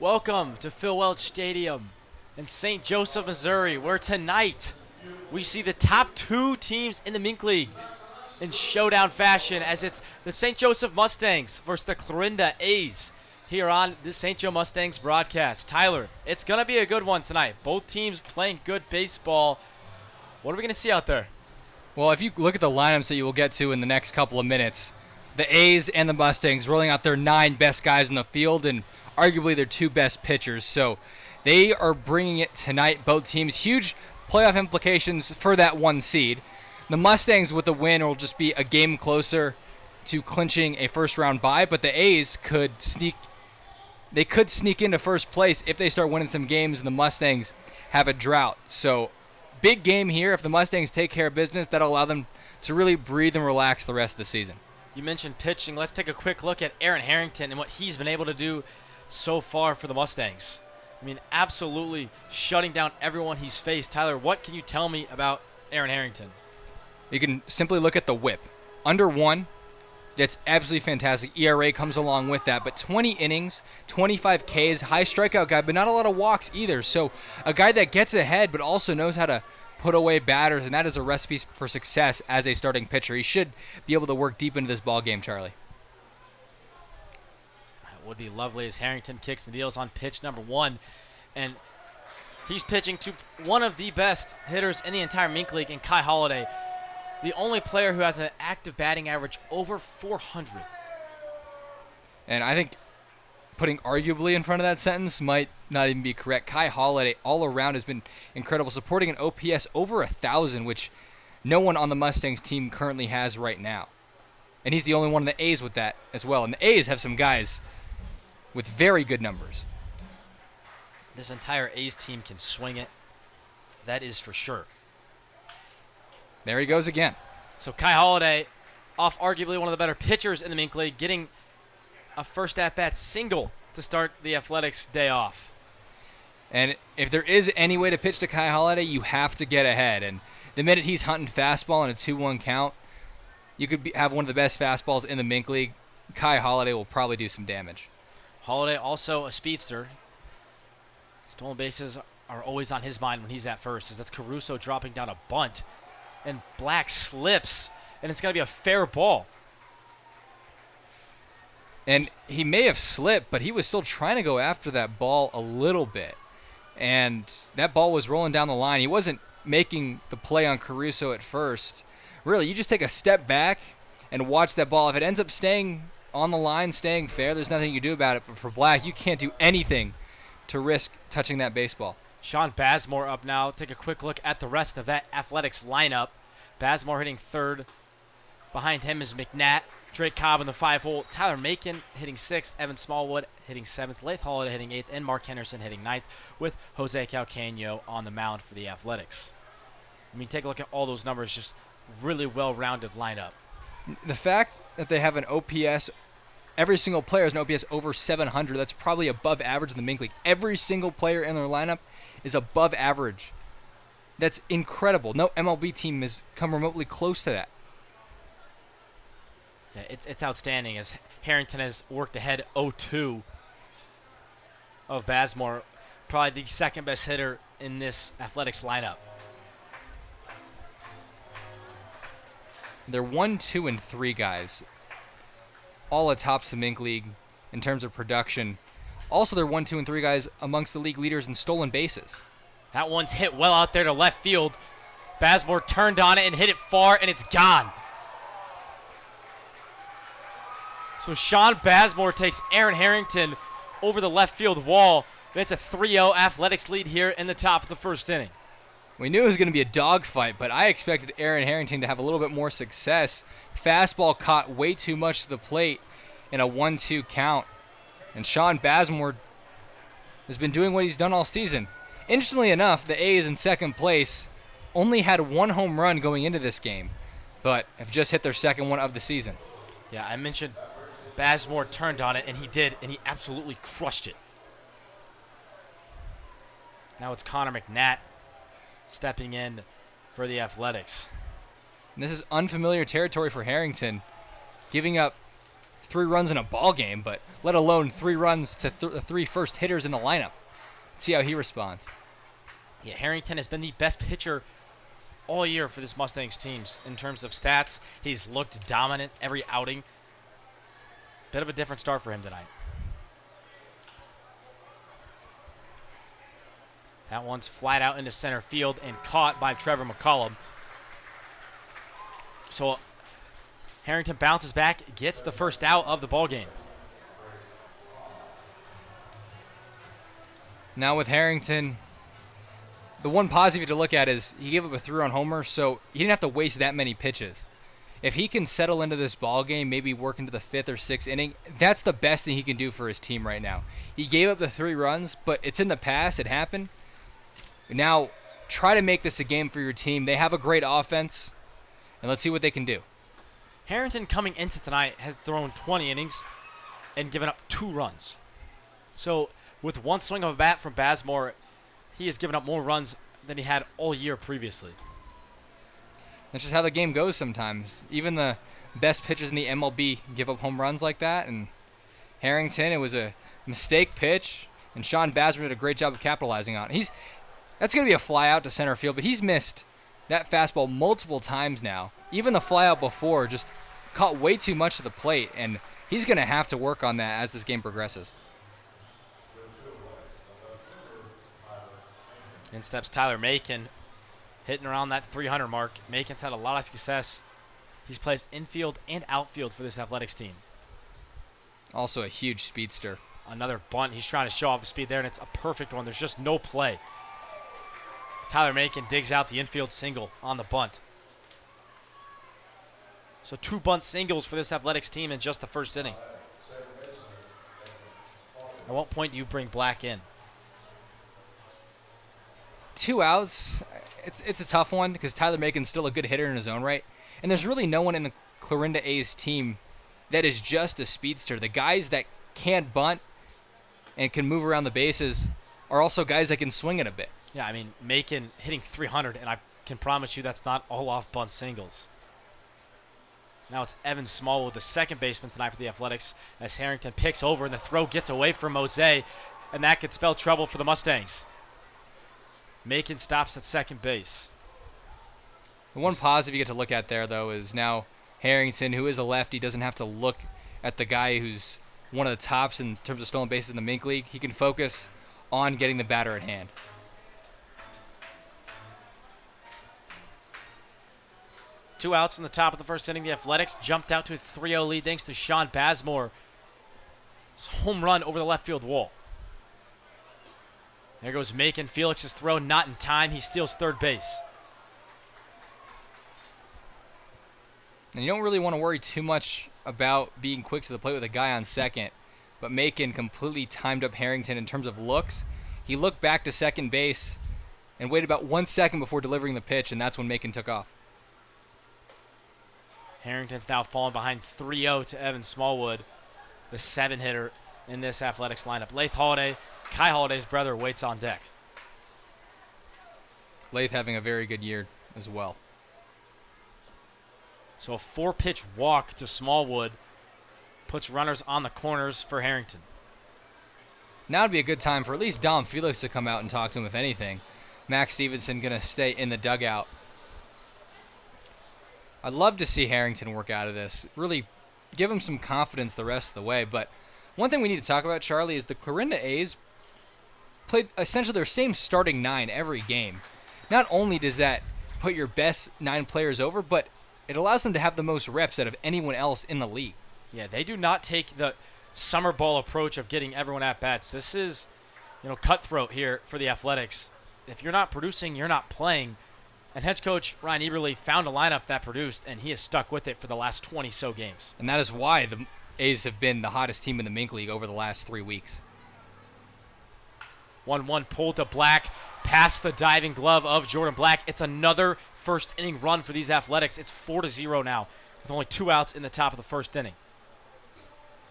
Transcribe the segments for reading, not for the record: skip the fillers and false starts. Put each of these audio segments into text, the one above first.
Welcome to Phil Welch Stadium in St. Joseph, Missouri, where tonight we see the top two teams in the Mink League in showdown fashion, as it's the St. Joseph Mustangs versus the Clarinda A's here on the St. Joe Mustangs broadcast. Tyler, it's going to be a good one tonight. Both teams playing good baseball. What are we going to see out there? Well, if you look at the lineups that you will get to in the next couple of minutes, the A's and the Mustangs rolling out their 9 best guys in the field and arguably their 2 best pitchers. So they are bringing it tonight, both teams. Huge playoff implications for that 1 seed. The Mustangs with the win will just be a game closer to clinching a first-round bye, but the A's could sneak into first place if they start winning some games and the Mustangs have a drought. So big game here. If the Mustangs take care of business, that'll allow them to really breathe and relax the rest of the season. You mentioned pitching. Let's take a quick look at Aaron Harrington and what he's been able to do so far for the Mustangs. I mean, absolutely shutting down everyone he's faced. Tyler, what can you tell me about Aaron Harrington? You can simply look at the whip. Under 1, that's absolutely fantastic. ERA comes along with that, but 20 innings, 25 Ks, high strikeout guy, but not a lot of walks either. So a guy that gets ahead but also knows how to put away batters, and that is a recipe for success as a starting pitcher. He should be able to work deep into this ball game, Charlie. That would be lovely as Harrington kicks and deals on pitch number 1. And he's pitching to one of the best hitters in the entire Mink League in Kai Holiday, the only player who has an active batting average over 400. And I think putting arguably in front of that sentence might not even be correct. Kai Holiday all around has been incredible, supporting an OPS over 1,000, which no one on the Mustangs team currently has right now. And he's the only one in the A's with that as well. And the A's have some guys with very good numbers. This entire A's team can swing it. That is for sure. There he goes again. So Kai Holiday, off arguably one of the better pitchers in the Mink League, getting a first at-bat single to start the Athletics' day off. And if there is any way to pitch to Kai Holiday, you have to get ahead. And the minute he's hunting fastball in a 2-1 count, you could have one of the best fastballs in the Mink League. Kai Holiday will probably do some damage. Holiday also a speedster. Stolen bases are always on his mind when he's at first, as that's Caruso dropping down a bunt. And Black slips, and it's going to be a fair ball. And he may have slipped, but he was still trying to go after that ball a little bit. And that ball was rolling down the line. He wasn't making the play on Caruso at first. Really, you just take a step back and watch that ball. If it ends up staying on the line, staying fair, there's nothing you can do about it. But for Black, you can't do anything to risk touching that baseball. Sean Bazemore up now. Take a quick look at the rest of that Athletics lineup. Bazemore hitting third. Behind him is McNatt. Drake Cobb in the 5-hole. Tyler Macon hitting 6th. Evan Smallwood hitting 7th. Lath Holiday hitting 8th. And Mark Henderson hitting 9th, with Jose Calcaño on the mound for the Athletics. I mean, take a look at all those numbers. Just really well-rounded lineup. The fact that they have an OPS, every single player has an OPS over 700. That's probably above average in the Mink League. Every single player in their lineup is above average. That's incredible. No MLB team has come remotely close to that. Yeah, it's outstanding, as Harrington has worked ahead 0-2 of Bazemore, probably the second best hitter in this Athletics lineup. They're 1, 2, and 3 guys, all atop the Mink League in terms of production. Also, they're 1, 2, and 3 guys amongst the league leaders in stolen bases. That one's hit well out there to left field. Bazemore turned on it and hit it far, and it's gone. So Sean Bazemore takes Aaron Harrington over the left field wall. That's a 3-0 Athletics lead here in the top of the first inning. We knew it was going to be a dogfight, but I expected Aaron Harrington to have a little bit more success. Fastball caught way too much to the plate in a 1-2 count. And Sean Bazemore has been doing what he's done all season. Interestingly enough, the A's in second place only had 1 home run going into this game, but have just hit their second one of the season. Yeah, I mentioned Bazemore turned on it, and he did, and he absolutely crushed it. Now it's Connor McNatt stepping in for the Athletics. And this is unfamiliar territory for Harrington, giving up 3 runs in a ball game, but let alone 3 runs to the 3 first hitters in the lineup. Let's see how he responds. Yeah, Harrington has been the best pitcher all year for this Mustangs teams in terms of stats. He's looked dominant every outing. Bit of a different start for him tonight. That one's flat out into center field and caught by Trevor McCollum. So Harrington bounces back, gets the first out of the ballgame. Now with Harrington, the one positive to look at is he gave up a 3-run homer, so he didn't have to waste that many pitches. If he can settle into this ball game, maybe work into the 5th or 6th inning, that's the best thing he can do for his team right now. He gave up the 3 runs, but it's in the past. It happened. Now, try to make this a game for your team. They have a great offense, and let's see what they can do. Harrington coming into tonight has thrown 20 innings and given up 2 runs. So with one swing of a bat from Bazemore, he has given up more runs than he had all year previously. That's just how the game goes sometimes. Even the best pitchers in the MLB give up home runs like that, and Harrington, it was a mistake pitch, and Sean Bazemore did a great job of capitalizing on it. That's going to be a fly out to center field, but he's missed that fastball multiple times now. Even the fly out before just caught way too much to the plate, and he's going to have to work on that as this game progresses. In steps Tyler Macon, hitting around that 300 mark. Macon's had a lot of success. He plays infield and outfield for this athletics team. Also a huge speedster. Another bunt. He's trying to show off his speed there, and it's a perfect one. There's just no play. Tyler Macon digs out the infield single on the bunt. So 2 bunt singles for this athletics team in just the first inning. At what point do you bring Black in? 2 outs, it's a tough one because Tyler Macon's still a good hitter in his own right. And there's really no one in the Clarinda A's team that is just a speedster. The guys that can't bunt and can move around the bases are also guys that can swing it a bit. Yeah, I mean, Macon hitting 300, and I can promise you that's not all off bunt singles. Now it's Evan Smallwood, the second baseman tonight for the Athletics, as Harrington picks over, and the throw gets away from Mose, and that could spell trouble for the Mustangs. Macon stops at second base. The one positive you get to look at there, though, is now Harrington, who is a lefty, doesn't have to look at the guy who's one of the tops in terms of stolen bases in the Mink League. He can focus on getting the batter at hand. Two outs in the top of the first inning. The Athletics jumped out to a 3-0 lead thanks to Sean Bazemore. Home run over the left field wall. There goes Macon. Felix's throw not in time. He steals third base. And you don't really want to worry too much about being quick to the plate with a guy on second. But Macon completely timed up Harrington in terms of looks. He looked back to second base and waited about 1 second before delivering the pitch, and that's when Macon took off. Harrington's now fallen behind 3-0 to Evan Smallwood, the 7-hitter in this Athletics lineup. Lath Holiday, Kai Holiday's brother, waits on deck. Lath having a very good year as well. So a 4-pitch walk to Smallwood puts runners on the corners for Harrington. Now would be a good time for at least Dom Felix to come out and talk to him, if anything. Max Stevenson going to stay in the dugout. I'd love to see Harrington work out of this. Really give him some confidence the rest of the way. But one thing we need to talk about, Charlie, is the Clarinda A's played essentially their same starting 9 every game. Not only does that put your best 9 players over, but it allows them to have the most reps out of anyone else in the league. Yeah, they do not take the summer ball approach of getting everyone at bats. This is, cutthroat here for the Athletics. If you're not producing, you're not playing. And head coach Ryan Eberle found a lineup that produced, and he has stuck with it for the last 20-so games. And that is why the A's have been the hottest team in the Mink League over the last 3 weeks. 1-1 pulled to Black, past the diving glove of Jordan Black. It's another first inning run for these Athletics. It's 4-0 now, with only 2 outs in the top of the first inning.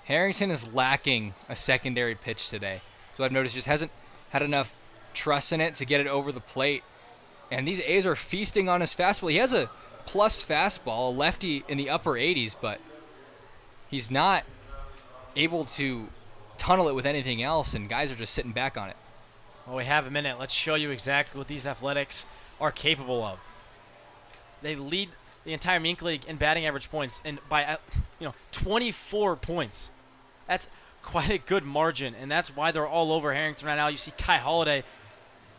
Harrington is lacking a secondary pitch today. So I've noticed just hasn't had enough trust in it to get it over the plate. And these A's are feasting on his fastball. He has a plus fastball, a lefty in the upper 80s, but he's not able to tunnel it with anything else, and guys are just sitting back on it. Well, we have a minute. Let's show you exactly what these Athletics are capable of. They lead the entire Mink League in batting average points, and by 24 points. That's quite a good margin, and that's why they're all over Harrington right now. You see Kai Holiday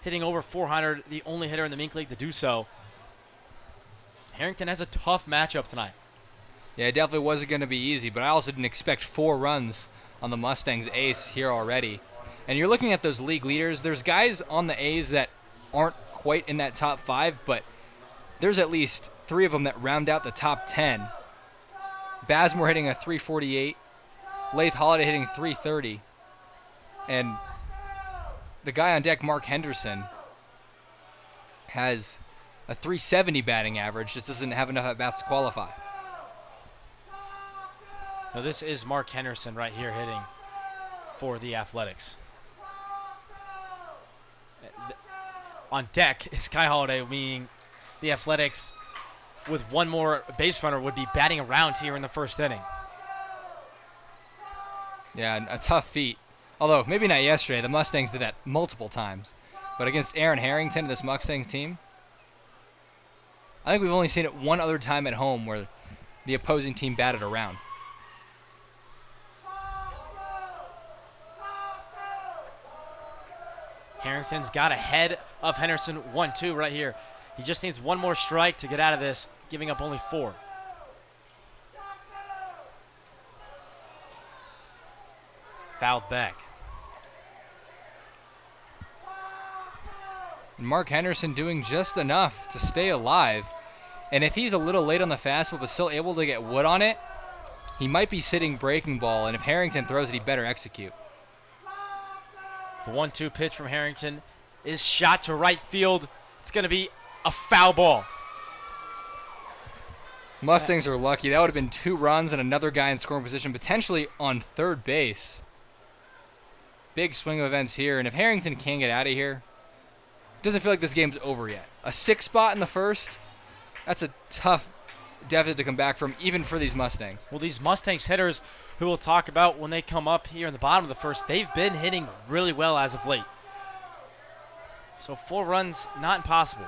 hitting over 400, the only hitter in the Mink League to do so. Harrington has a tough matchup tonight. Yeah, it definitely wasn't going to be easy, but I also didn't expect 4 runs on the Mustangs ace here already. And you're looking at those league leaders. There's guys on the A's that aren't quite in that top 5, but there's at least 3 of them that round out the top 10. Bazemore hitting a 348, Lath Holiday hitting 330, and the guy on deck, Mark Henderson, has a 370 batting average, just doesn't have enough at-bats to qualify. Now this is Mark Henderson right here hitting for the Athletics. On deck is Kai Holiday, meaning the Athletics with one more base runner would be batting around here in the first inning. Yeah, a tough feat. Although, maybe not yesterday. The Mustangs did that multiple times. But against Aaron Harrington and this Mustangs team, I think we've only seen it one other time at home where the opposing team batted around. Harrington's got ahead of Henderson 1-2 right here. He just needs one more strike to get out of this, giving up only 4. Fouled back. Mark Henderson doing just enough to stay alive. And if he's a little late on the fastball but still able to get wood on it, he might be sitting breaking ball. And if Harrington throws it, he better execute. The 1-2 pitch from Harrington is shot to right field. It's going to be a foul ball. Mustangs are lucky. That would have been 2 runs and another guy in scoring position, potentially on third base. Big swing of events here. And if Harrington can't get out of here, it doesn't feel like this game's over yet. A 6 spot in the first, that's a tough deficit to come back from, even for these Mustangs. Well, these Mustangs hitters who we'll talk about when they come up here in the bottom of the first, they've been hitting really well as of late. So 4 runs, not impossible.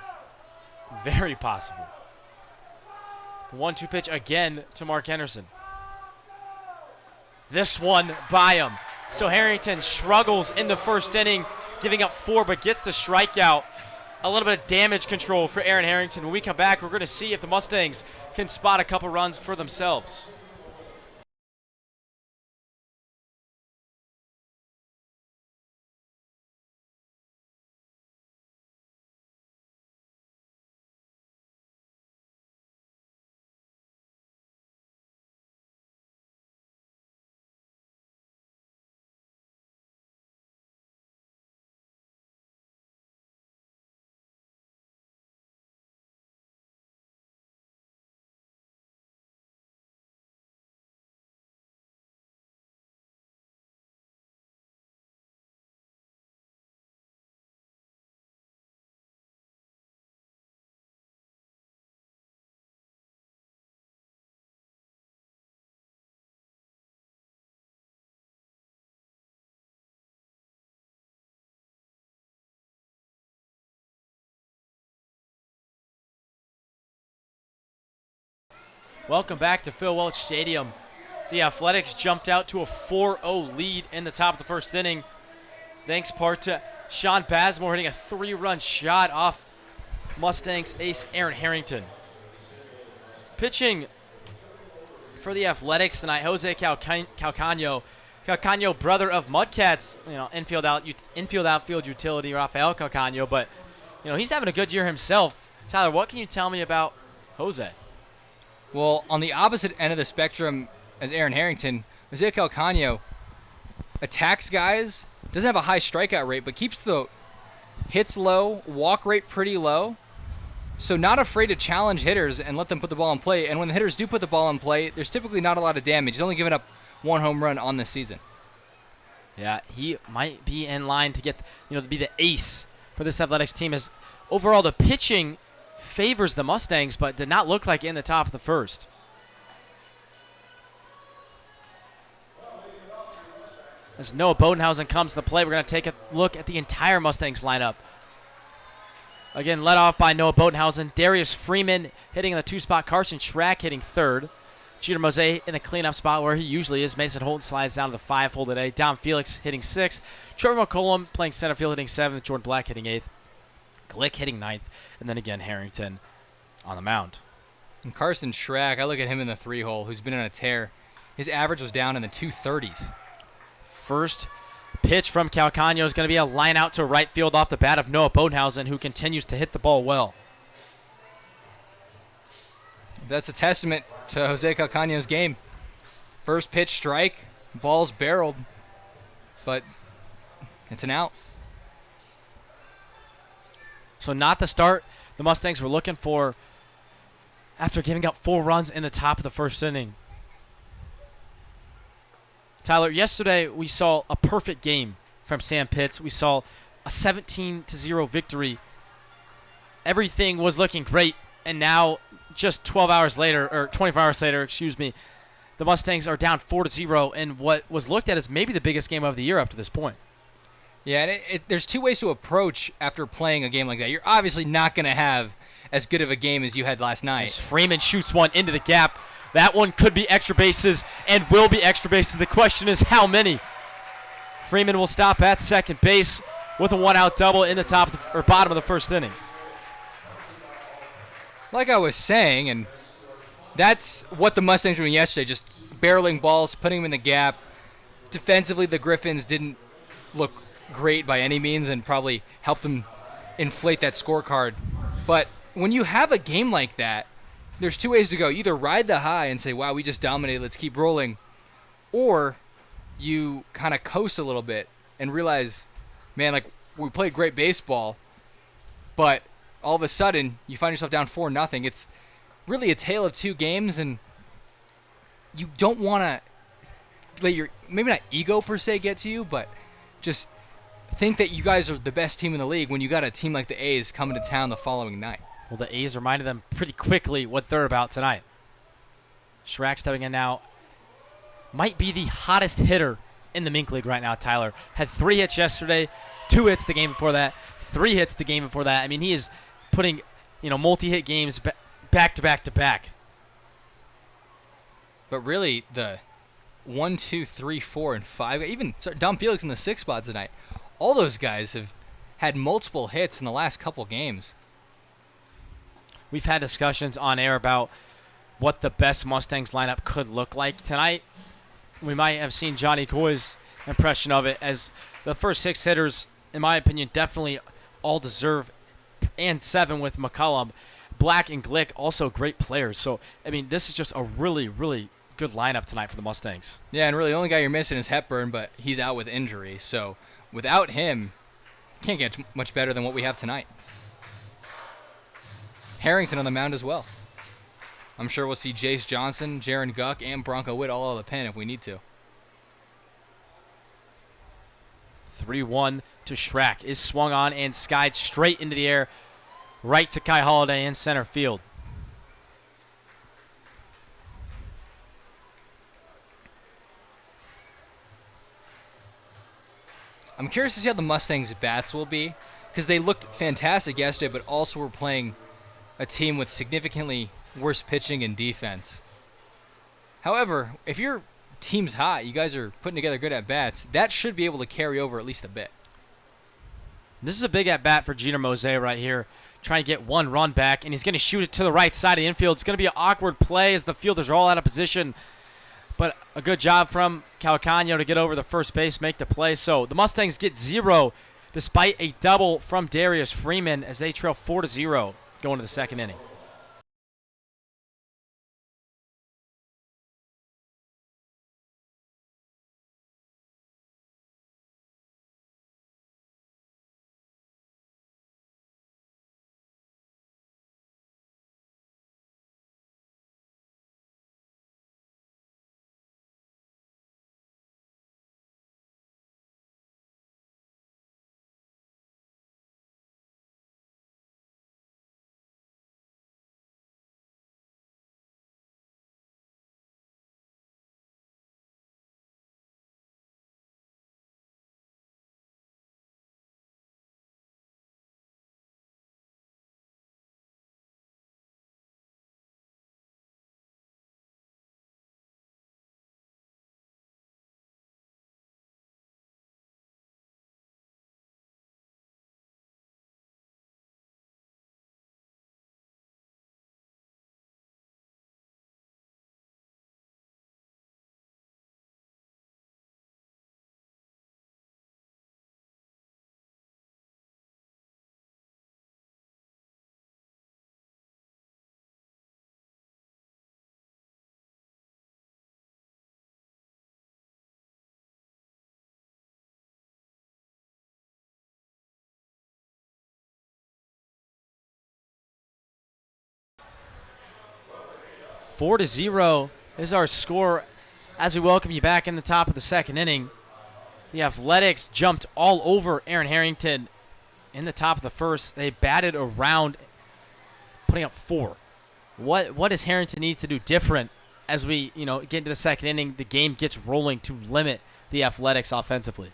Very possible. The 1-2 pitch again to Mark Henderson. This one by him. So Harrington struggles in the first inning, giving up 4, but gets the strikeout. A little bit of damage control for Aaron Harrington. When we come back, we're going to see if the Mustangs can spot a couple runs for themselves. Welcome back to Phil Welch Stadium. The Athletics jumped out to a 4-0 lead in the top of the first inning, thanks part to Sean Bazemore hitting a 3-run shot off Mustangs ace Aaron Harrington. Pitching for the Athletics tonight, Jose Calcano. Calcano, brother of Mudcats, infield outfield utility Rafael Calcano, but he's having a good year himself. Tyler, what can you tell me about Jose? Well, on the opposite end of the spectrum as Aaron Harrington, Jose Calcano attacks guys, doesn't have a high strikeout rate, but keeps the hits low, walk rate pretty low. So not afraid to challenge hitters and let them put the ball in play. And when the hitters do put the ball in play, there's typically not a lot of damage. He's only given up 1 home run on this season. Yeah, he might be in line to get, to be the ace for this Athletics team. As overall, the pitching favors the Mustangs, but did not look like in the top of the first. As Noah Bodenhausen comes to the plate, we're going to take a look at the entire Mustangs lineup. Again, led off by Noah Bodenhausen. Darius Freeman hitting in the 2-spot. Carson Schrack hitting 3rd. Jeter Mose in the cleanup spot where he usually is. Mason Holton slides down to the 5-hole today. Dom Felix hitting 6th. Trevor McCollum playing center field hitting 7th. Jordan Black hitting 8th. Glick hitting 9th. And then again, Harrington on the mound. And Carson Schrack, I look at him in the 3-hole, who's been on a tear. His average was down in the 230s. First pitch from Calcano is going to be a line out to right field off the bat of Noah Bodenhausen, who continues to hit the ball well. That's a testament to Jose Calcano's game. First pitch strike, ball's barreled, but it's an out. So not the start the Mustangs were looking for after giving up 4 runs in the top of the first inning. Tyler, yesterday we saw a perfect game from Sam Pitts. We saw a 17-0 victory. Everything was looking great, and now just 12 hours later, or 24 hours later, excuse me, the Mustangs are down 4-0 in what was looked at as maybe the biggest game of the year up to this point. Yeah, and there's 2 ways to approach after playing a game like that. You're obviously not going to have as good of a game as you had last night. As Freeman shoots one into the gap. That one could be extra bases and will be extra bases. The question is how many. Freeman will stop at second base with a 1-out double in the top of the, or bottom of the first inning. Like I was saying, and that's what the Mustangs were doing yesterday, just barreling balls, putting them in the gap. Defensively, the Griffins didn't look great by any means and probably helped them inflate that scorecard. But when you have a game like that, there's 2 ways to go. Either ride the high and say, wow, we just dominated, let's keep rolling. Or you kind of coast a little bit and realize, man, like, we played great baseball, but all of a sudden you find yourself down 4-0. It's really a tale of 2 games, and you don't want to let your, maybe not ego per se get to you, but just think that you guys are the best team in the league when you got a team like the A's coming to town the following night. Well, the A's reminded them pretty quickly what they're about tonight. Schrack stepping in now. Might be the hottest hitter in the Mink League right now, Tyler. Had 3 hits yesterday, 2 hits the game before that, 3 hits the game before that. I mean, he is putting, multi-hit games back to back to back. But really, the 1, 2, 3, 4, and 5, even Dom Felix in the 6th spot tonight, all those guys have had multiple hits in the last couple games. We've had discussions on air about what the best Mustangs lineup could look like tonight. We might have seen Johnny Coy's impression of it, as the first 6 hitters, in my opinion, definitely all deserve, and 7 with McCollum. Black and Glick, also great players. So, I mean, this is just a really, really good lineup tonight for the Mustangs. Yeah, and really the only guy you're missing is Hepburn, but he's out with injury. So without him, can't get much better than what we have tonight. Harrington on the mound as well. I'm sure we'll see Jace Johnson, Jaron Guck, and Bronco Witt all out of the pen if we need to. 3-1 to Schrack is swung on and skied straight into the air, right to Kai Holiday in center field. I'm curious to see how the Mustangs' bats will be, because they looked fantastic yesterday, but also were playing a team with significantly worse pitching and defense. However, if your team's hot, you guys are putting together good at-bats, that should be able to carry over at least a bit. This is a big at-bat for Jeter Mose right here, trying to get 1 run back, and he's going to shoot it to the right side of the infield. It's going to be an awkward play as the fielders are all out of position, but a good job from Calcano to get over the first base, make the play. So the Mustangs get 0 despite a double from Darius Freeman as they trail 4-0 going to the second inning. 4-0 is our score as we welcome you back in the top of the second inning. The Athletics jumped all over Aaron Harrington in the top of the first. They batted around, putting up 4. What does Harrington need to do different as we get into the second inning? The game gets rolling to limit the Athletics offensively.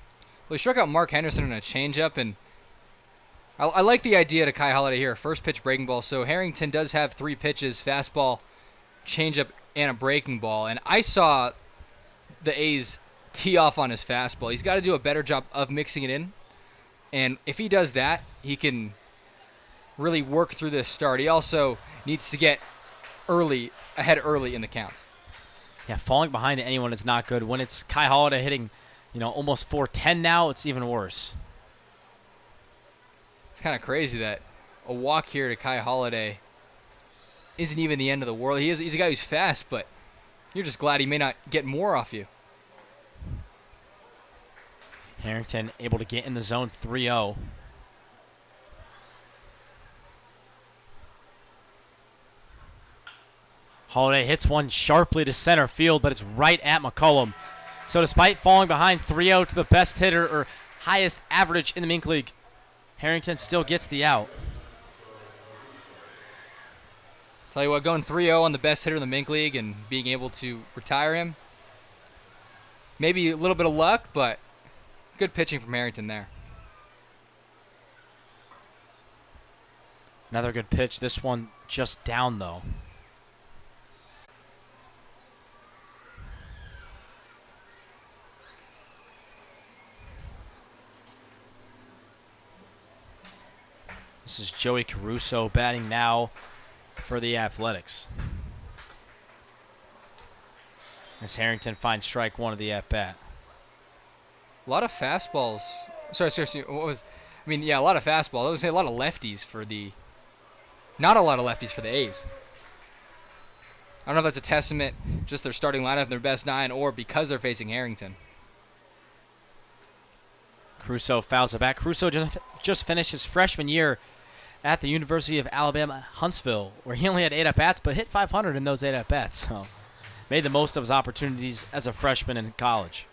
Well, he struck out Mark Henderson in a changeup, and I like the idea to Kai Holiday here. First pitch breaking ball. So Harrington does have 3 pitches: fastball, changeup, and a breaking ball. And I saw the A's tee off on his fastball. He's got to do a better job of mixing it in. And if he does that, he can really work through this start. He also needs to get ahead early in the counts. Yeah, falling behind anyone is not good. When it's Kai Holiday hitting, almost 410 now, it's even worse. It's kind of crazy that a walk here to Kai Holiday isn't even the end of the world. He's a guy who's fast, but you're just glad he may not get more off you. Harrington able to get in the zone 3-0. Holiday hits one sharply to center field, but it's right at McCullum. So despite falling behind 3-0 to the best hitter or highest average in the Mink League, Harrington still gets the out. Tell you what, going 3-0 on the best hitter in the Mink League and being able to retire him, maybe a little bit of luck, but good pitching from Harrington there. Another good pitch. This one just down, though. This is Joey Caruso batting now for the Athletics, as Harrington finds strike 1 of the at-bat. A lot of fastballs. Sorry, seriously, a lot of fastballs. I would say a lot of lefties for the... Not a lot of lefties for the A's. I don't know if that's a testament, just their starting lineup, their best 9, or because they're facing Harrington. Caruso fouls it back. Caruso just finished his freshman year at the University of Alabama, Huntsville, where he only had 8 at-bats, but hit 500 in those 8 at-bats. So made the most of his opportunities as a freshman in college.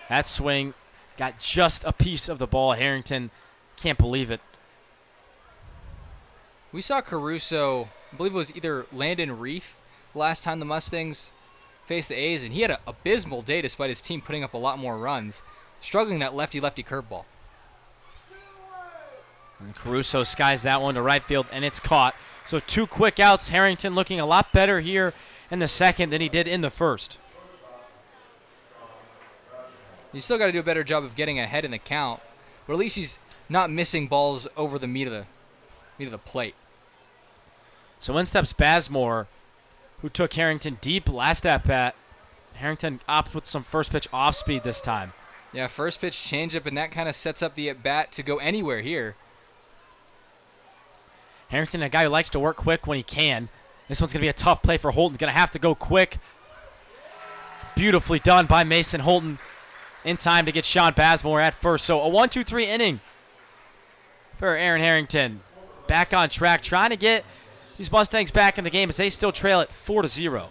That swing got just a piece of the ball. Harrington can't believe it. We saw Caruso, I believe it was either Landon Reef last time the Mustangs faced the A's, and he had an abysmal day despite his team putting up a lot more runs, struggling that lefty-lefty curveball. And Caruso skies that one to right field, and it's caught. So 2 quick outs. Harrington looking a lot better here in the second than he did in the first. You still got to do a better job of getting ahead in the count, but at least he's not missing balls over the meat of the plate. So in steps Bazemore, who took Harrington deep last at-bat. Harrington opts with some first pitch off speed this time. Yeah, first pitch changeup, and that kind of sets up the at-bat to go anywhere here. Harrington, a guy who likes to work quick when he can. This one's going to be a tough play for Holton. Going to have to go quick. Beautifully done by Mason Holton in time to get Sean Bazemore at first. So a 1-2-3 inning for Aaron Harrington. Back on track, trying to get these Mustangs back in the game as they still trail at 4-0.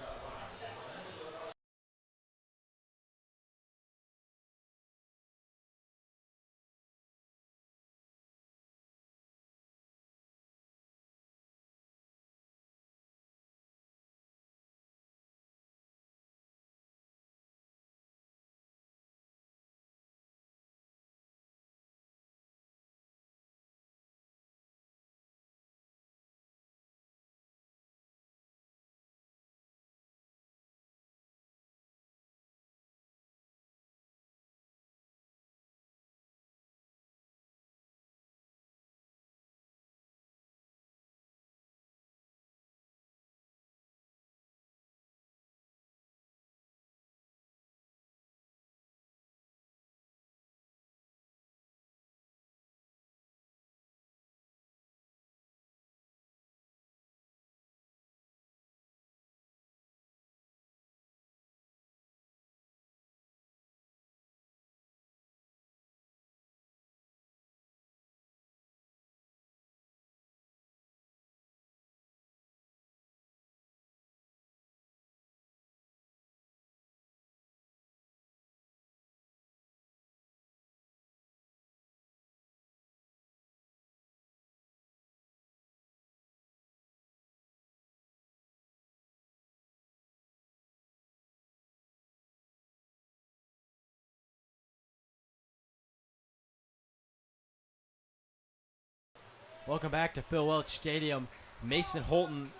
Welcome back to Phil Welch Stadium. Mason Holton,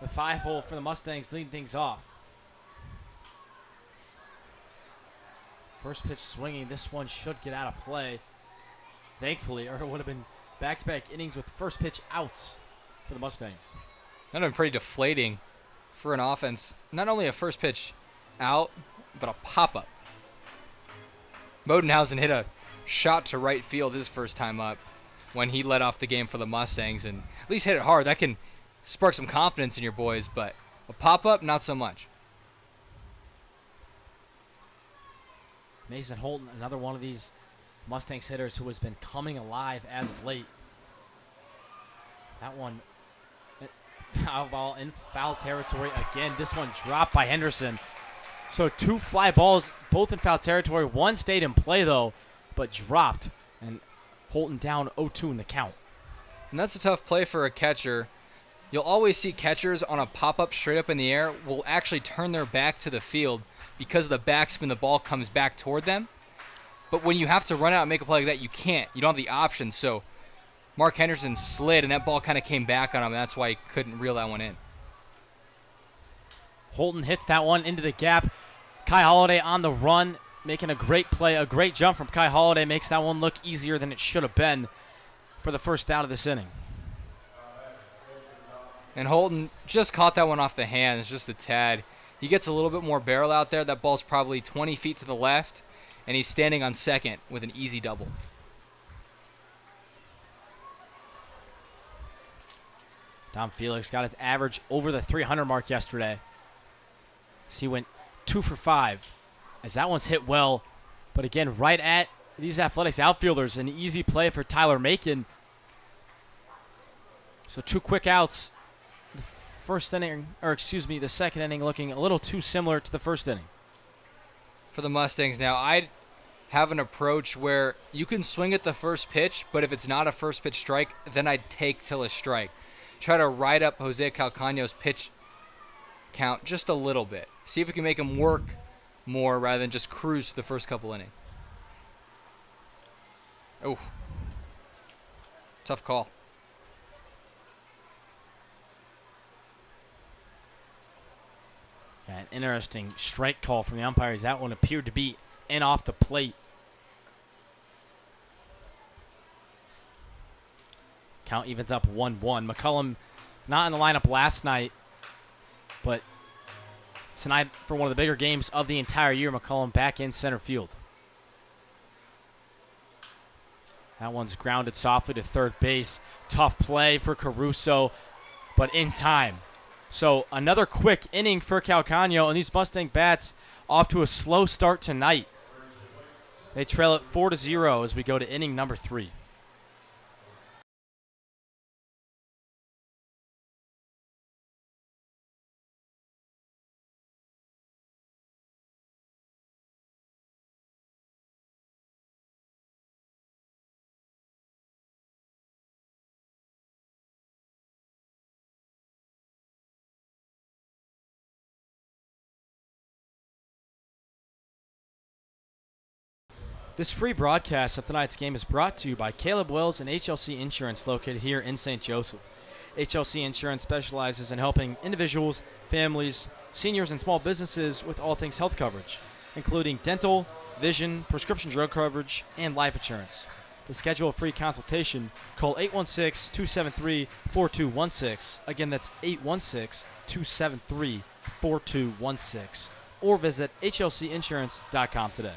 the 5-hole for the Mustangs, leading things off. First pitch swinging. This one should get out of play, thankfully, or it would have been back-to-back innings with first pitch outs for the Mustangs. That would have been pretty deflating for an offense. Not only a first pitch out, but a pop-up. Modenhausen hit a shot to right field his first time up when he led off the game for the Mustangs, and at least hit it hard. That can spark some confidence in your boys, but a pop-up, not so much. Mason Holton, another one of these Mustangs hitters who has been coming alive as of late. That one, foul ball in foul territory again. This one dropped by Henderson. So 2 fly balls, both in foul territory. One stayed in play, though, but dropped. And Holton down 0-2 in the count. And that's a tough play for a catcher. You'll always see catchers on a pop-up straight up in the air will actually turn their back to the field because of the backspin, the ball comes back toward them. But when you have to run out and make a play like that, you can't. You don't have the option. So Mark Henderson slid, and that ball kind of came back on him, and that's why he couldn't reel that one in. Holton hits that one into the gap. Kai Holiday on the run, making a great play. A great jump from Kai Holiday makes that one look easier than it should have been for the first out of this inning. And Holton just caught that one off the hands, just a tad. He gets a little bit more barrel out there. That ball's probably 20 feet to the left, and he's standing on second with an easy double. Dom Felix got his average over the 300 mark yesterday. So he went 2 for 5 as that one's hit well. But again, right at these Athletics outfielders, an easy play for Tyler Macon. So 2 quick outs. The first inning, or excuse me, the second inning looking a little too similar to the first inning. For the Mustangs now, I'd have an approach where you can swing at the first pitch, but if it's not a first pitch strike, then I'd take till a strike. Try to ride up Jose Calcaño's pitch count just a little bit. See if we can make him work more rather than just cruise the first couple innings. Oh, tough call. Yeah, an interesting strike call from the umpires. That one appeared to be in off the plate. Count evens up 1-1. McCullum not in the lineup last night, but tonight for one of the bigger games of the entire year, McCullum back in center field. That one's grounded softly to third base. Tough play for Caruso, but in time. So another quick inning for Calcaño, and these Mustang bats off to a slow start tonight. They trail it 4-0 as we go to inning number 3. This free broadcast of tonight's game is brought to you by Caleb Wills and HLC Insurance, located here in St. Joseph. HLC Insurance specializes in helping individuals, families, seniors, and small businesses with all things health coverage, including dental, vision, prescription drug coverage, and life insurance. To schedule a free consultation, call 816-273-4216. Again, that's 816-273-4216. Or visit hlcinsurance.com today.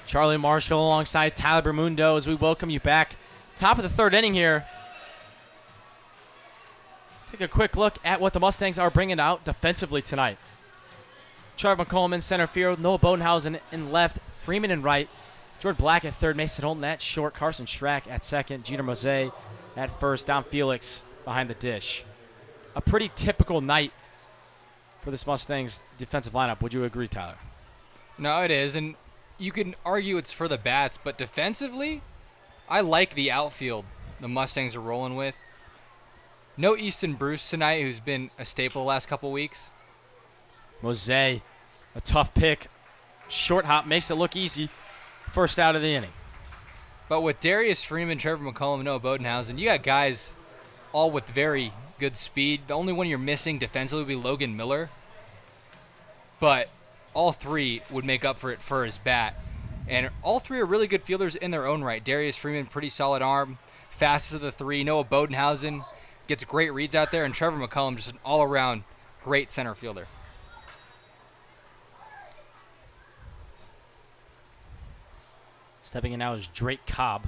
Charlie Marshall alongside Tyler Bermundo as we welcome you back. Top of the third inning here. Take a quick look at what the Mustangs are bringing out defensively tonight. Charlie McCollum in center field, Noah Bodenhausen in left, Freeman in right, Jordan Black at third, Mason Holton at short, Carson Schrack at second, Jeter Mose at first, Dom Felix behind the dish. a pretty typical night for this Mustangs defensive lineup. Would you agree, Tyler? No, it is, and you can argue it's for the bats, but defensively, I like the outfield the Mustangs are rolling with. No Easton Bruce tonight, who's been a staple the last couple weeks. Mose, a tough pick. Short hop makes it look easy. First out of the inning. But with Darius Freeman, Trevor McCollum, Noah Bodenhausen, you got guys all with very good speed. The only one you're missing defensively would be Logan Miller. But all three would make up for it for his bat. And all three are really good fielders in their own right. Darius Freeman, pretty solid arm. Fastest of the three. Noah Bodenhausen gets great reads out there. And Trevor McCollum, just an all-around great center fielder. Stepping in now is Drake Cobb.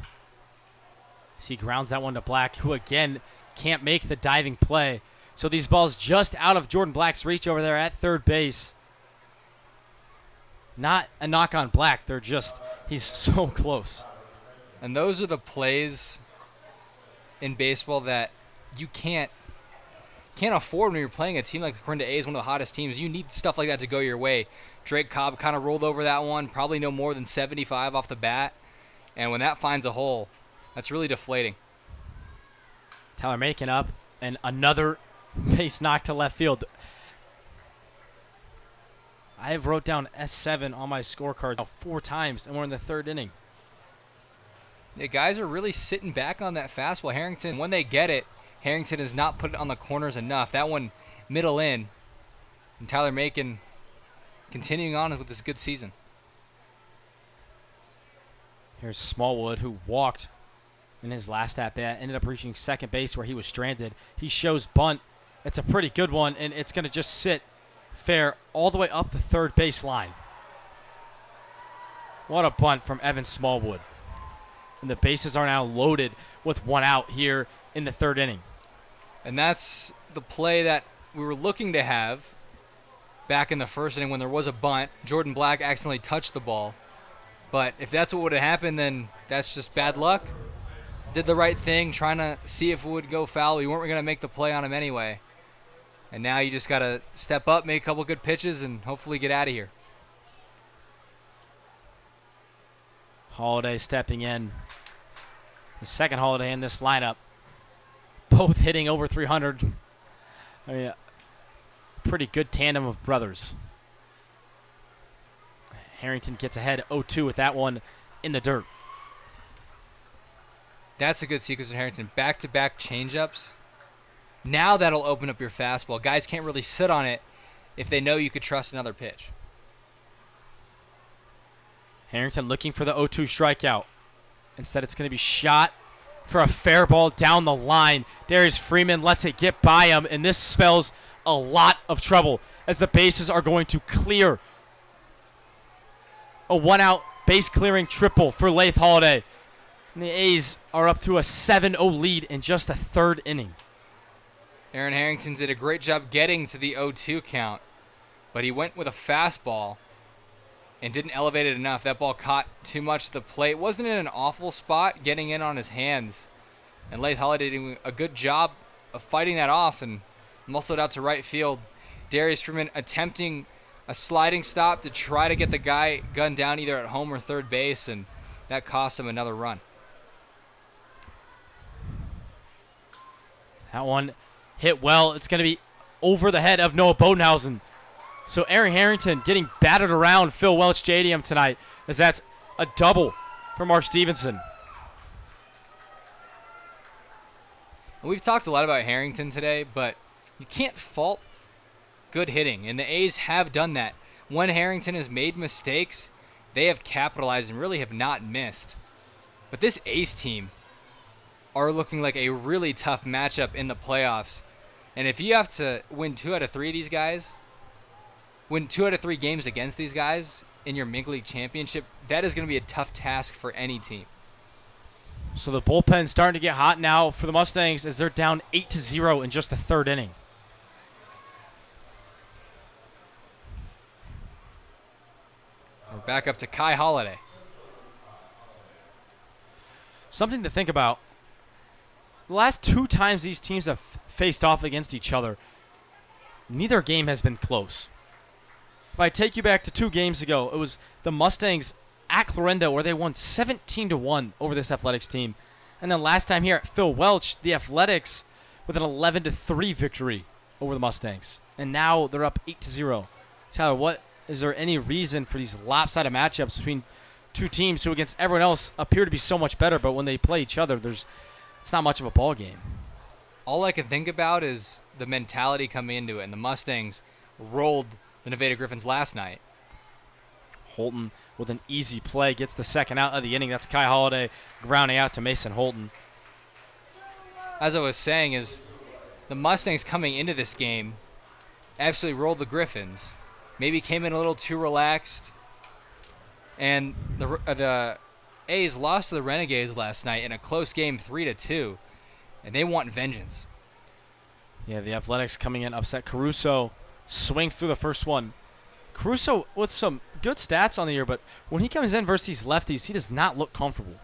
He grounds that one to Black, who again can't make the diving play. So these balls just out of Jordan Black's reach over there at third base. Not a knock on Black. He's so close. And those are the plays in baseball that you can't afford when you're playing a team like the Clarinda A's, one of the hottest teams. You need stuff like that to go your way. Drake Cobb kind of rolled over that one, probably no more than 75 off the bat. And when that finds a hole, that's really deflating. Tyler Macon up, and another base knock to left field. I have wrote down S7 on my scorecard 4 times, and we're in the third inning. The guys are really sitting back on that fastball. Harrington, when they get it, Harrington has not put it on the corners enough. That one middle in. And Tyler Macon continuing on with this good season. Here's Smallwood, who walked in his last at-bat, ended up reaching second base where he was stranded. He shows bunt. It's a pretty good one, and it's going to just sit fair all the way up the third base line. What a bunt from Evan Smallwood. And the bases are now loaded with one out here in the third inning. And that's the play that we were looking to have back in the first inning when there was a bunt. Jordan Black accidentally touched the ball. But if that's what would have happened, then that's just bad luck. Did the right thing, trying to see if it would go foul. We weren't going to make the play on him anyway. And now you just got to step up, make a couple good pitches, and hopefully get out of here. Holiday stepping in. The second Holiday in this lineup. Both hitting over 300. I mean, pretty good tandem of brothers. Harrington gets ahead 0-2 with that one in the dirt. That's a good sequence of Harrington. Back-to-back changeups. Now that'll open up your fastball. Guys can't really sit on it if they know you could trust another pitch. Harrington looking for the 0-2 strikeout. Instead, it's going to be shot for a fair ball down the line. Darius Freeman lets it get by him, and this spells a lot of trouble as the bases are going to clear. A one-out base-clearing triple for Lath Holiday. And the A's are up to a 7-0 lead in just the third inning. Aaron Harrington did a great job getting to the 0-2 count, but he went with a fastball and didn't elevate it enough. That ball caught too much to the plate. Wasn't in an awful spot, getting in on his hands. And Lath Holiday doing a good job of fighting that off and muscled out to right field. Darius Freeman attempting a sliding stop to try to get the guy gunned down either at home or third base, and that cost him another run. That one hit well. It's going to be over the head of Noah Bodenhausen. So Aaron Harrington getting battered around Phil Welch Stadium tonight, as that's a double for Mark Stevenson. We've talked a lot about Harrington today, but you can't fault good hitting, and the A's have done that. When Harrington has made mistakes, they have capitalized and really have not missed. But this A's team are looking like a really tough matchup in the playoffs. And if you have to win 2 out of 3 of these guys, win 2 out of 3 games against these guys in your Mingle League Championship, that is going to be a tough task for any team. So the bullpen's starting to get hot now for the Mustangs as they're down 8-0 in just the third inning. We're back up to Kai Holiday. Something to think about the last 2 times these teams have faced off against each other, neither game has been close. If I take you back to 2 games ago, it was the Mustangs at Clarinda where they won 17-1 over this Athletics team. And then last time here at Phil Welch, the Athletics with an 11-3 victory over the Mustangs. And now they're up 8-0. Tyler, is there any reason for these lopsided matchups between 2 teams who against everyone else appear to be so much better, but when they play each other, it's not much of a ball game? All I can think about is the mentality coming into it, and the Mustangs rolled the Nevada Griffins last night. Holton with an easy play gets the second out of the inning. That's Kai Holiday grounding out to Mason Holton. As I was saying, is the Mustangs coming into this game absolutely rolled the Griffins. Maybe came in a little too relaxed. And the A's lost to the Renegades last night in a close game 3-2. And they want vengeance. Yeah, the Athletics coming in upset. Caruso swings through the first one. Caruso with some good stats on the year, but when he comes in versus these lefties, he does not look comfortable.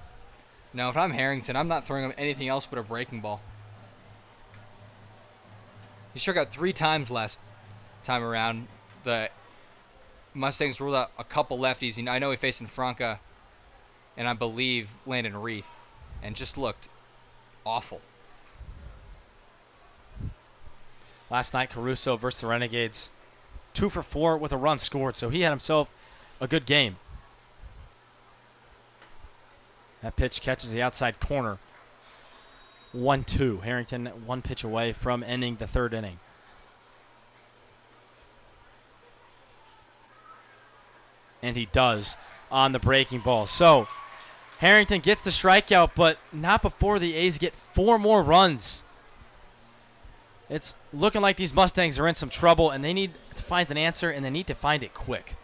Now, if I'm Harrington, I'm not throwing him anything else but a breaking ball. He struck out 3 times last time around. The Mustangs ruled out a couple lefties. I know he faced Franca and I believe Landon Reith, and just looked awful. Last night, Caruso versus the Renegades, 2 for 4 with a run scored, so he had himself a good game. That pitch catches the outside corner. 1-2. Harrington 1 pitch away from ending the 3rd inning. And he does on the breaking ball. So Harrington gets the strikeout, but not before the A's get 4 more runs. It's looking like these Mustangs are in some trouble, and they need to find an answer, and they need to find it quick.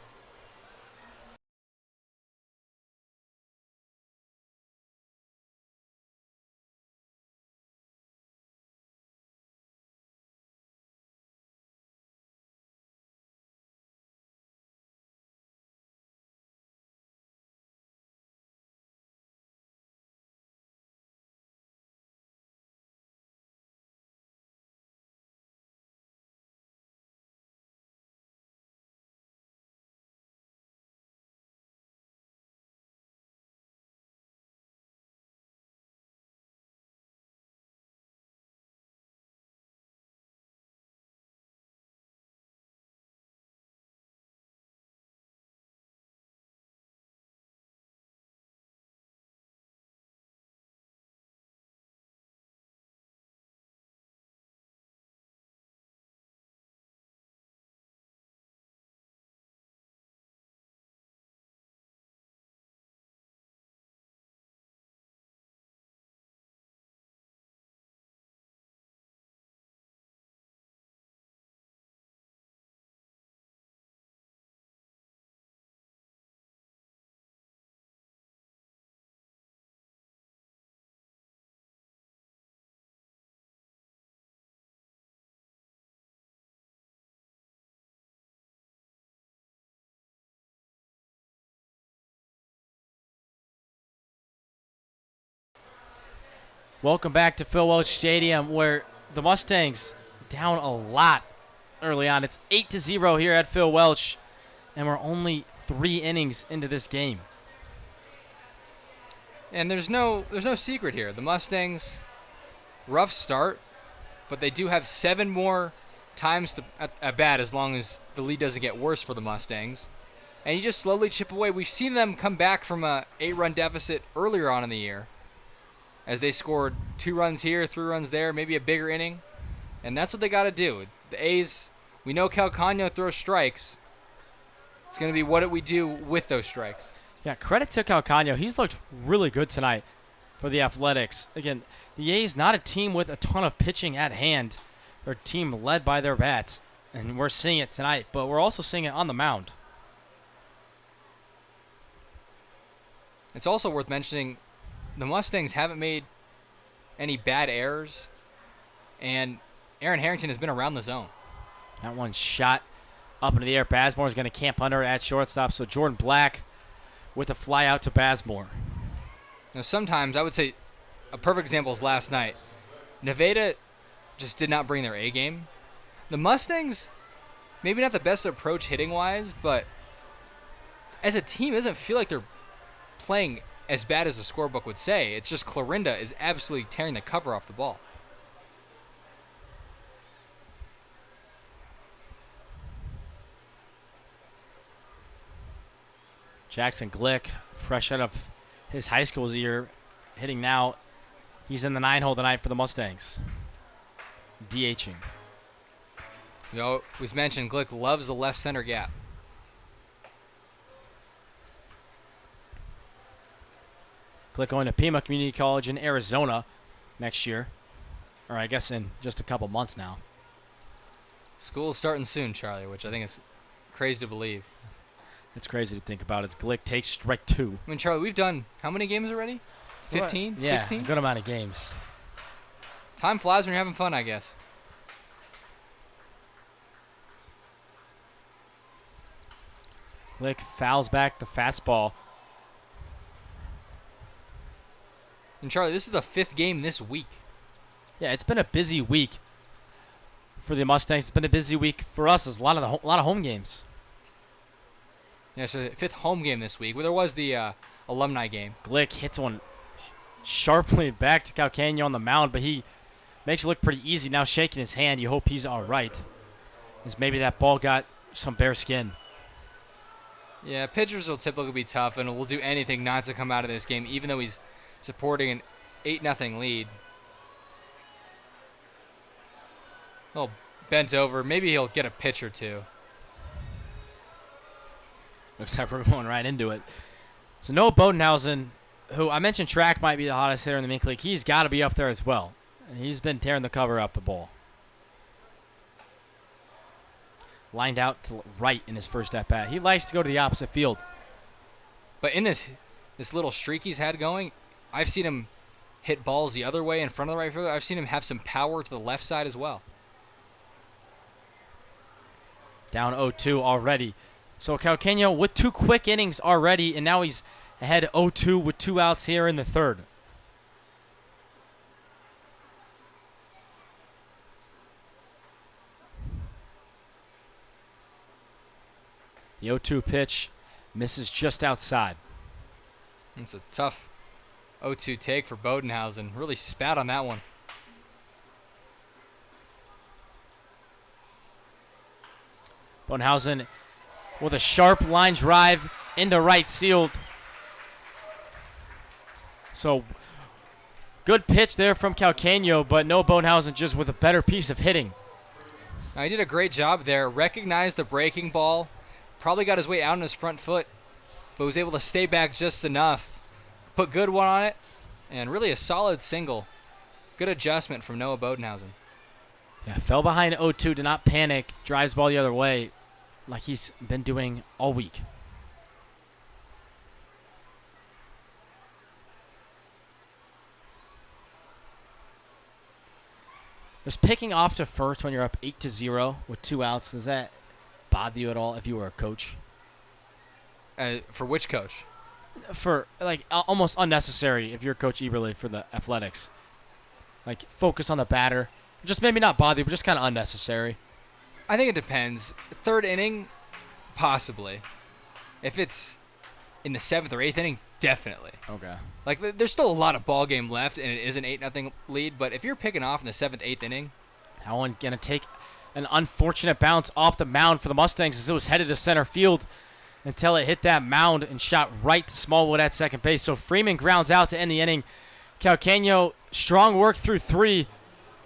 Welcome back to Phil Welch Stadium, where the Mustangs down a lot early on. It's 8-0 here at Phil Welch, and we're only 3 innings into this game. And there's no secret here. The Mustangs, rough start, but they do have 7 more times at bat as long as the lead doesn't get worse for the Mustangs. And you just slowly chip away. We've seen them come back from a 8-run deficit earlier on in the year, as they scored 2 runs here, 3 runs there, maybe a bigger inning. And that's what they got to do. The A's, we know Calcano throws strikes. It's going to be what do we do with those strikes. Yeah, credit to Calcano. He's looked really good tonight for the Athletics. Again, the A's not a team with a ton of pitching at hand. They're a team led by their bats. And we're seeing it tonight, but we're also seeing it on the mound. It's also worth mentioning the Mustangs haven't made any bad errors, and Aaron Harrington has been around the zone. That one shot up into the air. Bazemore is going to camp under at shortstop, so Jordan Black with the fly out to Bazemore. Now, sometimes I would say a perfect example is last night. Nevada just did not bring their A game. The Mustangs, maybe not the best approach hitting-wise, but as a team, it doesn't feel like they're playing as bad as the scorebook would say. It's just Clarinda is absolutely tearing the cover off the ball. Jackson Glick, fresh out of his high school year, hitting now. He's in the 9-hole tonight for the Mustangs. DHing. We always mentioned Glick loves the left center gap. Glick going to Pima Community College in Arizona next year. Or I guess in just a couple months now. School's starting soon, Charlie, which I think is crazy to believe. It's crazy to think about as Glick takes strike 2. I mean, Charlie, we've done how many games already? 15? Yeah, 16? a good amount of games. Time flies when you're having fun, I guess. Glick fouls back the fastball. And Charlie, this is the 5th game this week. Yeah, it's been a busy week for the Mustangs. It's been a busy week for us. There's a lot of home games. Yeah, it's the 5th home game this week. Well, there was the alumni game. Glick hits one sharply back to Calcaño on the mound, but he makes it look pretty easy. Now shaking his hand. You hope he's all right, as maybe that ball got some bare skin. Yeah, pitchers will typically be tough and will do anything not to come out of this game, even though he's supporting an 8-0 lead. Oh, bent over. Maybe he'll get a pitch or two. Looks like we're going right into it. So Noah Bodenhausen, who I mentioned track might be the hottest hitter in the Mink League, he's got to be up there as well. And he's been tearing the cover off the ball. Lined out to right in his first at-bat. He likes to go to the opposite field. But in this little streak he's had going, I've seen him hit balls the other way in front of the right fielder. I've seen him have some power to the left side as well. Down 0-2 already. So Calcaño with 2 quick innings already, and now he's ahead 0-2 with 2 outs here in the 3rd. The 0-2 pitch misses just outside. It's a tough 0-2 take for Bodenhausen. Really spat on that one. Bodenhausen with a sharp line drive into right field. So good pitch there from Calcaño, but no, Bodenhausen just with a better piece of hitting. Now, he did a great job there. Recognized the breaking ball. Probably got his weight out on his front foot, but was able to stay back just enough. Put good one on it, and really a solid single. Good adjustment from Noah Bodenhausen. Yeah, fell behind 0-2, did not panic, drives ball the other way like he's been doing all week. Does picking off to first when you're up 8-0 with 2 outs, does that bother you at all if you were a coach? For which coach? For like almost unnecessary if you're Coach Eberle for the Athletics. Like focus on the batter. Just maybe not bother you, but just kind of unnecessary. I think it depends. 3rd inning, possibly. If it's in the 7th or 8th inning, definitely. Okay. Like, there's still a lot of ball game left, and it is an 8-0 lead. But if you're picking off in the 7th, 8th inning, that one gonna take an unfortunate bounce off the mound for the Mustangs as it was headed to center field until it hit that mound and shot right to Smallwood at second base. So Freeman grounds out to end the inning. Calcaño, strong work through 3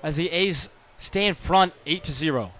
as the A's stay in front 8-0.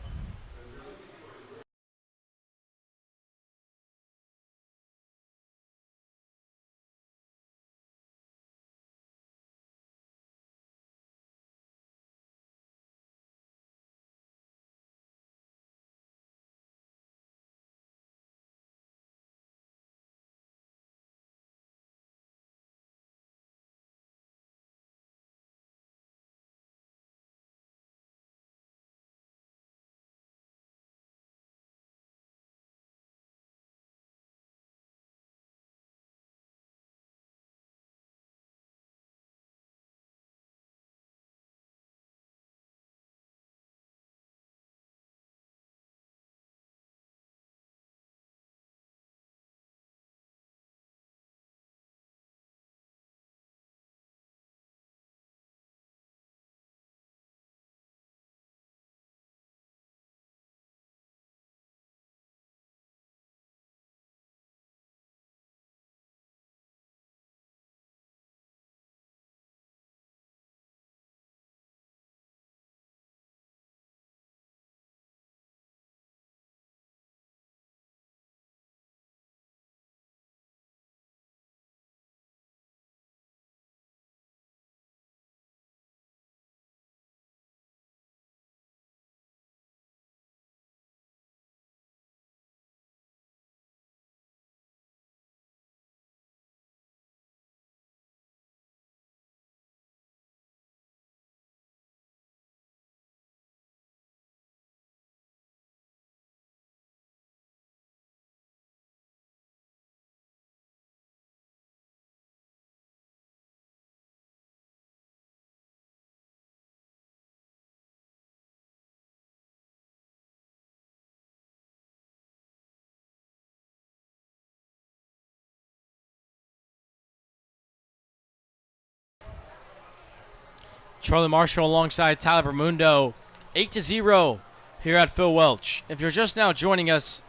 Charlie Marshall alongside Tyler Bermundo, 8-0 here at Phil Welch. If you're just now joining us,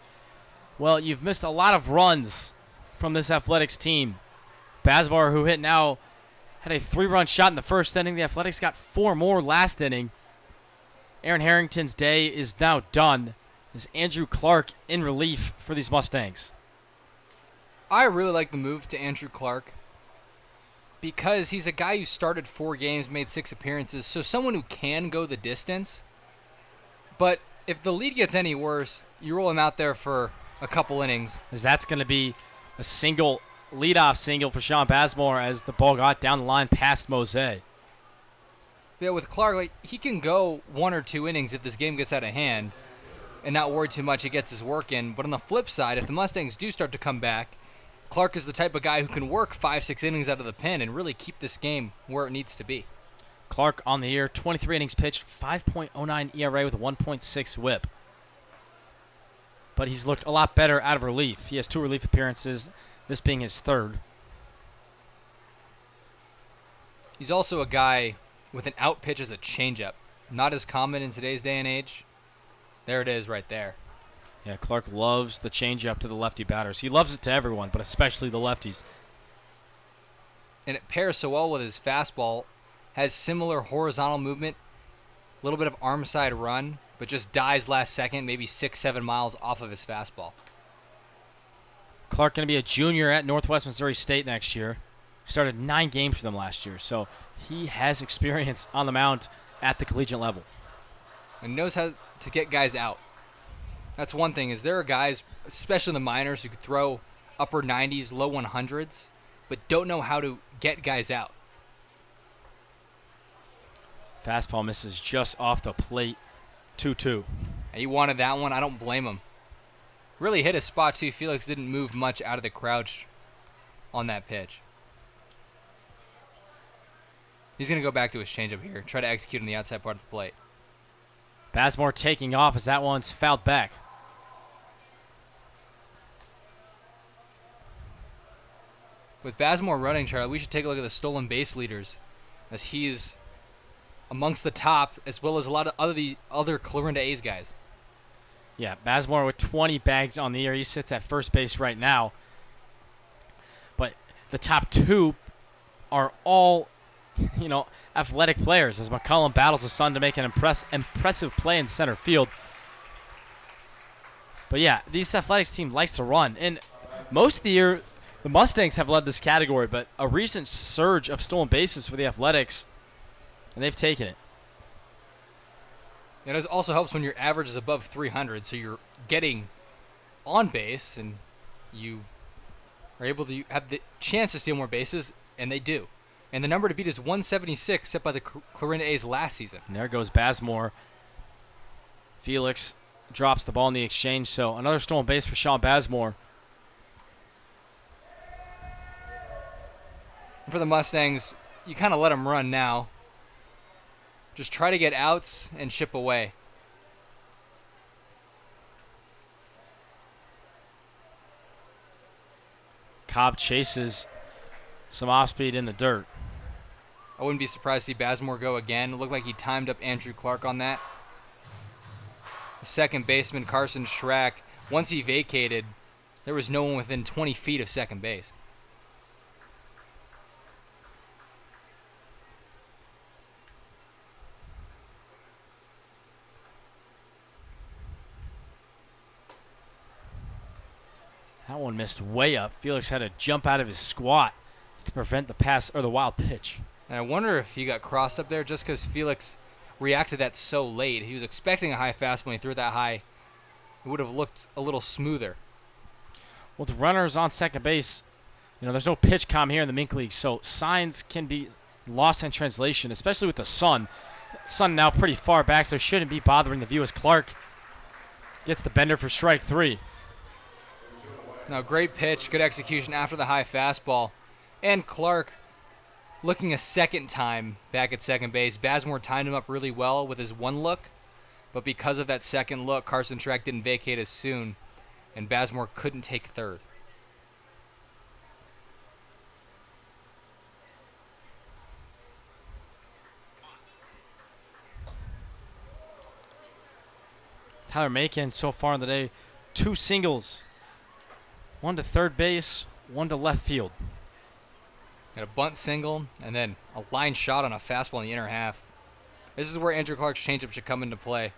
well, you've missed a lot of runs from this Athletics team. Bazemore, who had a 3-run shot in the first inning. The Athletics got 4 more last inning. Aaron Harrington's day is now done. Is Andrew Clark in relief for these Mustangs? I really like the move to Andrew Clark because he's a guy who started 4 games, made 6 appearances, so someone who can go the distance. But if the lead gets any worse, you roll him out there for a couple innings. As that's going to be a leadoff single for Sean Bazemore as the ball got down the line past Mose. Yeah, with Clark, he can go 1 or 2 innings if this game gets out of hand and not worry too much he gets his work in. But on the flip side, if the Mustangs do start to come back, Clark is the type of guy who can work 5-6 innings out of the pen and really keep this game where it needs to be. Clark on the year, 23 innings pitched, 5.09 ERA with a 1.6 whip. But he's looked a lot better out of relief. He has 2 relief appearances, this being his 3rd. He's also a guy with an out pitch as a changeup. Not as common in today's day and age. There it is right there. Yeah, Clark loves the changeup to the lefty batters. He loves it to everyone, but especially the lefties. And it pairs so well with his fastball. Has similar horizontal movement, a little bit of arm side run, but just dies last second, maybe 6-7 miles off of his fastball. Clark going to be a junior at Northwest Missouri State next year. Started 9 games for them last year, so he has experience on the mound at the collegiate level. And knows how to get guys out. That's one thing, is there are guys, especially in the minors, who could throw upper 90s, low 100s, but don't know how to get guys out. Fastball misses just off the plate, 2-2. He wanted that one. I don't blame him. Really hit a spot, too. Felix didn't move much out of the crouch on that pitch. He's going to go back to his changeup here. Try to execute on the outside part of the plate. Bazemore taking off as that one's fouled back. With Bazemore running, Charlie, we should take a look at the stolen base leaders, as he's amongst the top, as well as a lot of other Clarinda A's guys. Yeah, Bazemore with 20 bags on the year. He sits at first base right now. But the top 2 are all, athletic players as McCullum battles his son to make an impressive play in center field. But yeah, this Athletics team likes to run. And most of the year, the Mustangs have led this category, but a recent surge of stolen bases for the Athletics, and they've taken it. It also helps when your average is above 300, so you're getting on base, and you are able to have the chance to steal more bases, and they do. And the number to beat is 176, set by the Clarinda A's last season. And there goes Bazemore. Felix drops the ball in the exchange, so another stolen base for Sean Bazemore. For the Mustangs, you kind of let them run now. Just try to get outs and chip away. Cobb chases some off-speed in the dirt. I wouldn't be surprised to see Bazemore go again. It looked like he timed up Andrew Clark on that. The second baseman, Carson Schrack, once he vacated, there was no one within 20 feet of second base. That one missed way up. Felix had to jump out of his squat to prevent the pass or the wild pitch. And I wonder if he got crossed up there just because Felix reacted that so late. He was expecting a high fastball when he threw it that high. It would have looked a little smoother. Well, the runners on second base, there's no pitch com here in the Mink League, so signs can be lost in translation, especially with the sun. Sun now pretty far back, so shouldn't be bothering the view as Clark gets the bender for strike 3. Now, great pitch, good execution after the high fastball. And Clark looking a second time back at second base. Bazemore timed him up really well with his one look, but because of that second look, Carson Schrack didn't vacate as soon, and Bazemore couldn't take third. Tyler Macon so far in the day, 2 singles, 1 to third base, 1 to left field. Got a bunt single, and then a line shot on a fastball in the inner half. This is where Andrew Clark's changeup should come into play.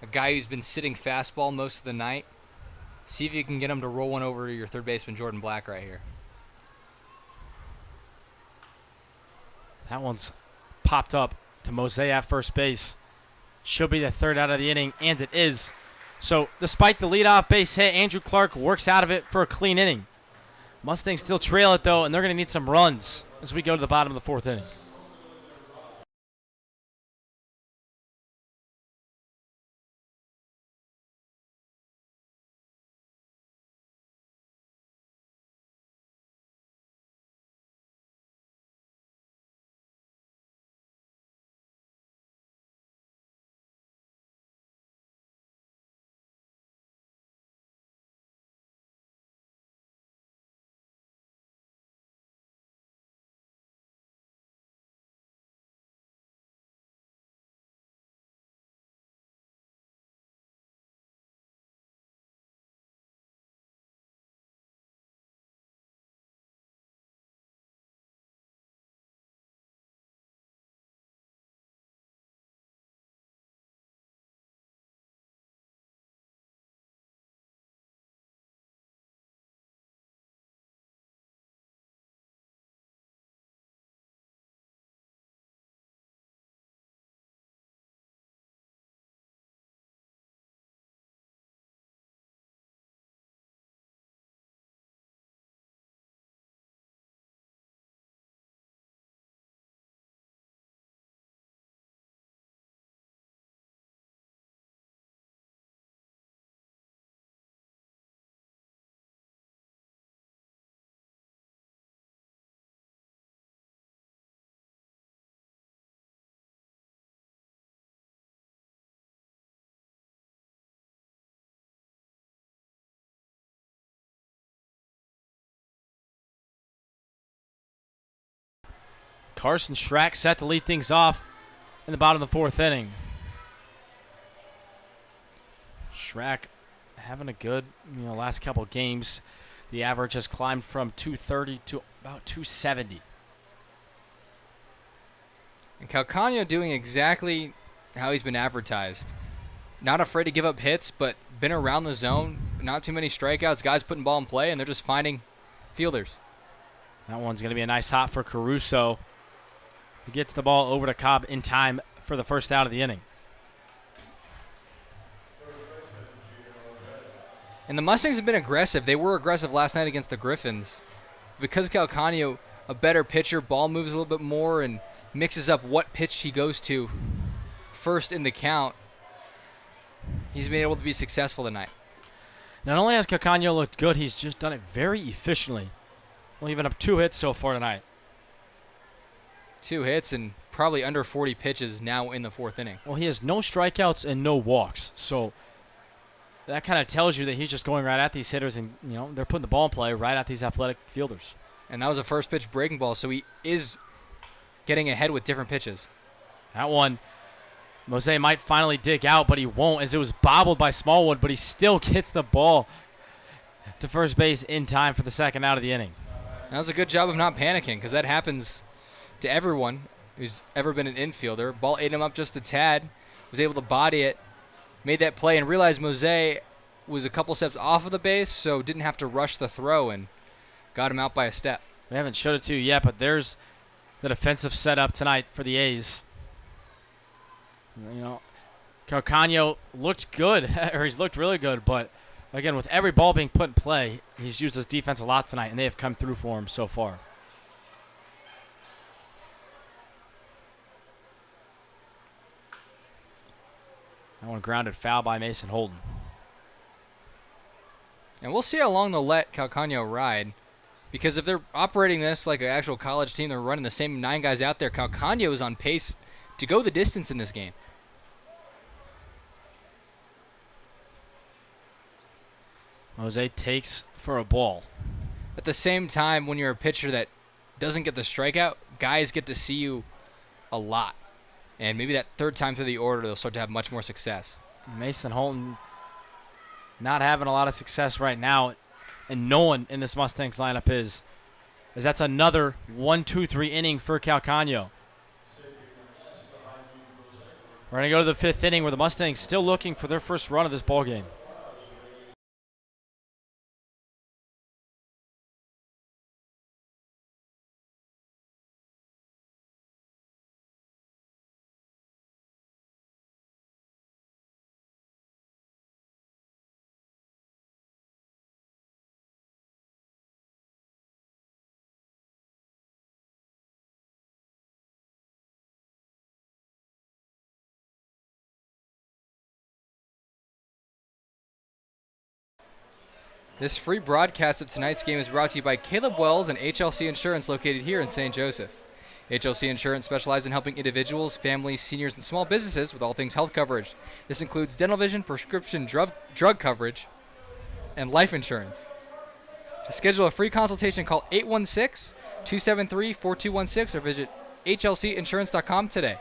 A guy who's been sitting fastball most of the night. See if you can get him to roll one over to your third baseman, Jordan Black, right here. That one's popped up to Mose at first base. Should be the third out of the inning, and it is. So despite the leadoff base hit, Andrew Clark works out of it for a clean inning. Mustangs still trail it, though, and they're going to need some runs as we go to the bottom of the 4th inning. Carson Schrack set to lead things off in the bottom of the 4th inning. Schrack having a good, last couple games. The average has climbed from 230 to about 270. And Calcano doing exactly how he's been advertised. Not afraid to give up hits, but been around the zone. Not too many strikeouts. Guys putting ball in play, and they're just finding fielders. That one's going to be a nice hop for Caruso. He gets the ball over to Cobb in time for the first out of the inning. And the Mustangs have been aggressive. They were aggressive last night against the Griffins. Because Calcano, a better pitcher, ball moves a little bit more and mixes up what pitch he goes to first in the count. He's been able to be successful tonight. Not only has Calcano looked good, he's just done it very efficiently. Well, even up 2 hits so far tonight. 2 hits and probably under 40 pitches now in the 4th inning. Well, he has no strikeouts and no walks. So that kind of tells you that he's just going right at these hitters and, they're putting the ball in play right at these athletic fielders. And that was a first pitch breaking ball, so he is getting ahead with different pitches. That one, Mose might finally dig out, but he won't as it was bobbled by Smallwood, but he still gets the ball to first base in time for the second out of the inning. That was a good job of not panicking because that happens to everyone who's ever been an infielder. Ball ate him up just a tad, was able to body it, made that play, and realized Mose was a couple steps off of the base, so didn't have to rush the throw and got him out by a step. We haven't showed it to you yet, but there's the defensive setup tonight for the A's. Calcano looked good, or he's looked really good, but again, with every ball being put in play, he's used his defense a lot tonight, and they have come through for him so far. That one grounded foul by Mason Holden. And we'll see how long they'll let Calcano ride. Because if they're operating this like an actual college team, they're running the same 9 guys out there, Calcano is on pace to go the distance in this game. Mose takes for a ball. At the same time, when you're a pitcher that doesn't get the strikeout, guys get to see you a lot. And maybe that 3rd time through the order, they'll start to have much more success. Mason Holden not having a lot of success right now, and no one in this Mustangs lineup is, as that's another 1-2-3 inning for Calcano. We're going to go to the fifth inning where the Mustangs still looking for their first run of this ballgame. This free broadcast of tonight's game is brought to you by Caleb Wells and HLC Insurance located here in St. Joseph. HLC Insurance specializes in helping individuals, families, seniors, and small businesses with all things health coverage. This includes dental vision, prescription drug coverage, and life insurance. To schedule a free consultation, call 816-273-4216 or visit hlcinsurance.com today.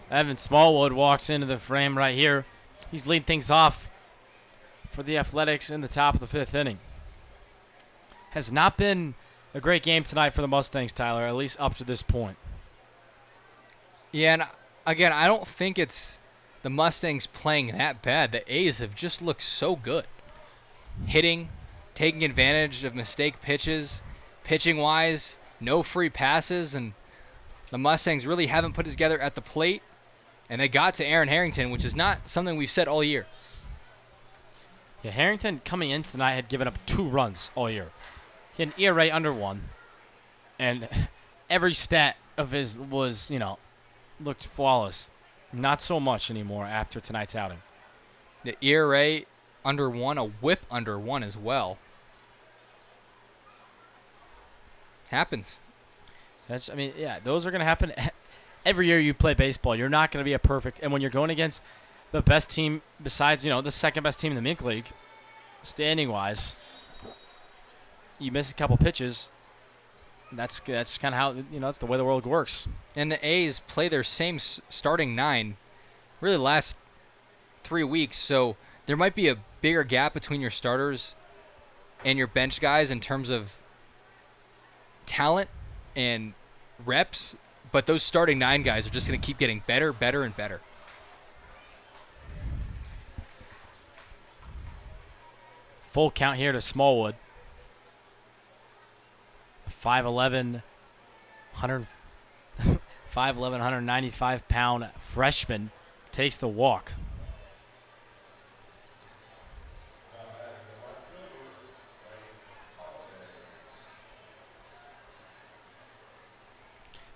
Evan Smallwood walks into the frame right here. He's leading things off for the Athletics in the top of the fifth inning. Has not been a great game tonight for the Mustangs, Tyler, at least up to this point. Yeah, and again, I don't think it's the Mustangs playing that bad. The A's have just looked so good. Hitting, taking advantage of mistake pitches, pitching-wise, no free passes, and the Mustangs really haven't put it together at the plate. And they got to Aaron Harrington, which is not something we've said all year. Yeah, Harrington coming in tonight had given up 2 runs all year. He had an ERA under 1. And every stat of his was, looked flawless. Not so much anymore after tonight's outing. The ERA under 1, a whip under 1 as well. Happens. Those are going to happen every year you play baseball. You're not going to be a perfect. And when you're going against the best team besides, the second best team in the Mink League, standing-wise, you miss a couple pitches. That's kind of how, that's the way the world works. And the A's play their same starting 9 really the last 3 weeks. So there might be a bigger gap between your starters and your bench guys in terms of talent and reps, but those starting 9 guys are just going to keep getting better, better, and better. Full count here to Smallwood. 5'11", 195-pound freshman takes the walk.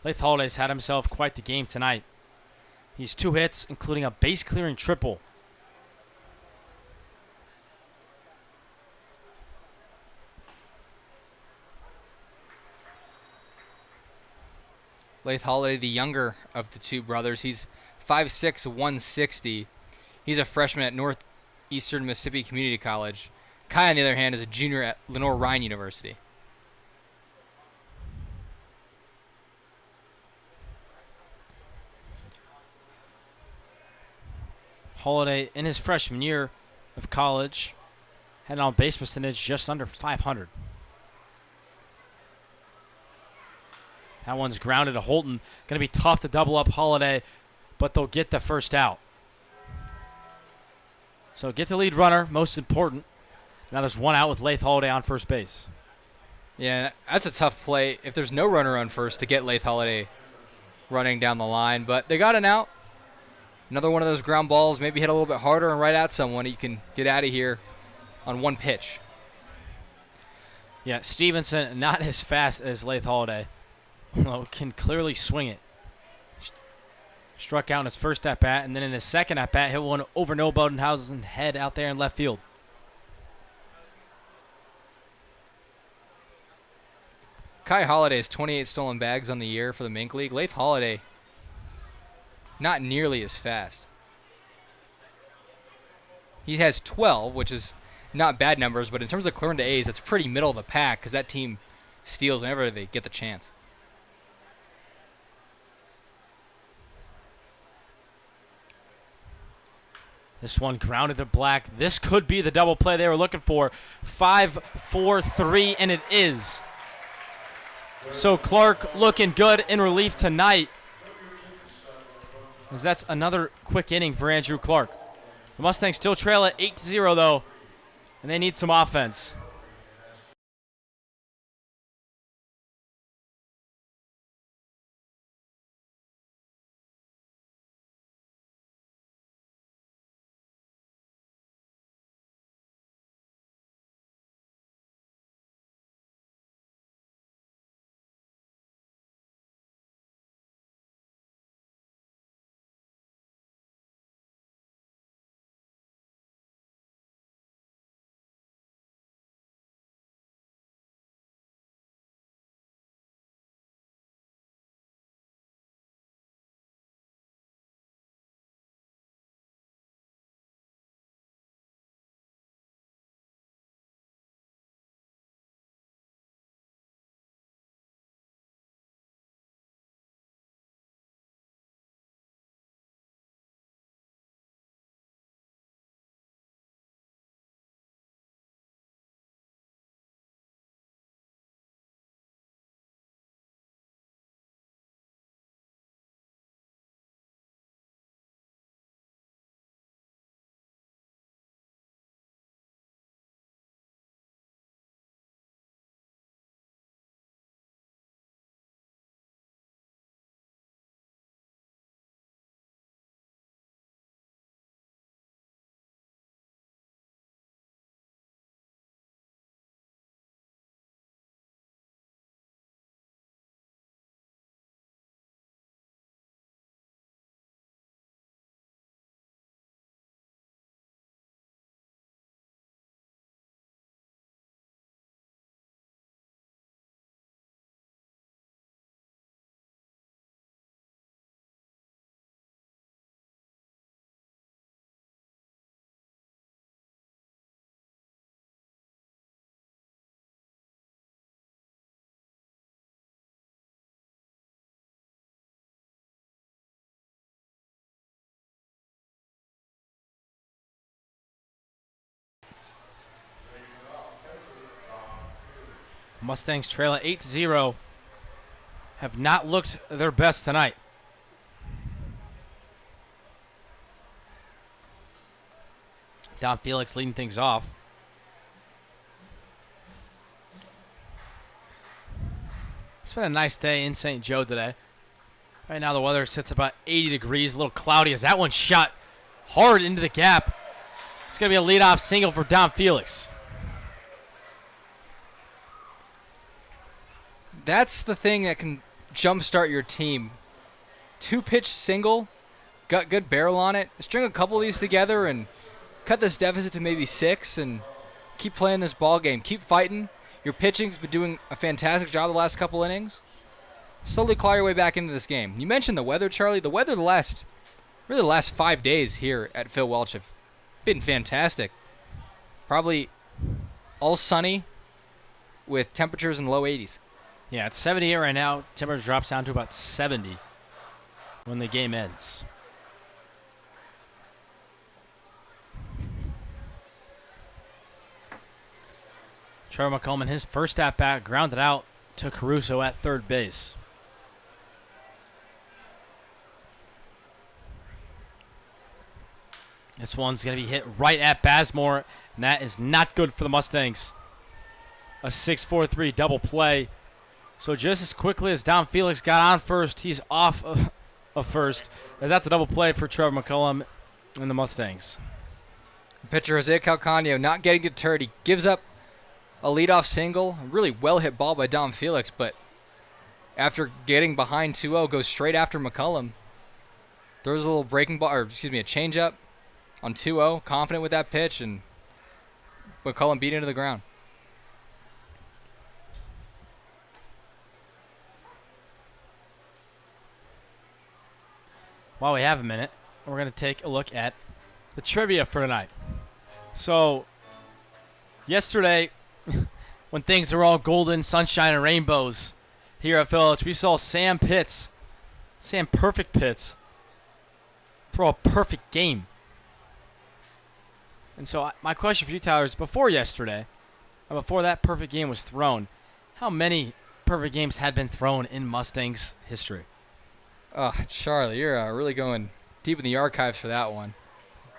Lath Holiday's had himself quite the game tonight. He's 2 hits, including a base-clearing triple. Lath Holiday, the younger of the 2 brothers, he's 5'6", 160. He's a freshman at Northeastern Mississippi Community College. Kai, on the other hand, is a junior at Lenore Ryan University. Holiday, in his freshman year of college, had an on-base percentage just under 500. That one's grounded to Holton. Going to be tough to double up Holiday, but they'll get the first out. So get the lead runner, most important. Now there's one out with Lath Holiday on first base. Yeah, that's a tough play if there's no runner on first to get Lath Holiday running down the line. But they got an out. Another one of those ground balls, maybe hit a little bit harder and right at someone. You can get out of here on one pitch. Yeah, Stevenson not as fast as Lath Holiday, although can clearly swing it. Struck out in his first at-bat, and then in his second at-bat, hit one over Noah Bodenhausen's head out there in left field. Kai Holiday has 28 stolen bags on the year for the Mink League. Lath Holiday, not nearly as fast. He has 12, which is not bad numbers, but in terms of Clarinda A's, that's pretty middle of the pack because that team steals whenever they get the chance. This one grounded to Black. This could be the double play they were looking for. 5-4-3, and it is. So Clark looking good in relief tonight, as that's another quick inning for Andrew Clark. The Mustangs still trail at 8-0, though, and they need some offense. Mustangs trail at 8-0. Have not looked their best tonight. Don Felix leading things off. It's been a nice day in St. Joe today. Right now the weather sits about 80 degrees, a little cloudy as that one shot hard into the gap. It's going to be a leadoff single for Don Felix. That's the thing that can jumpstart your team. 2-pitch single, got good barrel on it. String a couple of these together and cut this deficit to maybe 6 and keep playing this ball game. Keep fighting. Your pitching's been doing a fantastic job the last couple innings. Slowly claw your way back into this game. You mentioned the weather, Charlie. The weather the last 5 days here at Phil Welch have been fantastic. Probably all sunny with temperatures in the low 80s. Yeah, it's 78 right now. Temperature drops down to about 70 when the game ends. Trevor McCullum, his first at-bat, grounded out to Caruso at third base. This one's going to be hit right at Bazemore, and that is not good for the Mustangs. A 6-4-3 double play. So just as quickly as Dom Felix got on first, he's off of first. As that's a double play for Trevor McCullum and the Mustangs. Pitcher Jose Calcano not getting deterred. He gives up a leadoff single. A really well-hit ball by Dom Felix, but after getting behind 2-0, goes straight after McCullum. Throws a little breaking ball, or excuse me, a changeup on 2-0. Confident with that pitch, and McCullum beat into the ground. While we have a minute, we're going to take a look at the trivia for tonight. So, yesterday, when things were all golden, sunshine, and rainbows here at Phillips, we saw Sam Perfect Pitts, throw a perfect game. And so my question for you, Tyler, is before yesterday, and before that perfect game was thrown, how many perfect games had been thrown in Mustangs history? Oh, Charlie, you're really going deep in the archives for that one.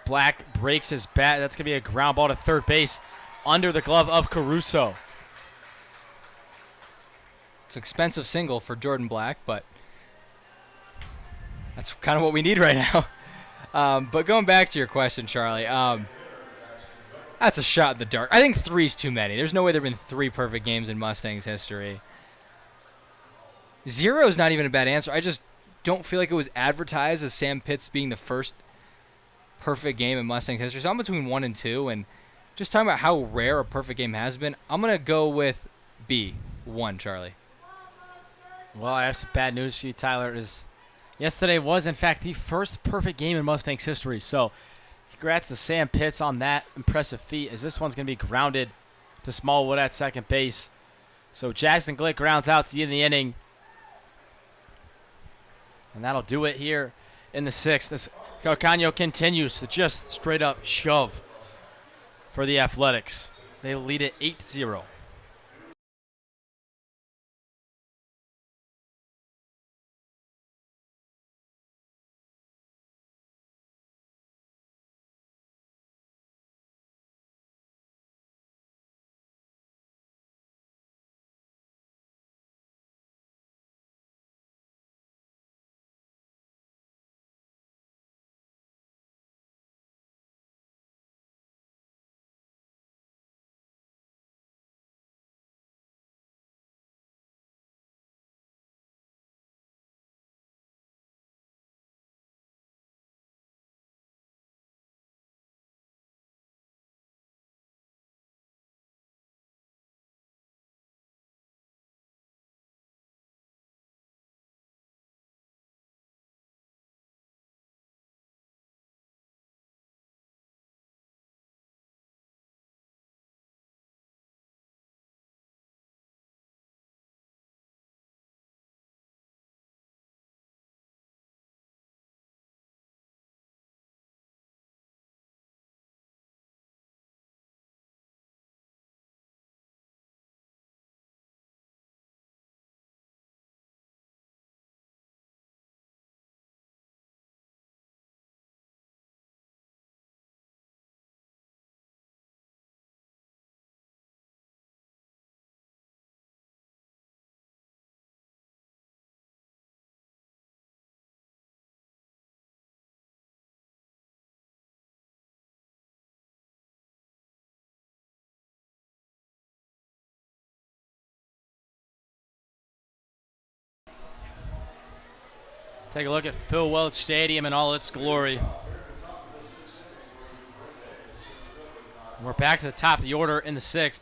Black breaks his bat. That's going to be a ground ball to third base under the glove of Caruso. It's an expensive single for Jordan Black, but that's kind of what we need right now. But going back to your question, Charlie, that's a shot in the dark. I think 3's too many. There's no way there have been 3 perfect games in Mustangs history. 0 is not even a bad answer. I just don't feel like it was advertised as Sam Pitts being the first perfect game in Mustang history. So I'm between 1 and 2, and just talking about how rare a perfect game has been, I'm going to go with B, 1, Charlie. Well, I have some bad news for you, Tyler. Yesterday was, in fact, the first perfect game in Mustangs history. So congrats to Sam Pitts on that impressive feat, as this one's going to be grounded to Smallwood at second base. So Jackson Glick grounds out to the end of the inning. And that'll do it here in the 6th. This Calcano continues to just straight up shove for the Athletics. They lead it 8-0. Take a look at Phil Welch Stadium in all its glory. We're back to the top of the order in the 6th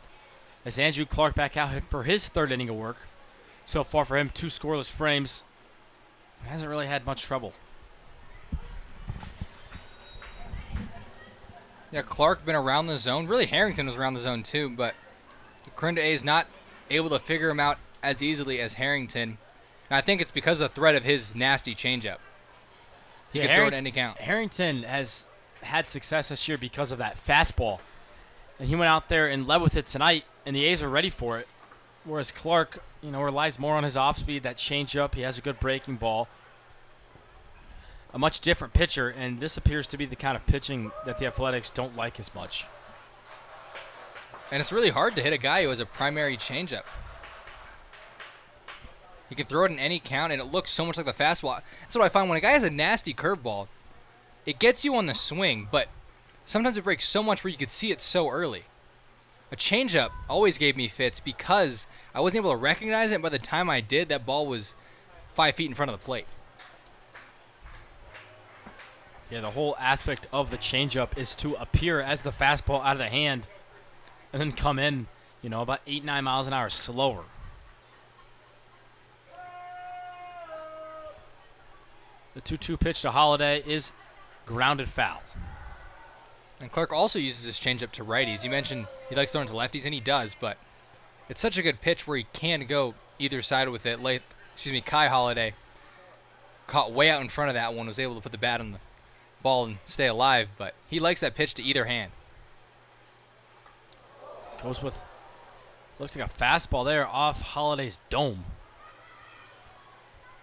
as Andrew Clark back out for his 3rd inning of work. So far for him, 2 scoreless frames. Hasn't really had much trouble. Yeah, Clark been around the zone. Really, Harrington was around the zone too, but Clarinda is not able to figure him out as easily as Harrington. And I think it's because of the threat of his nasty changeup. He can throw it at any count. Harrington has had success this year because of that fastball. And he went out there and led with it tonight, and the A's are ready for it. Whereas Clark, relies more on his off speed, that changeup. He has a good breaking ball. a much different pitcher, and this appears to be the kind of pitching that the Athletics don't like as much. And it's really hard to hit a guy who has a primary changeup. He can throw it in any count, and it looks so much like the fastball. That's what I find when a guy has a nasty curveball. It gets you on the swing, but sometimes it breaks so much where you could see it so early. A changeup always gave me fits because I wasn't able to recognize it, and by the time I did, that ball was 5 feet in front of the plate. Yeah, the whole aspect of the changeup is to appear as the fastball out of the hand and then come in, about 8-9 miles an hour slower. The 2-2 pitch to Holiday is grounded foul. And Clark also uses his changeup to righties. You mentioned he likes throwing to lefties, and he does, but it's such a good pitch where he can go either side with it. Kai Holiday caught way out in front of that one, was able to put the bat on the ball and stay alive, but he likes that pitch to either hand. Goes with, looks like a fastball there off Holiday's dome.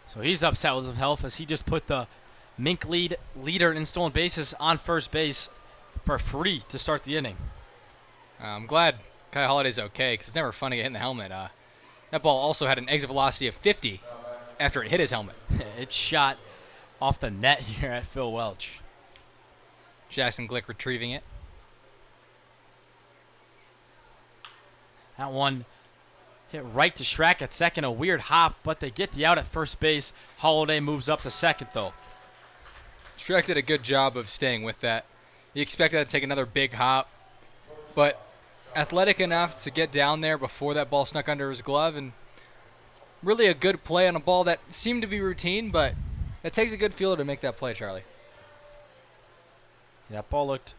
So he's upset with his health as he just put the Mink leader in stolen bases on first base for free to start the inning. I'm glad Kai Holiday's okay because it's never fun to get hit in the helmet. That ball also had an exit velocity of 50 after it hit his helmet. It shot off the net here at Phil Welch. Jackson Glick retrieving it. That one hit right to Schrack at second. A weird hop, but they get the out at first base. Holiday moves up to second, though. Schrack did a good job of staying with that. You expected that to take another big hop, but athletic enough to get down there before that ball snuck under his glove, and really a good play on a ball that seemed to be routine, but it takes a good fielder to make that play, Charlie. That ball looked,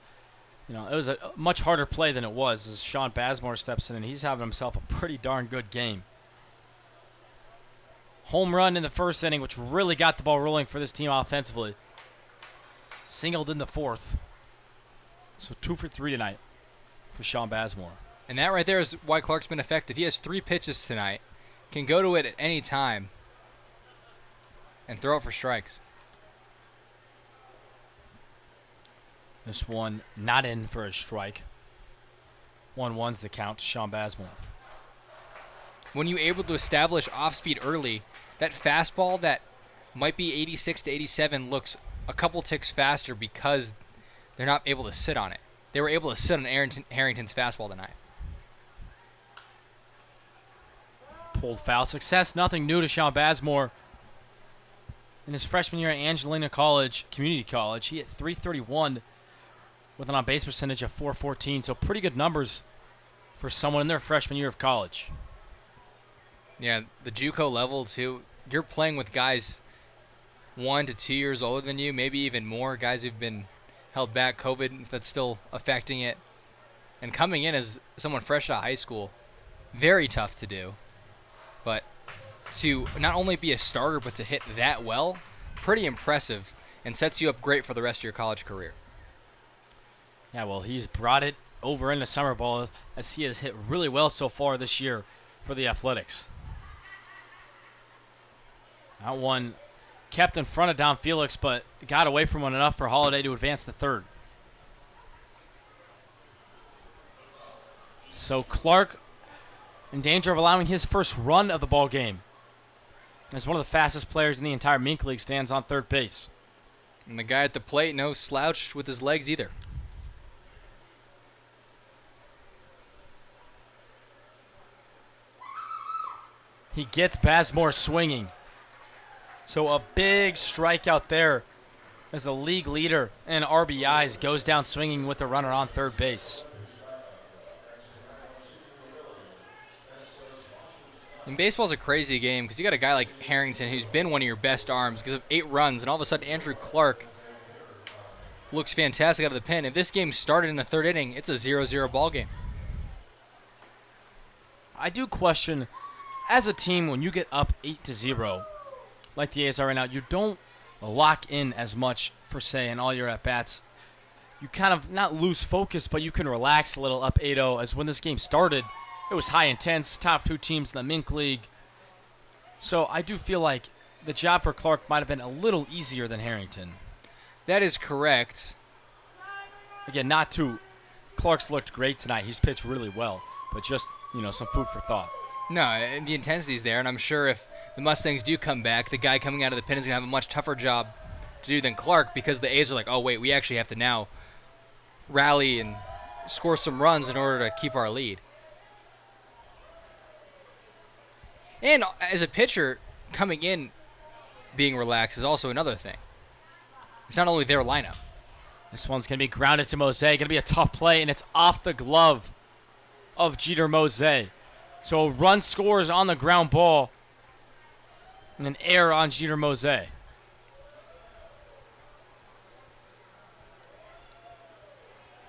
it was a much harder play than it was as Sean Bazemore steps in, and he's having himself a pretty darn good game. Home run in the first inning, which really got the ball rolling for this team offensively. Singled in the fourth. So 2 for 3 tonight for Sean Bazemore. And that right there is why Clark's been effective. He has 3 pitches tonight, can go to it at any time, and throw it for strikes. This one not in for a strike. 1-1's the count to Sean Bazemore. When you're able to establish off-speed early, that fastball that might be 86 to 87 looks a couple ticks faster because they're not able to sit on it. They were able to sit on Harrington's fastball tonight. Pulled foul. Success, nothing new to Sean Bazemore. In his freshman year at Angelina College, Community College, he hit .331 with an on-base percentage of .414. So pretty good numbers for someone in their freshman year of college. Yeah, the JUCO level, too. You're playing with guys 1 to 2 years older than you, maybe even more, guys who've been held back, COVID, that's still affecting it. And coming in as someone fresh out of high school, very tough to do. But to not only be a starter, but to hit that well, pretty impressive and sets you up great for the rest of your college career. Yeah, well, he's brought it over into summer ball as he has hit really well so far this year for the Athletics. That one kept in front of Don Felix, but got away from one enough for Holiday to advance to third. So Clark in danger of allowing his first run of the ball game, as one of the fastest players in the entire Mink League stands on third base. And the guy at the plate, no slouch with his legs either. He gets Bazemore swinging. So a big strikeout there as the league leader in RBIs goes down swinging with the runner on third base. And baseball's a crazy game because you got a guy like Harrington who's been one of your best arms because of 8 runs, and all of a sudden Andrew Clark looks fantastic out of the pen. If this game started in the 3rd inning, it's a 0-0 ball game. I do question, as a team, when you get up 8-0, like the A's are right now, you don't lock in as much for, say, in all your at-bats. You kind of not lose focus, but you can relax a little up 8-0, as when this game started, it was high intense, top 2 teams in the Mink League. So I do feel like the job for Clark might have been a little easier than Harrington. That is correct. Again, Clark's looked great tonight. He's pitched really well, but just, some food for thought. No, the intensity's there, and I'm sure if the Mustangs do come back, the guy coming out of the pen is going to have a much tougher job to do than Clark, because the A's are like, oh, wait, we actually have to now rally and score some runs in order to keep our lead. And as a pitcher, coming in being relaxed is also another thing. It's not only their lineup. This one's going to be grounded to Mose. Going to be a tough play, and it's off the glove of Jeter Mose. So a run scores on the ground ball, and an error on Jeter Mose. This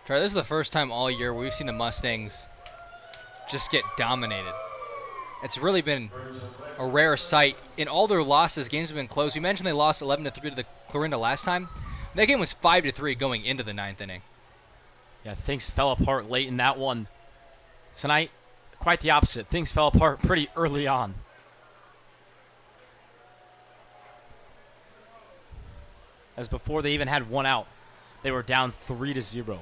is the first time all year we've seen the Mustangs just get dominated. It's really been a rare sight. In all their losses, games have been close. We mentioned they lost 11-3 to the Clarinda last time. That game was 5-3 going into the ninth inning. Yeah, things fell apart late in that one. Tonight, quite the opposite. Things fell apart pretty early on. As before they even had one out, they were down 3-0.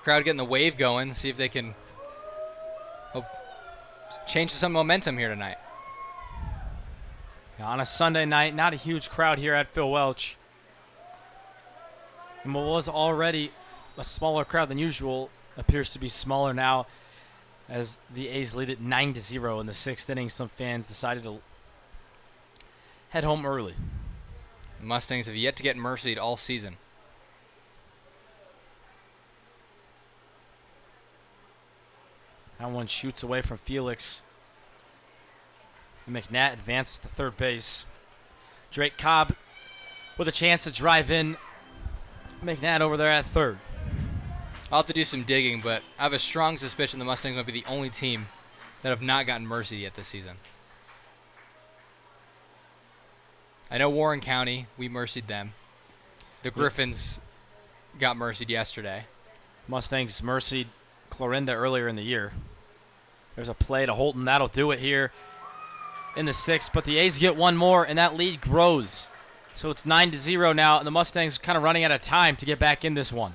Crowd getting the wave going, see if they can change some momentum here tonight. On a Sunday night, not a huge crowd here at Phil Welch. And what was already a smaller crowd than usual appears to be smaller now as the A's lead it 9-0 in the sixth inning. Some fans decided to head home early. The Mustangs have yet to get mercied all season. That one shoots away from Felix. McNatt advances to third base. Drake Cobb with a chance to drive in. McNatt over there at third. I'll have to do some digging, but I have a strong suspicion the Mustangs might be the only team that have not gotten mercy yet this season. I know Warren County, we mercied them. The Griffins got mercied yesterday. Mustangs mercied Clarinda earlier in the year. There's a play to Holton. That'll do it here in the sixth, but the A's get one more, and that lead grows. So it's 9-0 now, and the Mustangs kind of running out of time to get back in this one.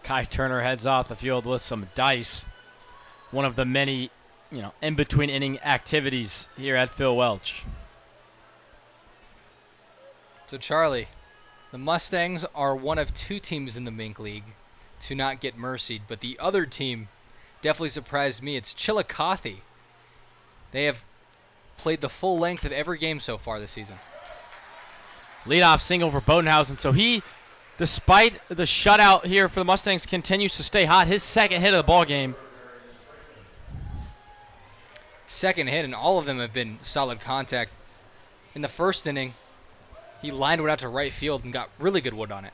Kai Turner heads off the field with some dice. One of the many, in-between inning activities here at Phil Welch. So, Charlie, the Mustangs are one of two teams in the Mink League to not get mercied, but the other team definitely surprised me. It's Chillicothe. They have played the full length of every game so far this season. Leadoff single for Bodenhausen. So he, despite the shutout here for the Mustangs, continues to stay hot. His second hit of the ball game. Second hit, and all of them have been solid contact. In the first inning, he lined one out to right field and got really good wood on it.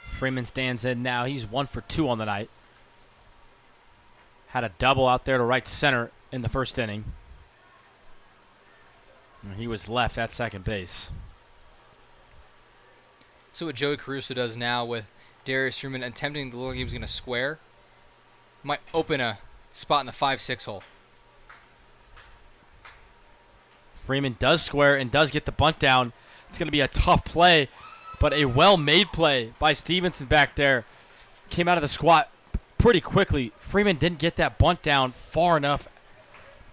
Freeman stands in now. He's 1 for 2 on the night. Had a double out there to right center in the first inning. And he was left at second base. So what Joey Caruso does now with Darius Freeman attempting to look like he was going to square might open a spot in the 5-6 hole. Freeman does square and does get the bunt down. It's going to be a tough play, but a well-made play by Stevenson back there. Came out of the squat pretty quickly. Freeman didn't get that bunt down far enough,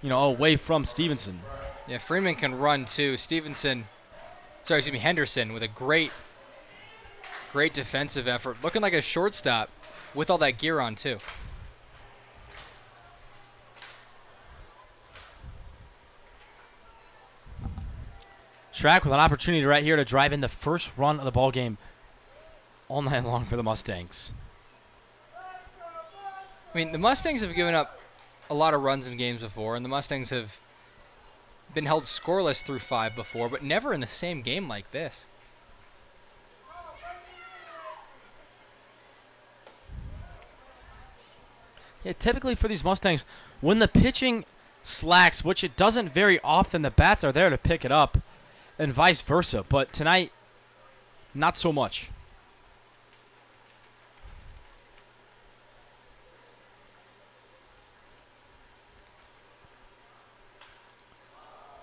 away from Stevenson. Yeah, Freeman can run too. Henderson with a great defensive effort. Looking like a shortstop with all that gear on too. Schrack with an opportunity right here to drive in the first run of the ball game all night long for the Mustangs. I mean, the Mustangs have given up a lot of runs in games before, and the Mustangs have been held scoreless through 5 before, but never in the same game like this. Yeah, typically for these Mustangs, when the pitching slacks, which it doesn't very often, the bats are there to pick it up, and vice versa. But tonight, not so much.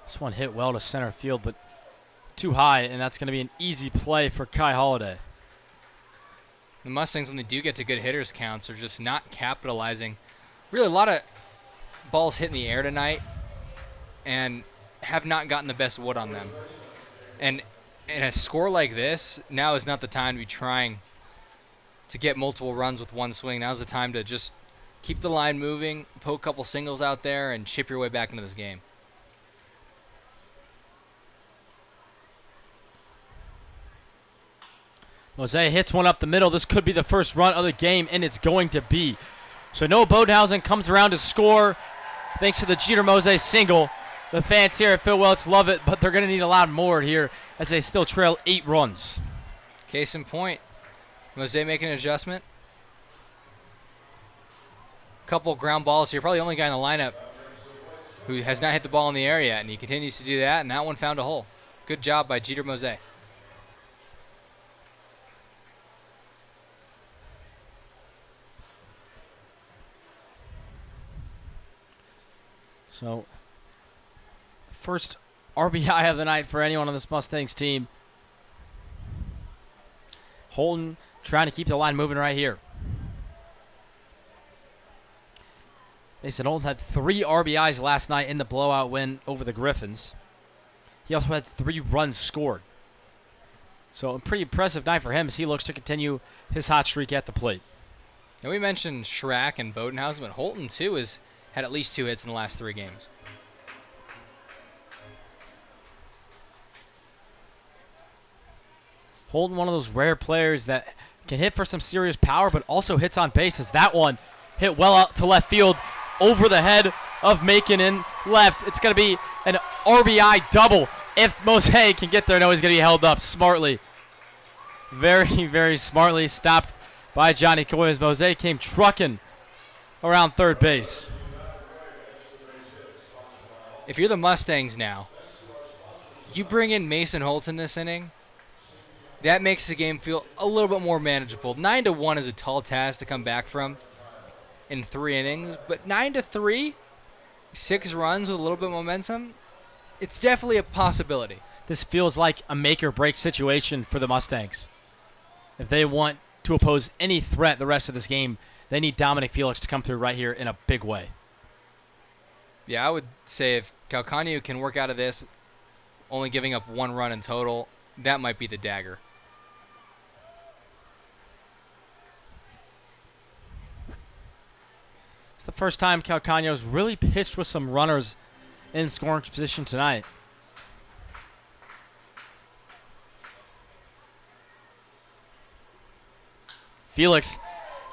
This one hit well to center field, but too high, and that's going to be an easy play for Kai Holiday. The Mustangs, when they do get to good hitters counts, are just not capitalizing. Really, a lot of balls hit in the air tonight and have not gotten the best wood on them. And in a score like this, now is not the time to be trying to get multiple runs with one swing. Now's the time to just keep the line moving, poke a couple singles out there, and chip your way back into this game. Mosey hits one up the middle. This could be the first run of the game, and it's going to be. So Noah Bodenhausen comes around to score thanks to the Jeter Mosey single. The fans here at Phil Welch love it, but they're going to need a lot more here as they still trail 8 runs. Case in point, Mosey making an adjustment. Couple ground balls here. Probably the only guy in the lineup who has not hit the ball in the air yet, and he continues to do that, and that one found a hole. Good job by Jeter Mosey. So, the first RBI of the night for anyone on this Mustangs team. Holton trying to keep the line moving right here. Mason Holton had 3 RBIs last night in the blowout win over the Griffins. He also had 3 runs scored. So, a pretty impressive night for him as he looks to continue his hot streak at the plate. And we mentioned Schrack and Bodenhausen, but Holton, too, has had at least 2 hits in the last 3 games. Holton, one of those rare players that can hit for some serious power, but also hits on bases. That one hit well out to left field over the head of Macon in left. It's going to be an RBI double if Mosey can get there. No, he's going to be held up smartly. Very, very smartly stopped by Johnny Coy as Mosey came trucking around third base. If you're the Mustangs now, you bring in Mason Holton this inning, that makes the game feel a little bit more manageable. 9-1 is a tall task to come back from in 3 innings, but 9-3, 6 runs with a little bit of momentum, it's definitely a possibility. This feels like a make-or-break situation for the Mustangs. If they want to oppose any threat the rest of this game, they need Dominic Felix to come through right here in a big way. Yeah, I would say if Calcano can work out of this, only giving up 1 run in total, that might be the dagger. It's the first time Calcaño's really pitched with some runners in scoring position tonight. Felix,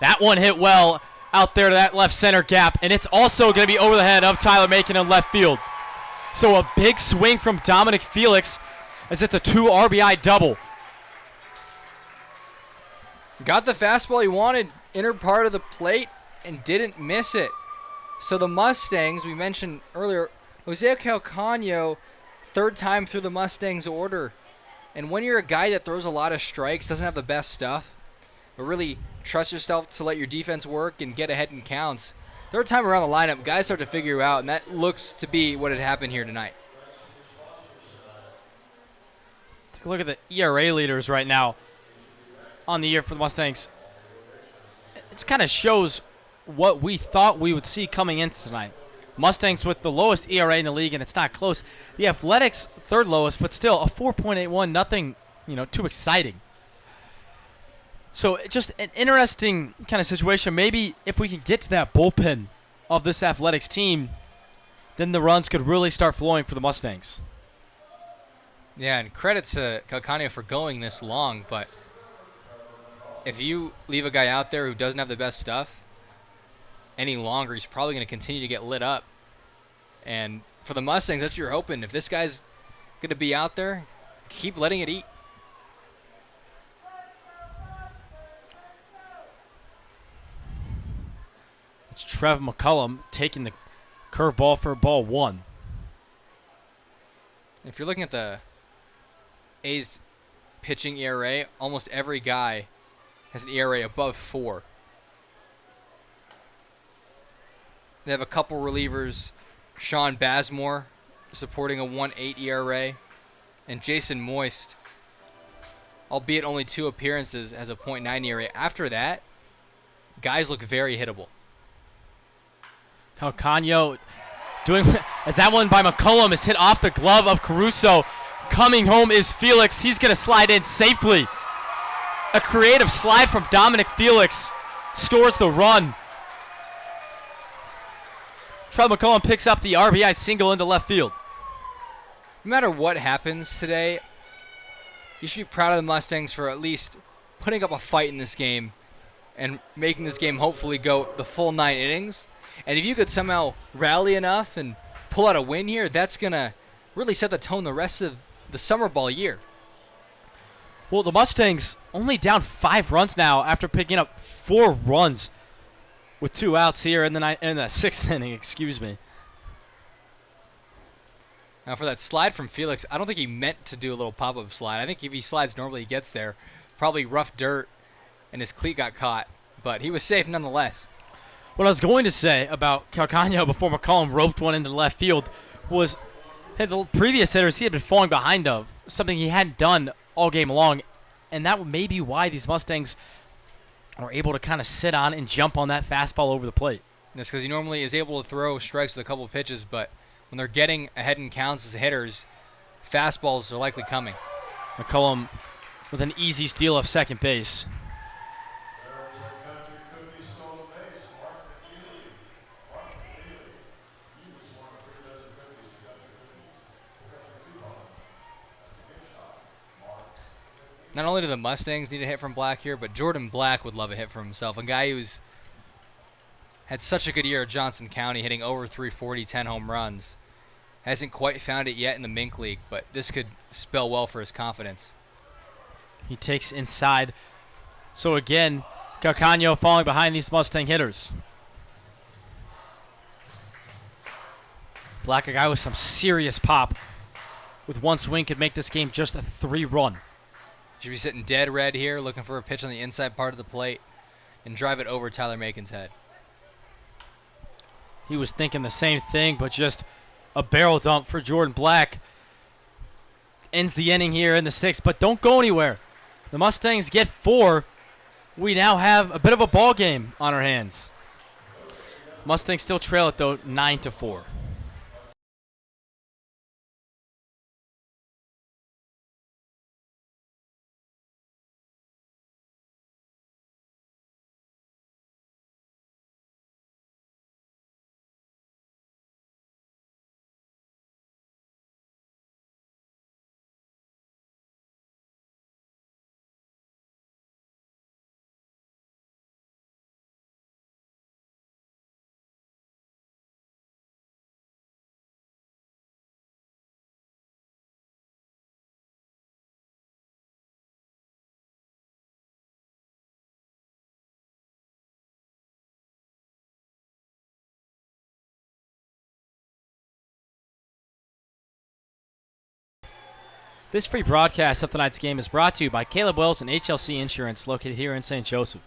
that one hit well out there to that left center gap, and it's also going to be over the head of Tyler Macon in left field. So a big swing from Dominic Felix as it's a 2 RBI double. Got the fastball he wanted, inner part of the plate, and didn't miss it. So the Mustangs, we mentioned earlier, Jose Calcaño, third time through the Mustangs order. And when you're a guy that throws a lot of strikes, doesn't have the best stuff, but really trust yourself to let your defense work and get ahead in counts, third time around the lineup, guys start to figure you out, and that looks to be what had happened here tonight. Take a look at the ERA leaders right now on the year for the Mustangs. It kind of shows what we thought we would see coming into tonight. Mustangs with the lowest ERA in the league, and it's not close. The Athletics, third lowest, but still a 4.81, nothing, too exciting. So just an interesting kind of situation. Maybe if we can get to that bullpen of this Athletics team, then the runs could really start flowing for the Mustangs. Yeah, and credit to Calcaño for going this long, but if you leave a guy out there who doesn't have the best stuff any longer, he's probably going to continue to get lit up. And for the Mustangs, that's what you're hoping. If this guy's going to be out there, keep letting it eat. It's Trev McCullum taking the curveball for ball 1. If you're looking at the A's pitching ERA, almost every guy has an ERA above 4. They have a couple relievers, Sean Bazemore supporting a 1.8 ERA, and Jason Moist, albeit only 2 appearances, has a .9 ERA. After that, guys look very hittable. Calcaño doing as that one by McCullum is hit off the glove of Caruso. Coming home is Felix. He's going to slide in safely. A creative slide from Dominic Felix scores the run. Trev McCullum picks up the RBI single into left field. No matter what happens today, you should be proud of the Mustangs for at least putting up a fight in this game and making this game hopefully go the full 9 innings. And if you could somehow rally enough and pull out a win here, that's going to really set the tone the rest of the summer ball year. Well, the Mustangs only down 5 runs now after picking up 4 runs with 2 outs here in the 6th inning. Excuse me. Now for that slide from Felix, I don't think he meant to do a little pop-up slide. I think if he slides normally, he gets there. Probably rough dirt, and his cleat got caught. But he was safe nonetheless. What I was going to say about Calcaño before McCullum roped one into left field was the previous hitters he had been falling behind of, something he hadn't done all game long, and that may be why these Mustangs are able to kind of sit on and jump on that fastball over the plate. That's because he normally is able to throw strikes with a couple of pitches, but when they're getting ahead in counts as hitters, fastballs are likely coming. McCullum with an easy steal of second base. Not only do the Mustangs need a hit from Black here, but Jordan Black would love a hit from himself. A guy who's had such a good year at Johnson County, hitting over 340, 10 home runs. Hasn't quite found it yet in the Mink League, but this could spell well for his confidence. He takes inside. So again, Calcaño falling behind these Mustang hitters. Black, a guy with some serious pop, with one swing could make this game just a 3-run. Should be sitting dead red here, looking for a pitch on the inside part of the plate and drive it over Tyler Macon's head. He was thinking the same thing, but just a barrel dump for Jordan Black. Ends the inning here in the 6th, but don't go anywhere. The Mustangs get 4. We now have a bit of a ball game on our hands. Mustangs still trail it, though, 9-4. This free broadcast of tonight's game is brought to you by Caleb Wells and HLC Insurance, located here in St. Joseph.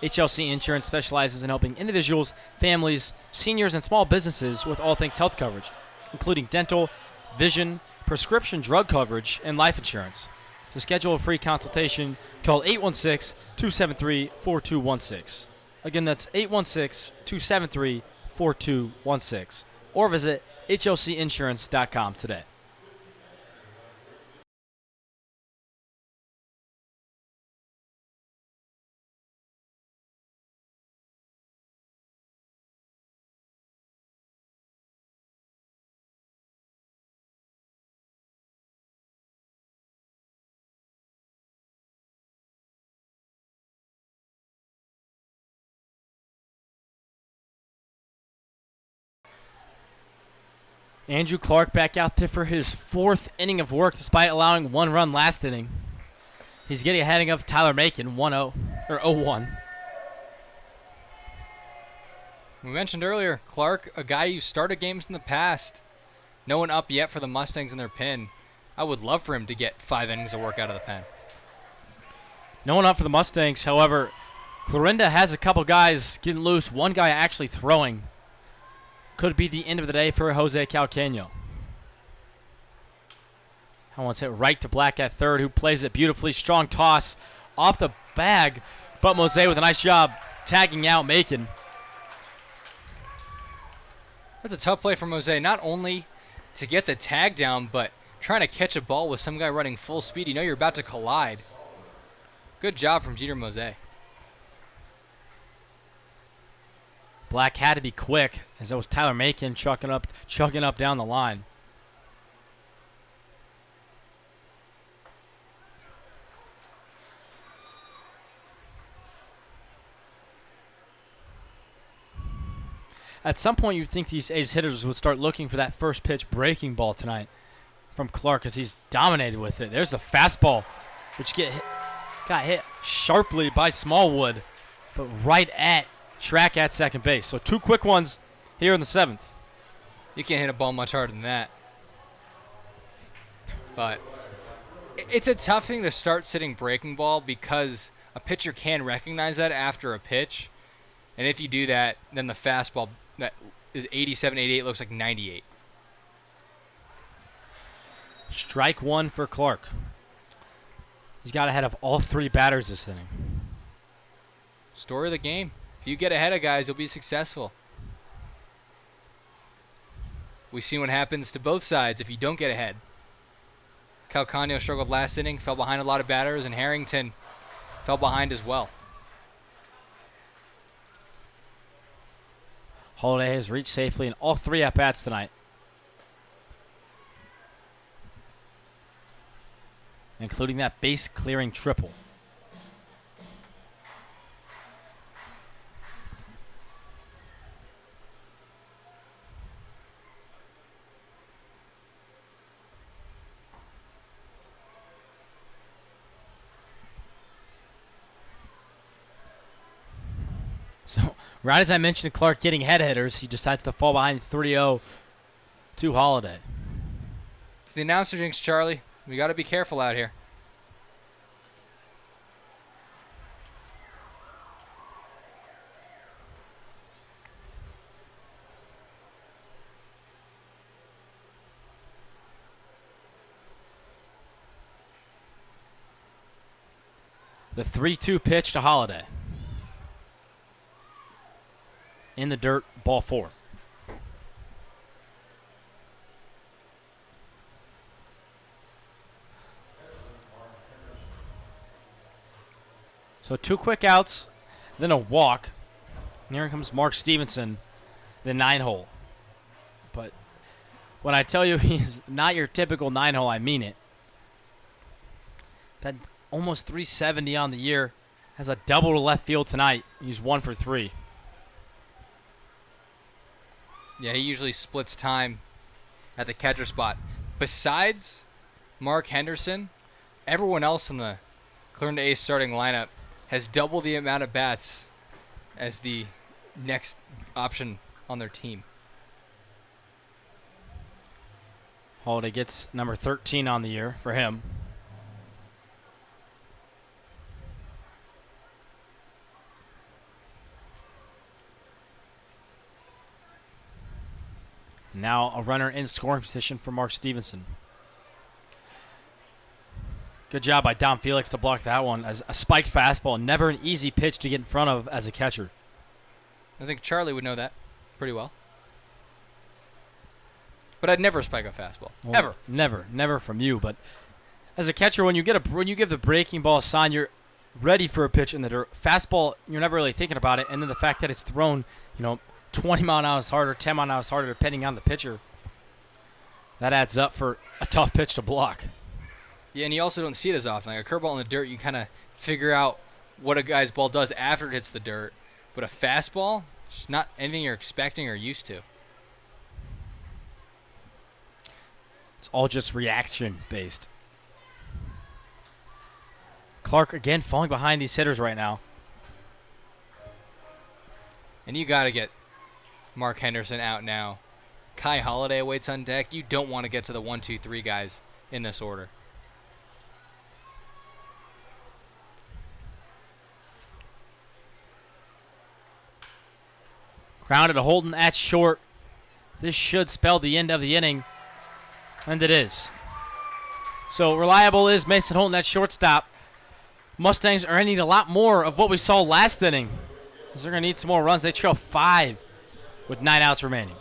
HLC Insurance specializes in helping individuals, families, seniors, and small businesses with all things health coverage, including dental, vision, prescription drug coverage, and life insurance. To schedule a free consultation, call 816-273-4216. Again, that's 816-273-4216. Or visit hlcinsurance.com today. Andrew Clark back out there for his 4th inning of work despite allowing 1 run last inning. He's getting ahead of Tyler Macon, 1-0, or 0-1. We mentioned earlier, Clark, a guy who started games in the past. No one up yet for the Mustangs in their pen. I would love for him to get 5 innings of work out of the pen. No one up for the Mustangs. However, Clarinda has a couple guys getting loose. One guy actually throwing. Could be the end of the day for Jose Calcaño. I want to hit right to Black at third, who plays it beautifully. Strong toss off the bag, but Mose with a nice job tagging out Macon. That's a tough play for Mose, not only to get the tag down, but trying to catch a ball with some guy running full speed. You know you're about to collide. Good job from Jeter Mose. Black had to be quick, as that was Tyler Macon chugging up down the line. At some point, you'd think these A's hitters would start looking for that first pitch breaking ball tonight from Clark, as he's dominated with it. There's the fastball, which got hit sharply by Smallwood, but right at track at second base. So 2 quick ones here in the 7th. You can't hit a ball much harder than that. But it's a tough thing to start sitting breaking ball because a pitcher can recognize that after a pitch. And if you do that, then the fastball that is 87, 88 looks like 98. Strike 1 for Clark. He's got ahead of all 3 batters this inning. Story of the game. If you get ahead of guys, you'll be successful. We've seen what happens to both sides if you don't get ahead. Calcaño struggled last inning, fell behind a lot of batters, and Harrington fell behind as well. Holiday has reached safely in all 3 at-bats tonight, including that base-clearing triple. So, right as I mentioned Clark getting head hitters, he decides to fall behind 3-0 to Holiday. It's the announcer jinx, Charlie. We got to be careful out here. The 3-2 pitch to Holiday. In the dirt, ball 4. So 2 quick outs, then a walk. And here comes Mark Stevenson, the 9-hole. But when I tell you he's not your typical 9-hole, I mean it. Had almost 370 on the year. Has a double to left field tonight. He's 1 for 3. Yeah, he usually splits time at the catcher spot. Besides Mark Henderson, everyone else in the Clarinda A's starting lineup has double the amount of bats as the next option on their team. Holiday gets number 13 on the year for him. Now a runner in scoring position for Mark Stevenson. Good job by Dom Felix to block that one. As a spiked fastball, never an easy pitch to get in front of as a catcher. I think Charlie would know that pretty well. But I'd never spike a fastball. Well, Ever. Never from you. But as a catcher, when you give the breaking ball a sign, you're ready for a pitch in the dirt. Fastball, you're never really thinking about it. And then the fact that it's thrown, 20 mile an hour harder, 10 mile an hour harder, depending on the pitcher, that adds up for a tough pitch to block. Yeah, and you also don't see it as often. Like a curveball in the dirt, you kind of figure out what a guy's ball does after it hits the dirt. But a fastball, it's not anything you're expecting or used to. It's all just reaction based. Clark again falling behind these hitters right now. And you got to get Mark Henderson out now. Kai Holiday waits on deck. You don't want to get to the 1, 2, 3 guys in this order. Grounded to Holton at short. This should spell the end of the inning. And it is. So reliable is Mason Holton at shortstop. Mustangs are going to need a lot more of what we saw last inning, because they're going to need some more runs. They trail 5 with 9 outs remaining.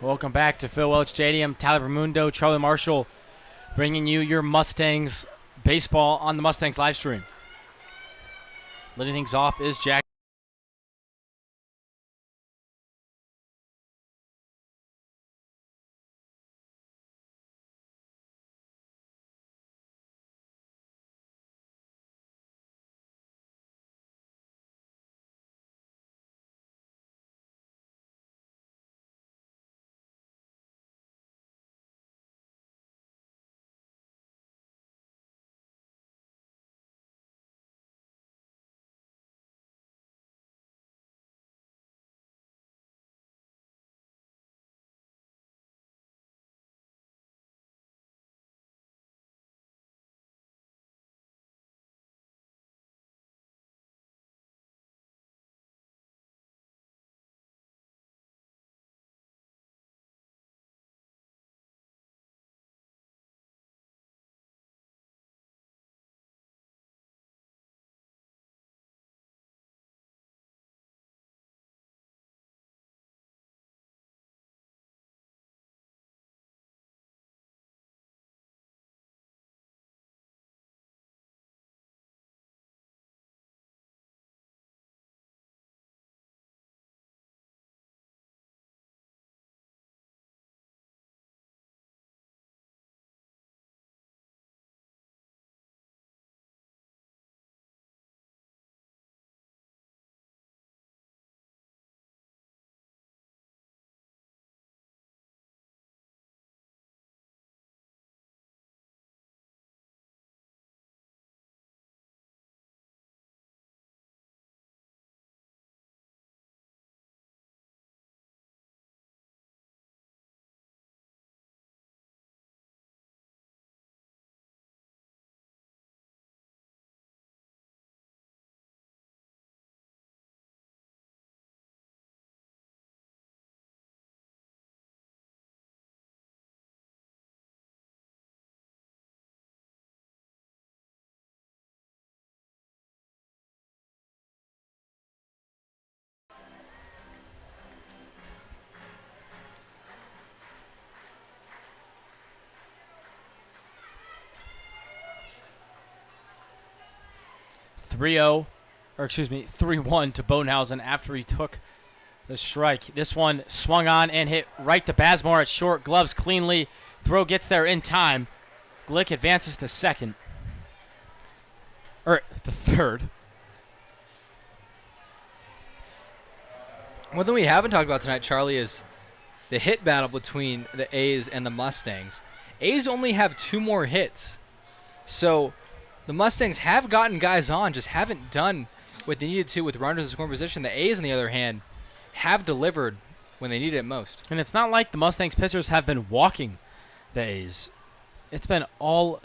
Welcome back to Phil Welch Stadium. Tyler Bermundo, Charlie Marshall, bringing you your Mustangs baseball on the Mustangs live stream. Leading things off is Jack. 3-0, or excuse me, 3-1 to Bodenhausen after he took the strike. This one swung on and hit right to Bazemore at short. Gloves cleanly. Throw gets there in time. Glick advances to second. Or the third. One thing we haven't talked about tonight, Charlie, is the hit battle between the A's and the Mustangs. A's only have 2 more hits. So the Mustangs have gotten guys on, just haven't done what they needed to with runners in scoring position. The A's, on the other hand, have delivered when they needed it most. And it's not like the Mustangs pitchers have been walking the A's. It's been all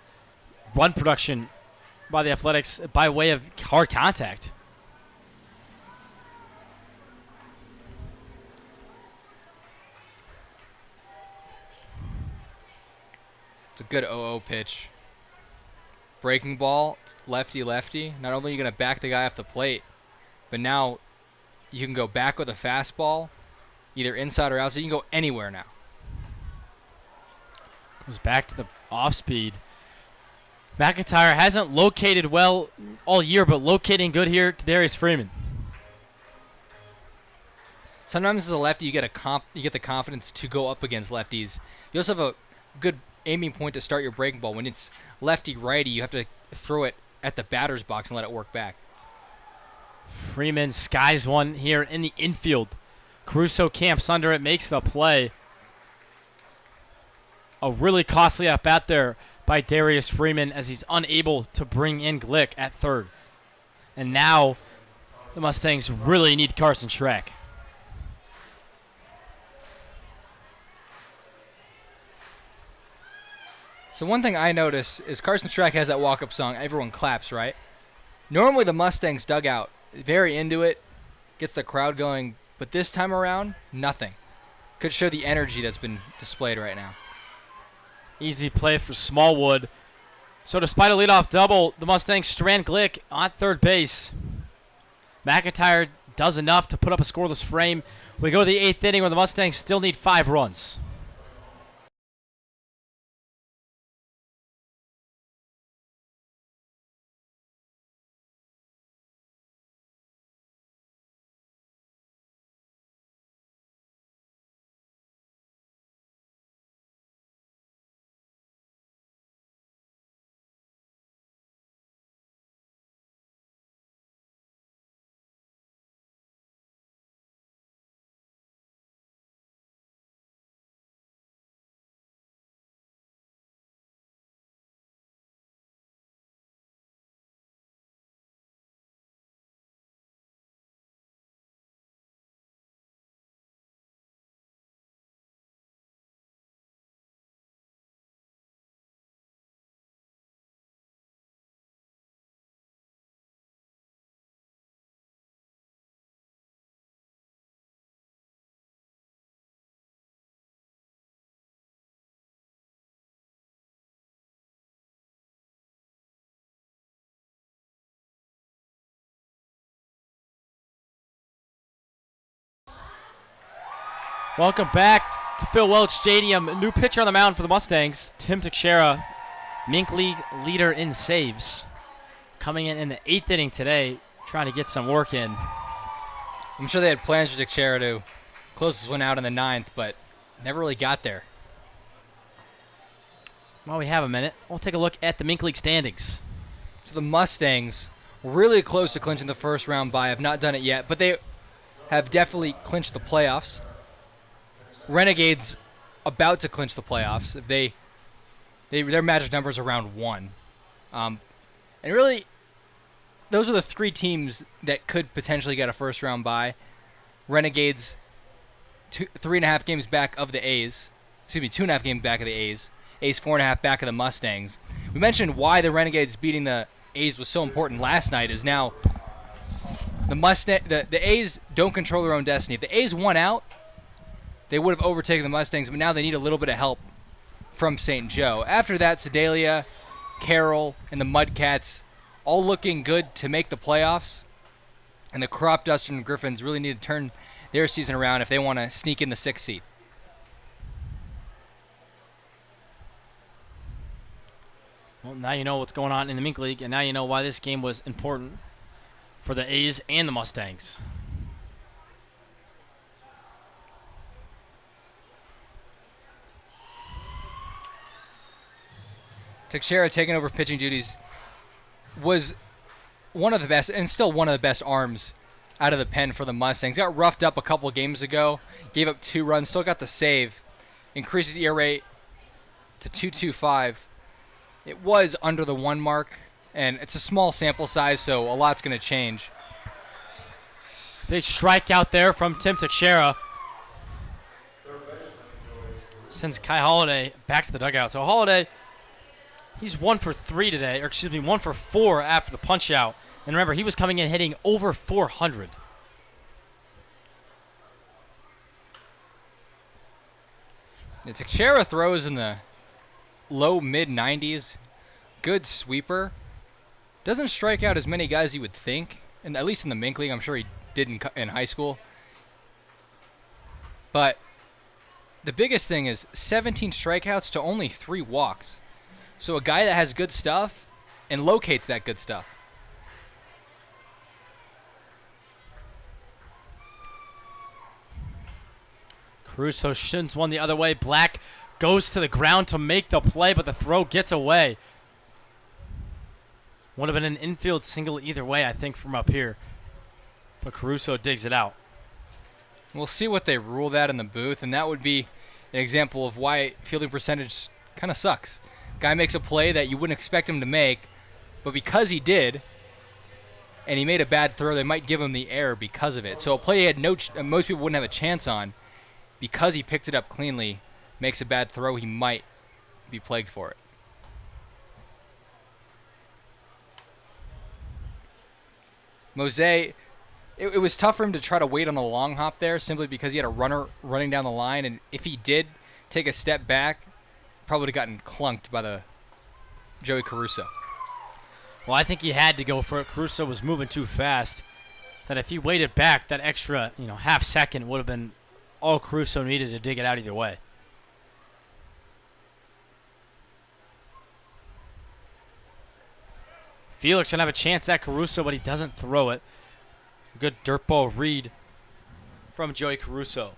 run production by the Athletics by way of hard contact. It's a good 0-0 pitch. Breaking ball, lefty-lefty. Not only are you going to back the guy off the plate, but now you can go back with a fastball, either inside or outside. You can go anywhere now. Goes back to the off-speed. McIntyre hasn't located well all year, but locating good here to Darius Freeman. Sometimes as a lefty, you get the confidence to go up against lefties. You also have a good aiming point to start your breaking ball. When it's lefty-righty, you have to throw it at the batter's box and let it work back. Freeman skies one here in the infield. Caruso camps under it, makes the play. A really costly at-bat there by Darius Freeman as he's unable to bring in Glick at third. And now the Mustangs really need Carson Schreck. So one thing I notice is Carson Schreck has that walk-up song. Everyone claps, right? Normally the Mustangs dugout, very into it, gets the crowd going. But this time around, nothing. Could show the energy that's been displayed right now. Easy play for Smallwood. So despite a leadoff double, the Mustangs strand Glick on third base. McIntyre does enough to put up a scoreless frame. We go to the 8th inning where the Mustangs still need 5 runs. Welcome back to Phil Welch Stadium. New pitcher on the mound for the Mustangs, Tim Teixeira, Mink League leader in saves. Coming in the 8th inning today, trying to get some work in. I'm sure they had plans for Teixeira to close this one out in the 9th, but never really got there. While we have a minute, we'll take a look at the Mink League standings. So the Mustangs, really close to clinching the first round bye, have not done it yet, but they have definitely clinched the playoffs. Renegades about to clinch the playoffs. If their magic number is around 1. And really, those are the 3 teams that could potentially get a first round bye. Renegades, 3.5 games back of the A's. 2.5 games back of the A's. A's 4.5 back of the Mustangs. We mentioned why the Renegades beating the A's was so important last night. Is now the A's don't control their own destiny. If the A's won out, they would have overtaken the Mustangs, but now they need a little bit of help from St. Joe. After that, Sedalia, Carroll, and the Mudcats all looking good to make the playoffs. And the Crop Dusters and Griffins really need to turn their season around if they want to sneak in the 6th seed. Well, now you know what's going on in the Mink League, and now you know why this game was important. for the A's and the Mustangs. Teixeira taking over pitching duties was one of the best, and still one of the best arms out of the pen for the Mustangs. Got roughed up a couple games ago, gave up 2 runs, still got the save, increases ERA to 2.25. It was under the 1 mark, and it's a small sample size, so a lot's going to change. Big strikeout there from Tim Teixeira. Sends Kai Holiday back to the dugout. So Holiday, he's 1 for 3 today, or excuse me, 1 for 4 after the punch out. And remember, he was coming in hitting over 400. The Teixeira throws in the low mid 90s. Good sweeper. Doesn't strike out as many guys you would think, and at least in the Mink League. I'm sure he did in high school. But the biggest thing is 17 strikeouts to only 3 walks. So a guy that has good stuff and locates that good stuff. Caruso shins one the other way. Black goes to the ground to make the play, but the throw gets away. Would have been an infield single either way, I think, from up here. But Caruso digs it out. We'll see what they rule that in the booth, and that would be an example of why fielding percentage kind of sucks. Guy makes a play that you wouldn't expect him to make, but because he did, and he made a bad throw, they might give him the error because of it. So a play he had most people wouldn't have a chance on, because he picked it up cleanly, makes a bad throw, he might be plagued for it. Mose, it was tough for him to try to wait on the long hop there simply because he had a runner running down the line, and if he did take a step back, probably would have gotten clunked by the Joey Caruso. Well, I think he had to go for it. Caruso was moving too fast. That if he waited back, that extra half second would have been all Caruso needed to dig it out either way. Felix going to have a chance at Caruso, but he doesn't throw it. Good dirt ball read from Joey Caruso.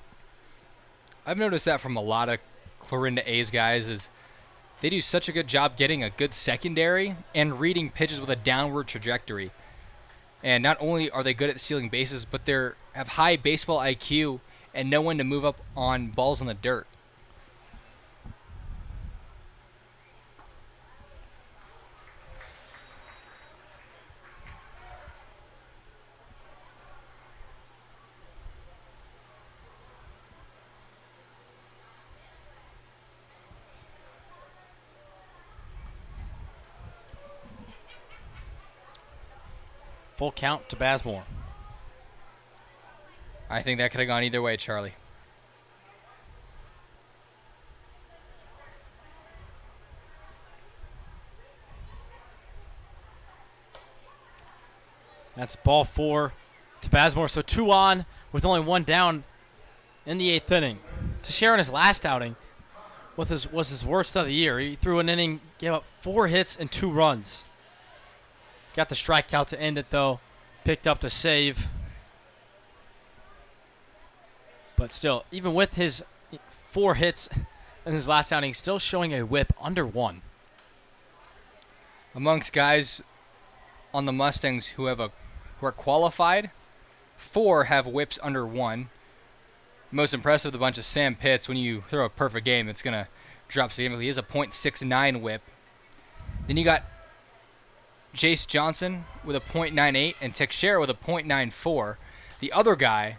I've noticed that from a lot of Clarinda A's guys is they do such a good job getting a good secondary and reading pitches with a downward trajectory. And not only are they good at stealing bases, but they have high baseball IQ and know when to move up on balls in the dirt. Full count to Bazemore. I think that could have gone either way, Charlie. That's ball 4 to Bazemore. So 2 on with only 1 down in the 8th inning. Teixeira in his last outing was his worst of the year. He threw an inning, gave up 4 hits and 2 runs. Got the strikeout to end it, though. Picked up the save. But still, even with his 4 hits in his last outing, still showing a whip under 1. Amongst guys on the Mustangs who are qualified, 4 have whips under 1. Most impressive, the bunch of Sam Pitts. When you throw a perfect game, it's going to drop significantly. He has a .69 whip. Then you got Jace Johnson with a .98 and Teixeira with a .94. The other guy,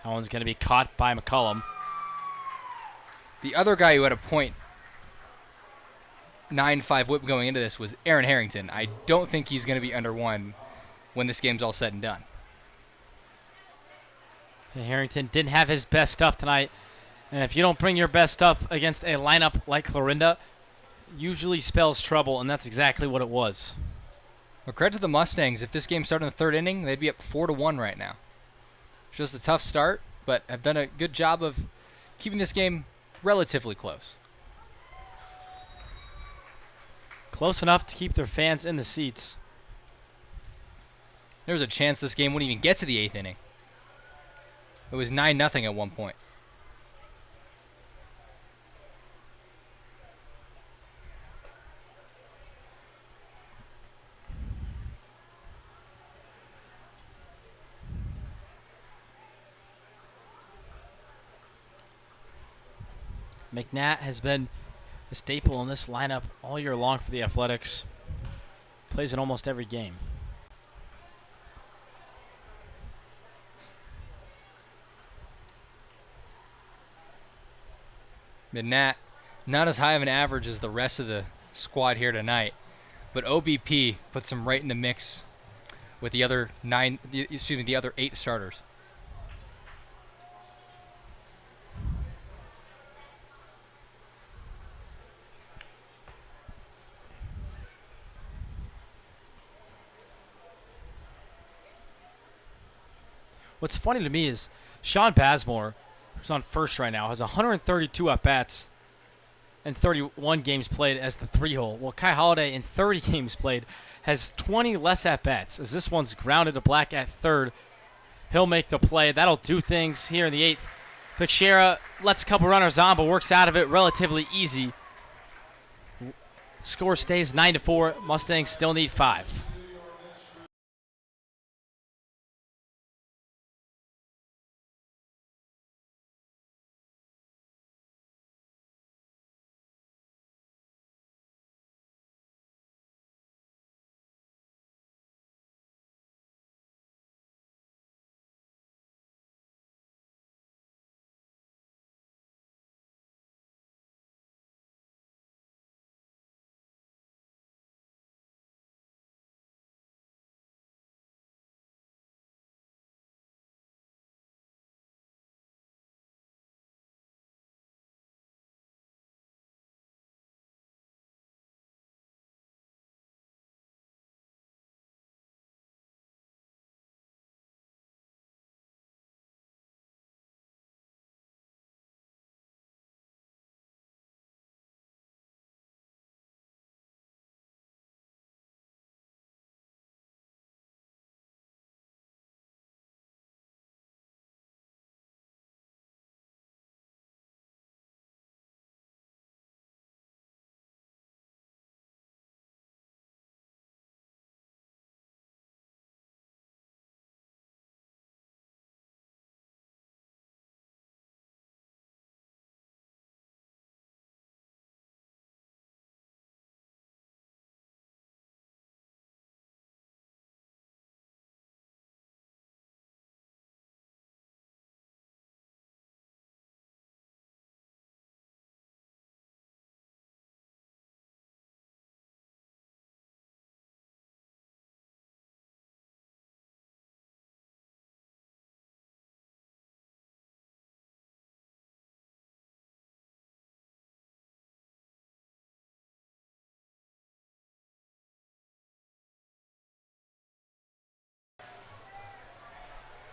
that one's going to be caught by McCullum. The other guy who had a .95 whip going into this was Aaron Harrington. I don't think he's going to be under 1 when this game's all said and done. And Harrington didn't have his best stuff tonight. And if you don't bring your best stuff against a lineup like Clarinda, usually spells trouble, and that's exactly what it was. Well, credit to the Mustangs. If this game started in the 3rd inning, they'd be up 4-1 right now. It's just a tough start, but have done a good job of keeping this game relatively close. Close enough to keep their fans in the seats. There was a chance this game wouldn't even get to the 8th inning. It was 9-0 at one point. McNatt has been a staple in this lineup all year long for the Athletics. Plays in almost every game. McNatt, not as high of an average as the rest of the squad here tonight, but OBP puts him right in the mix with the other the other 8 starters. What's funny to me is Sean Bazemore, who's on first right now, has 132 at-bats and 31 games played as the 3-hole. Well, Kai Holiday, in 30 games played, has 20 less at-bats, as this one's grounded to black at third. He'll make the play. That'll do things here in the 8th. Teixeira lets a couple runners on, but works out of it relatively easy. Score stays 9-4. Mustangs still need 5.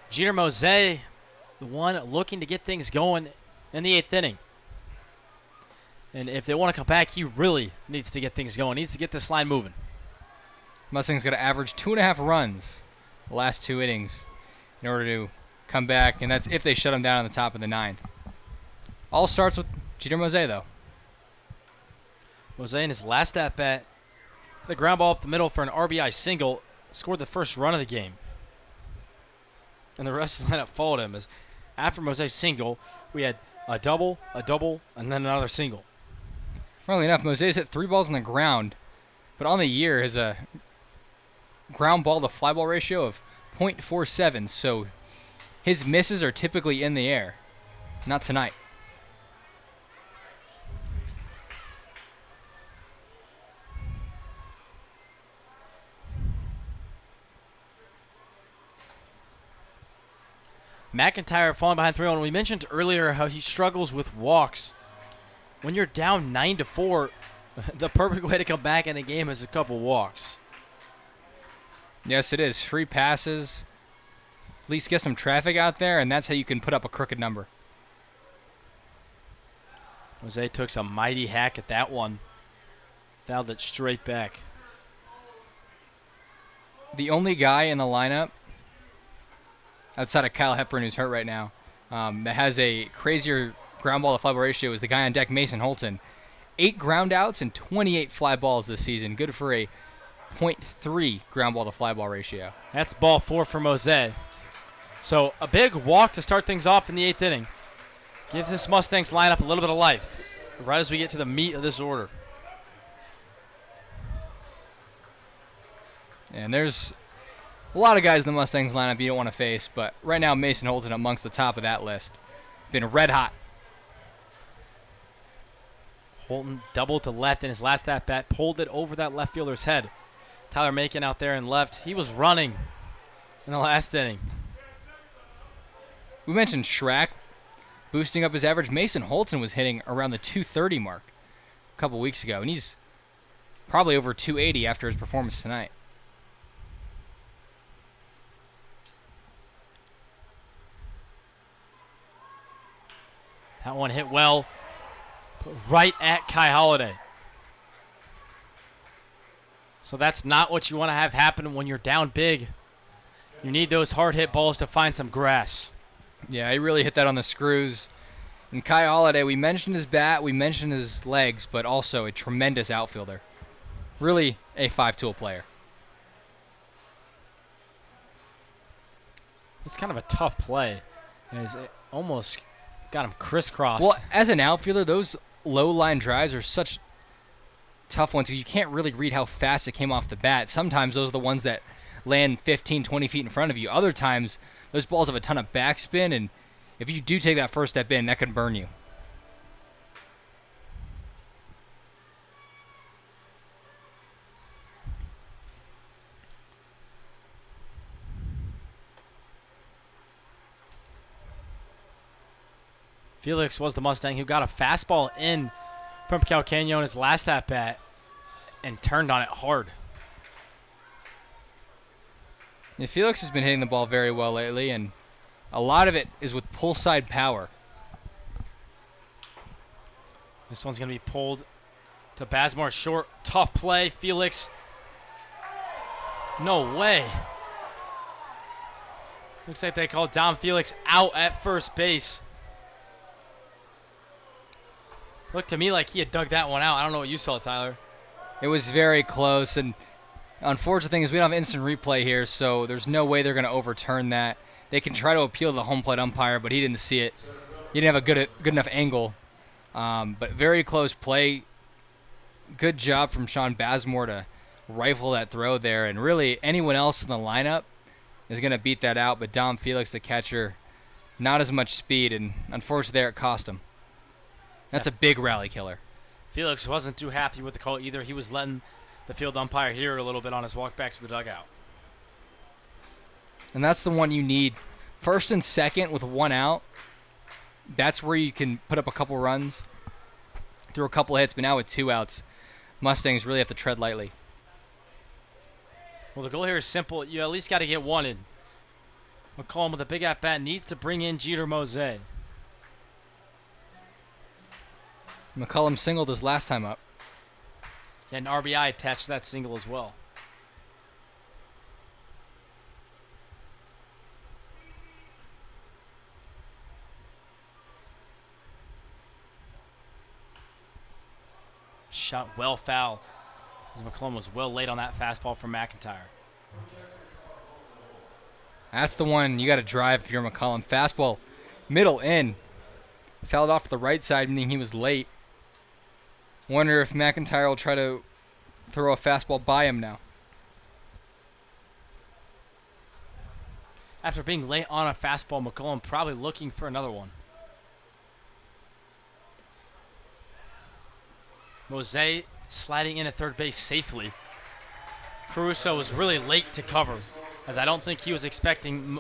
Jeter Mose, the one looking to get things going in the 8th inning. And if they want to come back, he really needs to get things going. Needs to get this line moving. Mustangs got to average 2.5 runs the last 2 innings in order to come back, and that's if they shut him down on the top of the 9th. All starts with Jeter Mose, though. Mose in his last at-bat, the ground ball up the middle for an RBI single, scored the first run of the game. And the rest of the lineup followed him, as after Mose's single, we had a double, and then another single. Funnily enough, Mose's hit 3 balls on the ground, but on the year has a ground ball to fly ball ratio of .47, so his misses are typically in the air. Not tonight. McIntyre falling behind 3-0. We mentioned earlier how he struggles with walks. When you're down 9-4, the perfect way to come back in a game is a couple walks. Yes, it is. Free passes. At least get some traffic out there, and that's how you can put up a crooked number. Jose took some mighty hack at that one. Fouled it straight back. The only guy in the lineup outside of Kyle Hepburn, who's hurt right now, that has a crazier ground ball to fly ball ratio is the guy on deck, Mason Holton. 8 ground outs and 28 fly balls this season. Good for a .3 ground ball to fly ball ratio. That's ball 4 for Mose. So a big walk to start things off in the 8th inning. Gives this Mustangs lineup a little bit of life right as we get to the meat of this order. And there's a lot of guys in the Mustangs lineup you don't want to face, but right now Mason Holton amongst the top of that list. Been red hot. Holton doubled to left in his last at-bat, pulled it over that left fielder's head. Tyler Macon out there in left. He was running in the last inning. We mentioned Schrack boosting up his average. Mason Holton was hitting around the 230 mark a couple weeks ago, and he's probably over 280 after his performance tonight. That one hit well, right at Kai Holiday. So that's not what you want to have happen when you're down big. You need those hard hit balls to find some grass. Yeah, he really hit that on the screws. And Kai Holiday, we mentioned his bat, we mentioned his legs, but also a tremendous outfielder. Really a 5-tool player. It's kind of a tough play. It almost got him crisscrossed. Well, as an outfielder, those low line drives are such tough ones because you can't really read how fast it came off the bat. Sometimes those are the ones that land 15, 20 feet in front of you. Other times, those balls have a ton of backspin, and if you do take that first step in, that could burn you. Felix was the Mustang who got a fastball in from Calcaño in his last at-bat and turned on it hard. Yeah, Felix has been hitting the ball very well lately, and a lot of it is with pull side power. This one's going to be pulled to Bazemore short. Tough play. Felix. No way. Looks like they called Dom Felix out at first base. Looked to me like he had dug that one out. I don't know what you saw, Tyler. It was very close, and unfortunate thing is we don't have instant replay here, so there's no way they're going to overturn that. They can try to appeal to the home plate umpire, but he didn't see it. He didn't have a good enough angle. But very close play. Good job from Sean Bazemore to rifle that throw there, and really anyone else in the lineup is going to beat that out, but Dom Felix, the catcher, not as much speed, and unfortunately there it cost him. That's a big rally killer. Felix wasn't too happy with the call either. He was letting the field umpire hear it a little bit on his walk back to the dugout. And that's the one you need. First and second with one out, that's where you can put up a couple runs, throw a couple hits, but now with 2 outs, Mustangs really have to tread lightly. Well, the goal here is simple. You at least got to get one in. McCollum with a big at-bat needs to bring in Jeter Mose. McCollum singled his last time up. And RBI attached to that single as well. Shot well foul, as McCollum was well late on that fastball from McIntyre. That's the one you got to drive if you're McCollum. Fastball, middle in. Fouled off to the right side, meaning he was late. Wonder if McIntyre will try to throw a fastball by him now. After being late on a fastball, McCollum probably looking for another one. Mose sliding in at third base safely. Caruso was really late to cover, as I don't think he was expecting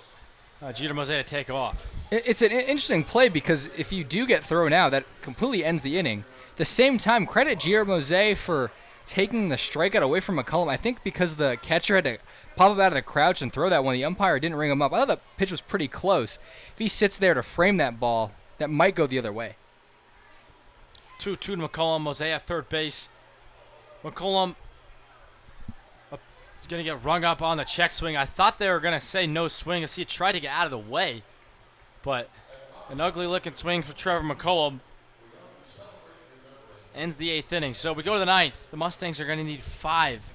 Jeter Mose to take off. It's an interesting play because if you do get thrown out, that completely ends the inning. At the same time, credit Jeter Mose for taking the strikeout away from McCollum. I think because the catcher had to pop up out of the crouch and throw that one, the umpire didn't ring him up. I thought the pitch was pretty close. If he sits there to frame that ball, that might go the other way. 2-2 to McCollum. Mose at third base. McCollum is going to get rung up on the check swing. I thought they were going to say no swing as he tried to get out of the way. But an ugly-looking swing for Trevor McCollum ends the 8th inning. So we go to the 9th. The Mustangs are going to need 5.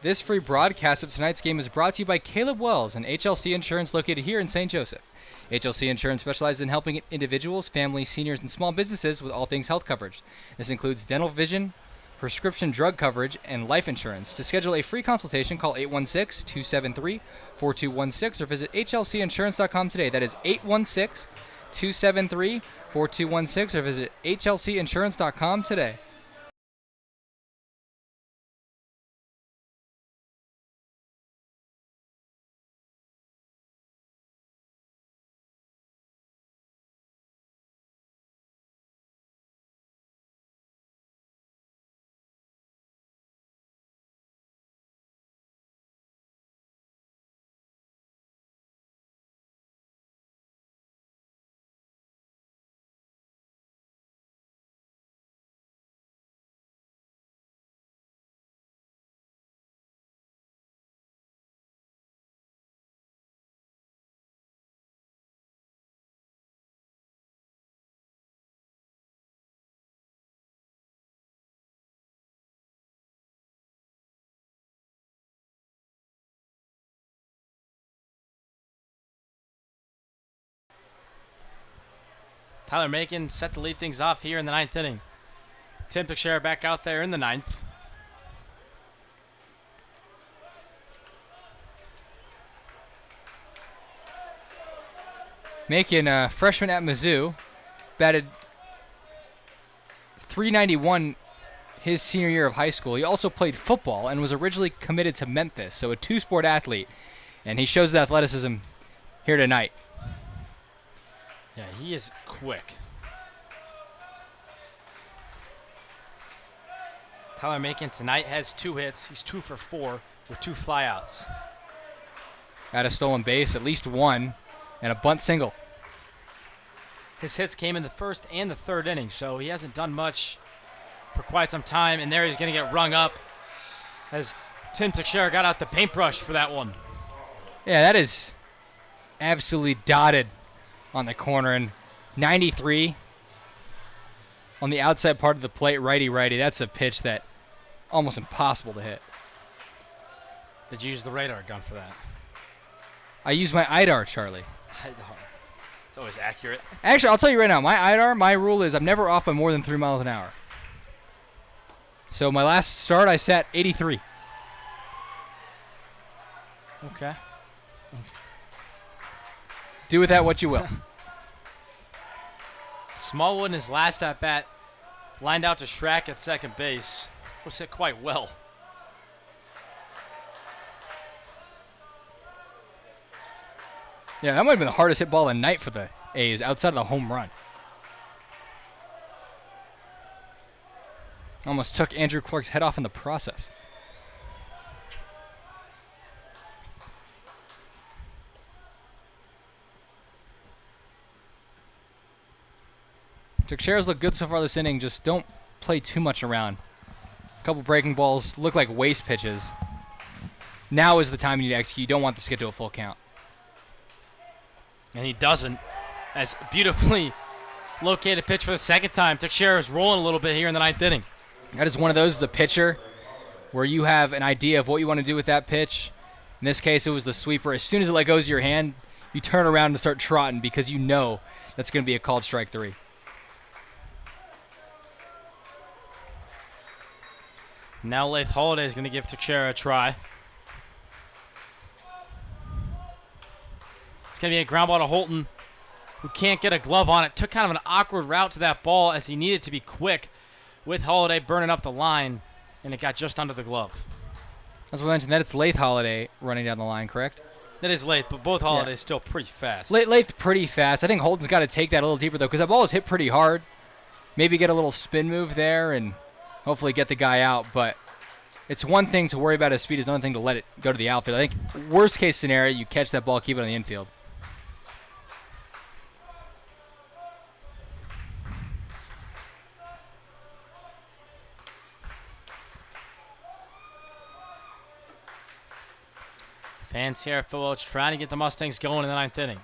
This free broadcast of tonight's game is brought to you by Caleb Wells and HLC Insurance located here in St. Joseph. HLC Insurance specializes in helping individuals, families, seniors, and small businesses with all things health coverage. This includes dental vision, prescription drug coverage, and life insurance. To schedule a free consultation, call 816-273-4216 or visit hlcinsurance.com today. That is 816-273-4216 or visit hlcinsurance.com today. Tyler Macon set to lead things off here in the 9th inning. Tim Teixeira back out there in the 9th. Macon, a freshman at Mizzou, batted .391 his senior year of high school. He also played football and was originally committed to Memphis, so a two-sport athlete. And he shows his athleticism here tonight. Yeah, he is quick. Tyler Macon tonight has 2 hits. He's 2 for 4 with 2 flyouts. Got a stolen base, at least 1, and a bunt single. His hits came in the 1st and the 3rd inning, so he hasn't done much for quite some time. And there he's going to get rung up as Tim Teixeira got out the paintbrush for that one. Yeah, that is absolutely dotted on the corner, and 93 on the outside part of the plate, righty-righty. That's a pitch that almost impossible to hit. Did you use the radar gun for that? I use my IDAR, Charlie. IDAR. It's always accurate. Actually, I'll tell you right now, my IDAR, my rule is I'm never off by more than 3 miles an hour. So my last start, I set 83. Okay. Do with that what you will. Smallwood in his last at-bat lined out to Schrack at second base. Was hit quite well. Yeah, that might have been the hardest hit ball of the night for the A's outside of the home run. Almost took Andrew Clark's head off in the process. Teixeira's look good so far this inning. Just don't play too much around. A couple breaking balls look like waste pitches. Now is the time you need to execute. You don't want this to get to a full count. And he doesn't. As beautifully located pitch for the second time. Teixeira is rolling a little bit here in the 9th inning. That is one of those as a pitcher where you have an idea of what you want to do with that pitch. In this case, it was the sweeper. As soon as it let goes of your hand, you turn around and start trotting because you know that's going to be a called strike 3. Now Lath Holiday is going to give Teixeira a try. It's going to be a ground ball to Holton, who can't get a glove on it. Took kind of an awkward route to that ball as he needed to be quick with Holiday burning up the line, and it got just under the glove. As we mentioned, that it's Lath Holiday running down the line, correct? That is late, but both Holidays still pretty fast. Late's pretty fast. I think Holden's got to take that a little deeper, though, because that ball is hit pretty hard. Maybe get a little spin move there and hopefully get the guy out. But it's one thing to worry about his speed. It's another thing to let it go to the outfield. I think worst case scenario, you catch that ball, keep it on the infield. Fans here at Philwich trying to get the Mustangs going in the 9th inning.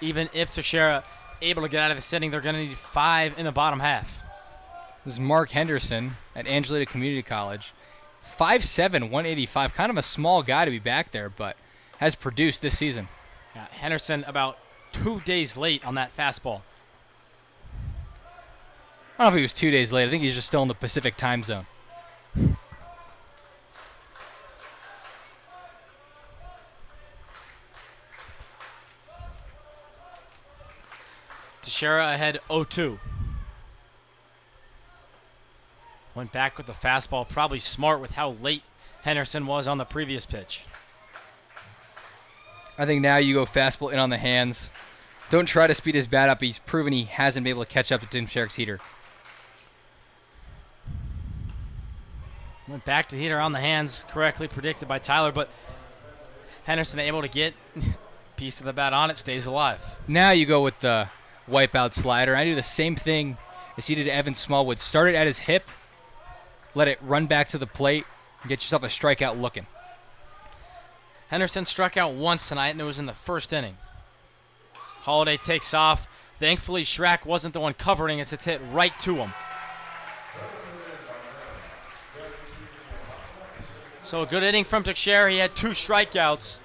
Even if Teixeira able to get out of this inning, they're going to need 5 in the bottom half. This is Mark Henderson at Angelita Community College. 5'7", 185. Kind of a small guy to be back there, but has produced this season. Yeah, Henderson about 2 days late on that fastball. I don't know if he was 2 days late. I think he's just still in the Pacific time zone. Teixeira ahead 0-2. Went back with the fastball. Probably smart with how late Henderson was on the previous pitch. I think now you go fastball in on the hands. Don't try to speed his bat up. He's proven he hasn't been able to catch up to Tim Sherrick's heater. Went back to heater on the hands, correctly predicted by Tyler, but Henderson able to get piece of the bat on it, stays alive. Now you go with the wipeout slider. I do the same thing as he did to Evan Smallwood. Start it at his hip, let it run back to the plate, and get yourself a strikeout looking. Henderson struck out once tonight, and it was in the first inning. Holiday takes off. Thankfully, Schrack wasn't the one covering as it's hit right to him. So a good inning from Teixeira. He had 2 strikeouts.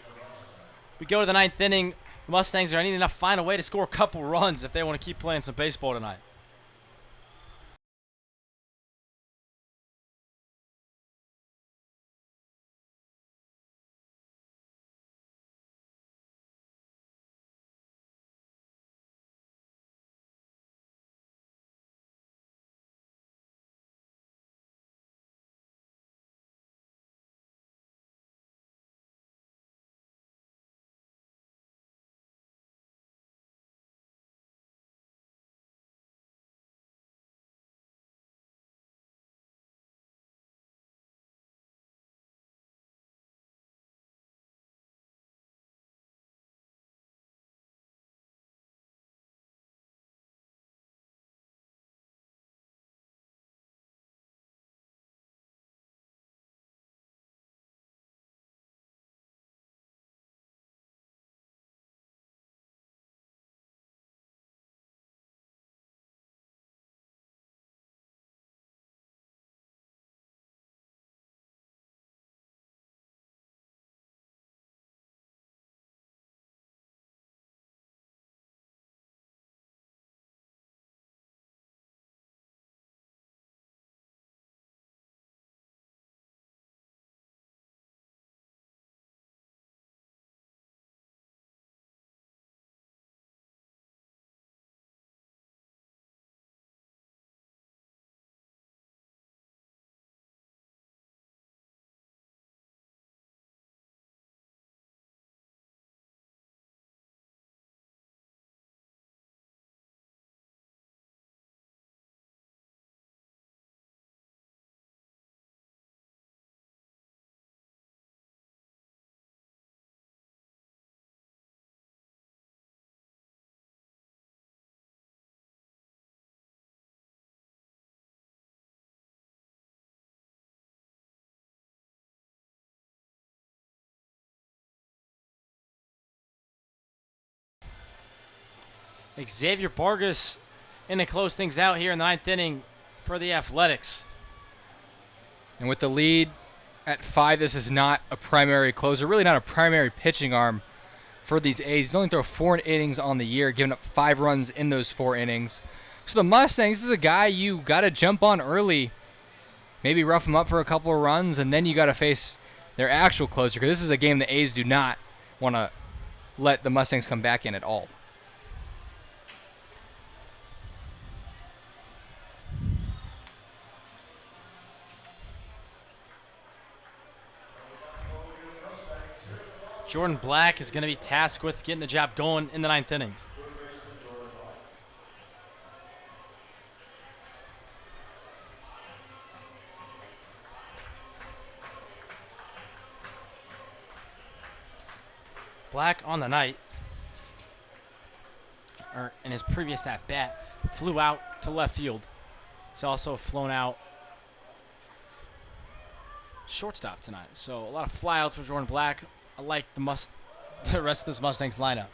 We go to the 9th inning. The Mustangs are needing to find a way to score a couple runs if they want to keep playing some baseball tonight. Xavier Vargas in to close things out here in the 9th inning for the Athletics. And with the lead at 5, this is not a primary closer, really not a primary pitching arm for these A's. He's only thrown 4 innings on the year, giving up 5 runs in those 4 innings. So the Mustangs, this is a guy you got to jump on early, maybe rough him up for a couple of runs, and then you got to face their actual closer, because this is a game the A's do not want to let the Mustangs come back in at all. Jordan Black is going to be tasked with getting the job going in the 9th inning. Black on the night, or in his previous at bat, flew out to left field. He's also flown out shortstop tonight. So a lot of flyouts for Jordan Black. I like the rest of this Mustangs lineup.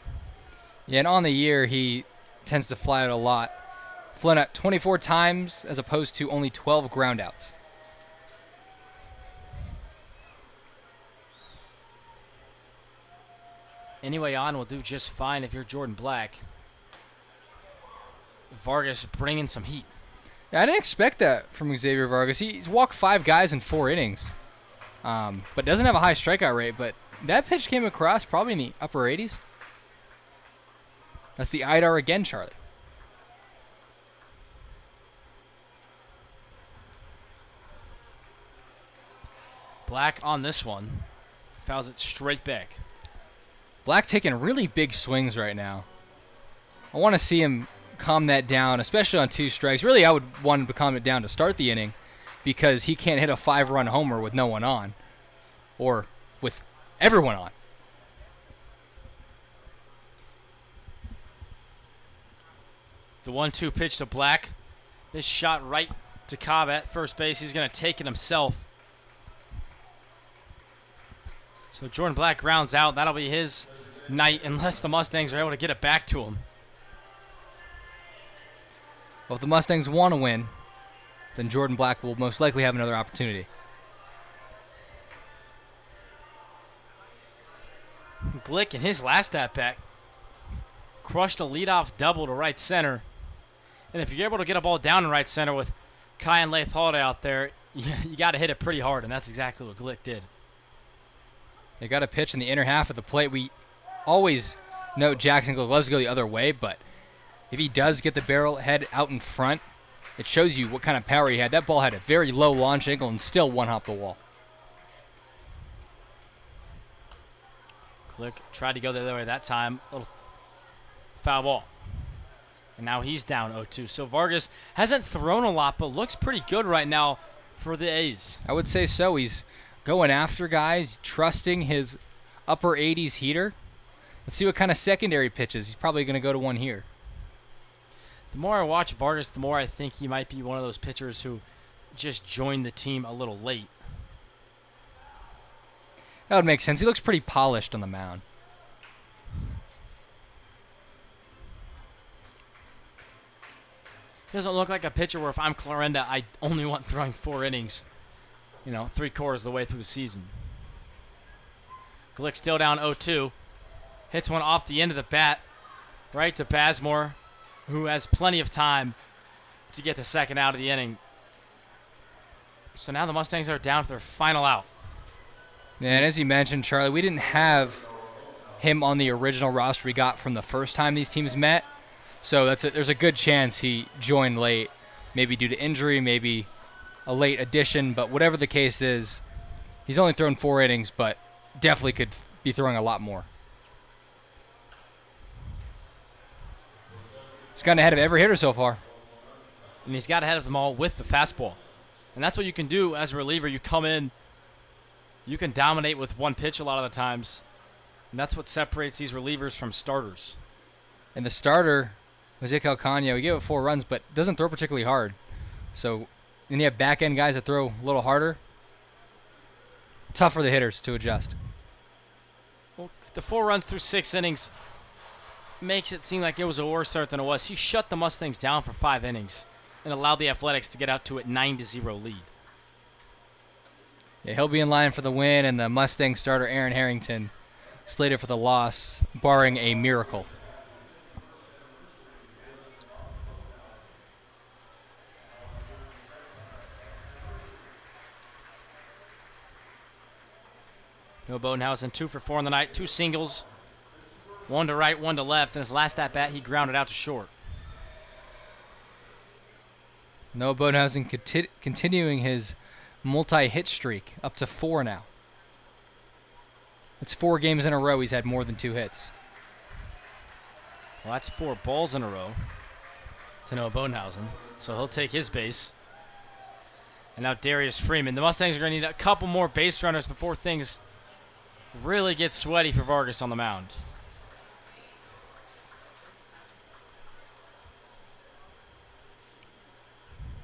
Yeah, and on the year, he tends to fly out a lot. Flown out 24 times as opposed to only 12 groundouts. Anyway on will do just fine if you're Jordan Black. Vargas bringing some heat. Yeah, I didn't expect that from Xavier Vargas. He's walked 5 guys in 4 innings, but doesn't have a high strikeout rate. But that pitch came across probably in the upper 80s. That's the IDAR again, Charlie. Black on this one. Fouls it straight back. Black taking really big swings right now. I want to see him calm that down, especially on 2 strikes. Really, I would want him to calm it down to start the inning because he can't hit a 5-run homer with no one on or with everyone on. The 1-2 pitch to Black. This shot right to Cobb at first base. He's going to take it himself. So Jordan Black grounds out. That'll be his night unless the Mustangs are able to get it back to him. Well, if the Mustangs want to win, then Jordan Black will most likely have another opportunity. Glick in his last at-bat crushed a leadoff double to right center. And if you're able to get a ball down in right center with Kai and Lath Holiday out there, you got to hit it pretty hard, and that's exactly what Glick did. They got a pitch in the inner half of the plate. We always note Jackson loves to go the other way, but if he does get the barrel head out in front, it shows you what kind of power he had. That ball had a very low launch angle and still one-hop the wall. Glick tried to go the other way that time. Little foul ball. And now he's down 0-2. So Vargas hasn't thrown a lot, but looks pretty good right now for the A's. I would say so. He's going after guys, trusting his upper 80s heater. Let's see what kind of secondary pitches. He's probably going to go to one here. The more I watch Vargas, the more I think he might be one of those pitchers who just joined the team a little late. That would make sense. He looks pretty polished on the mound. He doesn't look like a pitcher where if I'm Clarinda, I only want throwing 4 innings, 3/4 of the way through the season. Glick still down 0-2. Hits one off the end of the bat right to Bazemore, who has plenty of time to get the second out of the inning. So now the Mustangs are down to their final out. Yeah, and as you mentioned, Charlie, we didn't have him on the original roster we got from the first time these teams met. So there's a good chance he joined late, maybe due to injury, maybe a late addition. But whatever the case is, he's only thrown 4 innings, but definitely could be throwing a lot more. He's gotten ahead of every hitter so far. And he's got ahead of them all with the fastball. And that's what you can do as a reliever. You come in, you can dominate with one pitch a lot of the times. And that's what separates these relievers from starters. And the starter, Jose Calcano, he gave it 4 runs, but doesn't throw particularly hard. So then you have back-end guys that throw a little harder. Tough for the hitters to adjust. Well, the 4 runs through 6 innings makes it seem like it was a worse start than it was. He shut the Mustangs down for 5 innings and allowed the Athletics to get out to a 9-0 lead. Yeah, he'll be in line for the win, and the Mustang starter Aaron Harrington slated for the loss, barring a miracle. Noah Bodenhausen 2 for 4 on the night, 2 singles, 1 to right, 1 to left. In his last at bat, he grounded out to short. Noah Bodenhausen continuing his multi-hit streak, up to 4 now. It's 4 games in a row he's had more than 2 hits. Well, that's 4 balls in a row to Noah Bodenhausen. So he'll take his base. And now Darius Freeman. The Mustangs are going to need a couple more base runners before things really get sweaty for Vargas on the mound.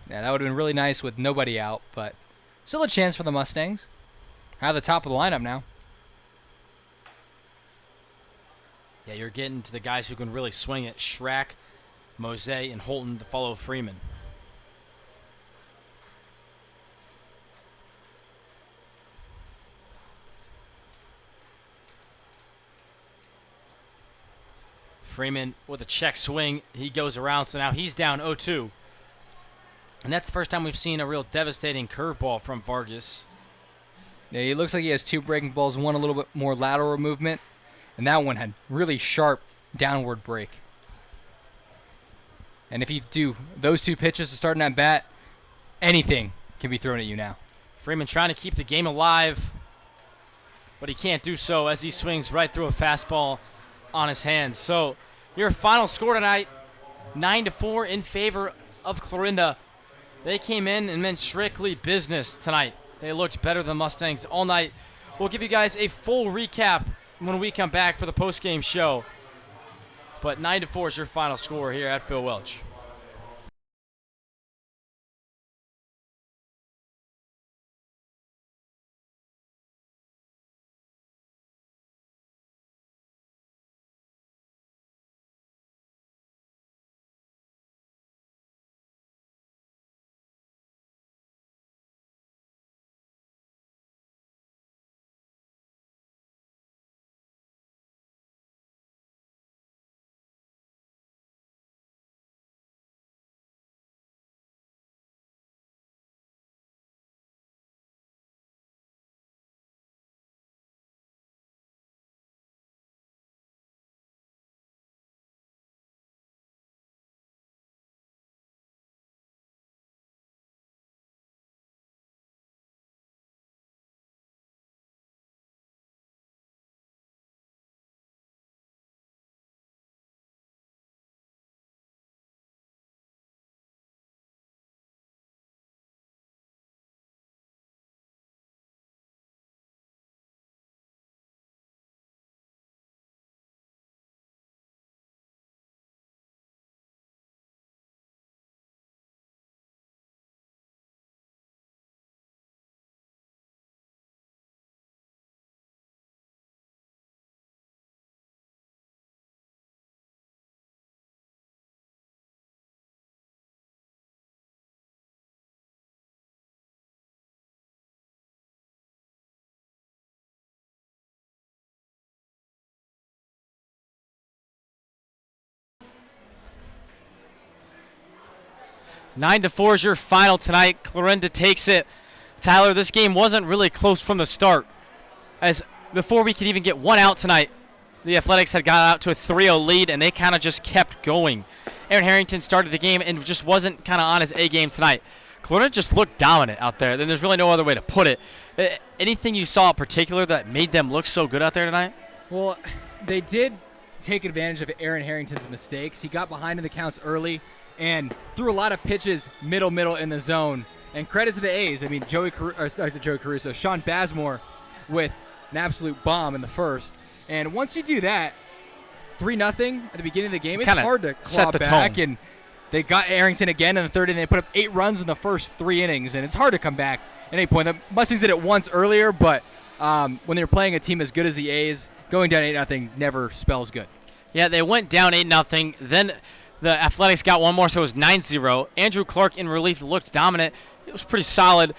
Yeah, that would have been really nice with nobody out, but still a chance for the Mustangs. Out of the top of the lineup now. Yeah, you're getting to the guys who can really swing it. Schrack, Mose, and Holton to follow Freeman. Freeman with a check swing. He goes around, so now he's down 0-2. And that's the first time we've seen a real devastating curveball from Vargas. Yeah, it looks like he has 2 breaking balls, one a little bit more lateral movement, and that one had really sharp downward break. And if you do those 2 pitches to start an at-bat, anything can be thrown at you now. Freeman trying to keep the game alive, but he can't do so as he swings right through a fastball on his hands. So your final score tonight, 9-4 in favor of Clarinda. They came in and meant strictly business tonight. They looked better than Mustangs all night. We'll give you guys a full recap when we come back for the post-game show. But 9-4 is your final score here at Phil Welch. Nine to 4 is your final tonight. Clarinda takes it. Tyler, this game wasn't really close from the start. As before we could even get one out tonight, the Athletics had got out to a 3-0 lead, and they kind of just kept going. Aaron Harrington started the game and just wasn't kind of on his A game tonight. Clarinda just looked dominant out there. Then there's really no other way to put it. Anything you saw in particular that made them look so good out there tonight? Well, they did take advantage of Aaron Harrington's mistakes. He got behind in the counts early and threw a lot of pitches middle in the zone. And credit to the A's. I mean, Joey Caruso, Sean Bazemore with an absolute bomb in the first. And once you do that, 3-0 at the beginning of the game, it's hard to claw back. And they got Harrington again in the third, and they put up 8 runs in the first 3 innings. And it's hard to come back at any point. The Mustangs did it once earlier, but when they're playing a team as good as the A's, going down 8-0 never spells good. Yeah, they went down 8-0. Then the Athletics got one more, so it was 9-0. Andrew Clark in relief looked dominant. It was pretty solid.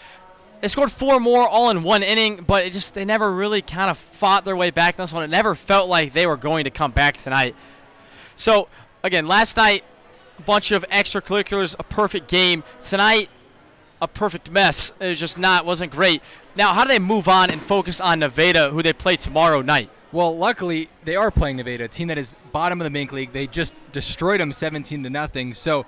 They scored 4 more all in 1 inning, but they never really kind of fought their way back in this one. It never felt like they were going to come back tonight. So, again, last night, a bunch of extracurriculars, a perfect game. Tonight, a perfect mess. It was just wasn't great. Now, how do they move on and focus on Nevada, who they play tomorrow night? Well, luckily, they are playing Nevada, a team that is bottom of the Mink League. They just destroyed them 17-0. So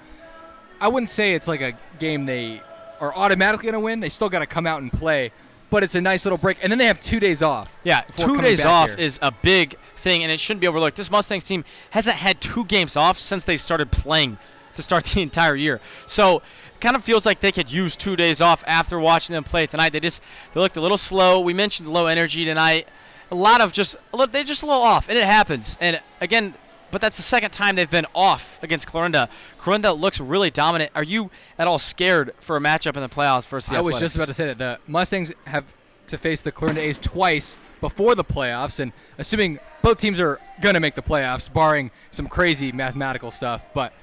I wouldn't say it's like a game they are automatically going to win. They still got to come out and play. but it's a nice little break. And then they have 2 days off. Yeah, before 2 coming days back off here. is a big thing, and it shouldn't be overlooked. This Mustangs team hasn't had 2 games off since they started playing to start the entire year. So it kind of feels like they could use 2 days off after watching them play tonight. They looked a little slow. We mentioned low energy tonight. They're just a little off, and it happens. And again, but that's the second time they've been off against Clarinda. Clarinda looks really dominant. Are you at all scared for a matchup in the playoffs versus the I was Athletics? just about to say that the Mustangs have to face the Clarinda A's twice before the playoffs, and assuming both teams are going to make the playoffs, barring some crazy mathematical stuff. But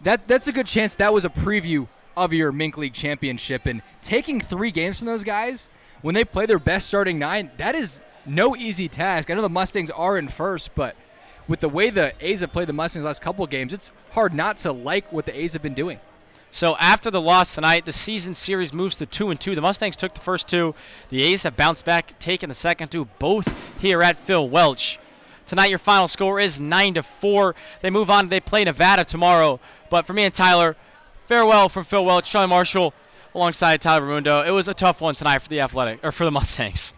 that's a good chance that was a preview of your Mink League championship. And taking 3 games from those guys when they play their best starting 9, that is no easy task. I know the Mustangs are in first, but with the way the A's have played the Mustangs the last couple of games, it's hard not to like what the A's have been doing. So after the loss tonight, the season series moves to 2-2. The Mustangs took the first 2. The A's have bounced back, taken the second 2, both here at Phil Welch. Tonight, your final score is 9-4. They move on. They play Nevada tomorrow. But for me and Tyler, farewell from Phil Welch, Charlie Marshall, alongside Tyler Ramundo. It was a tough one tonight for the Mustangs.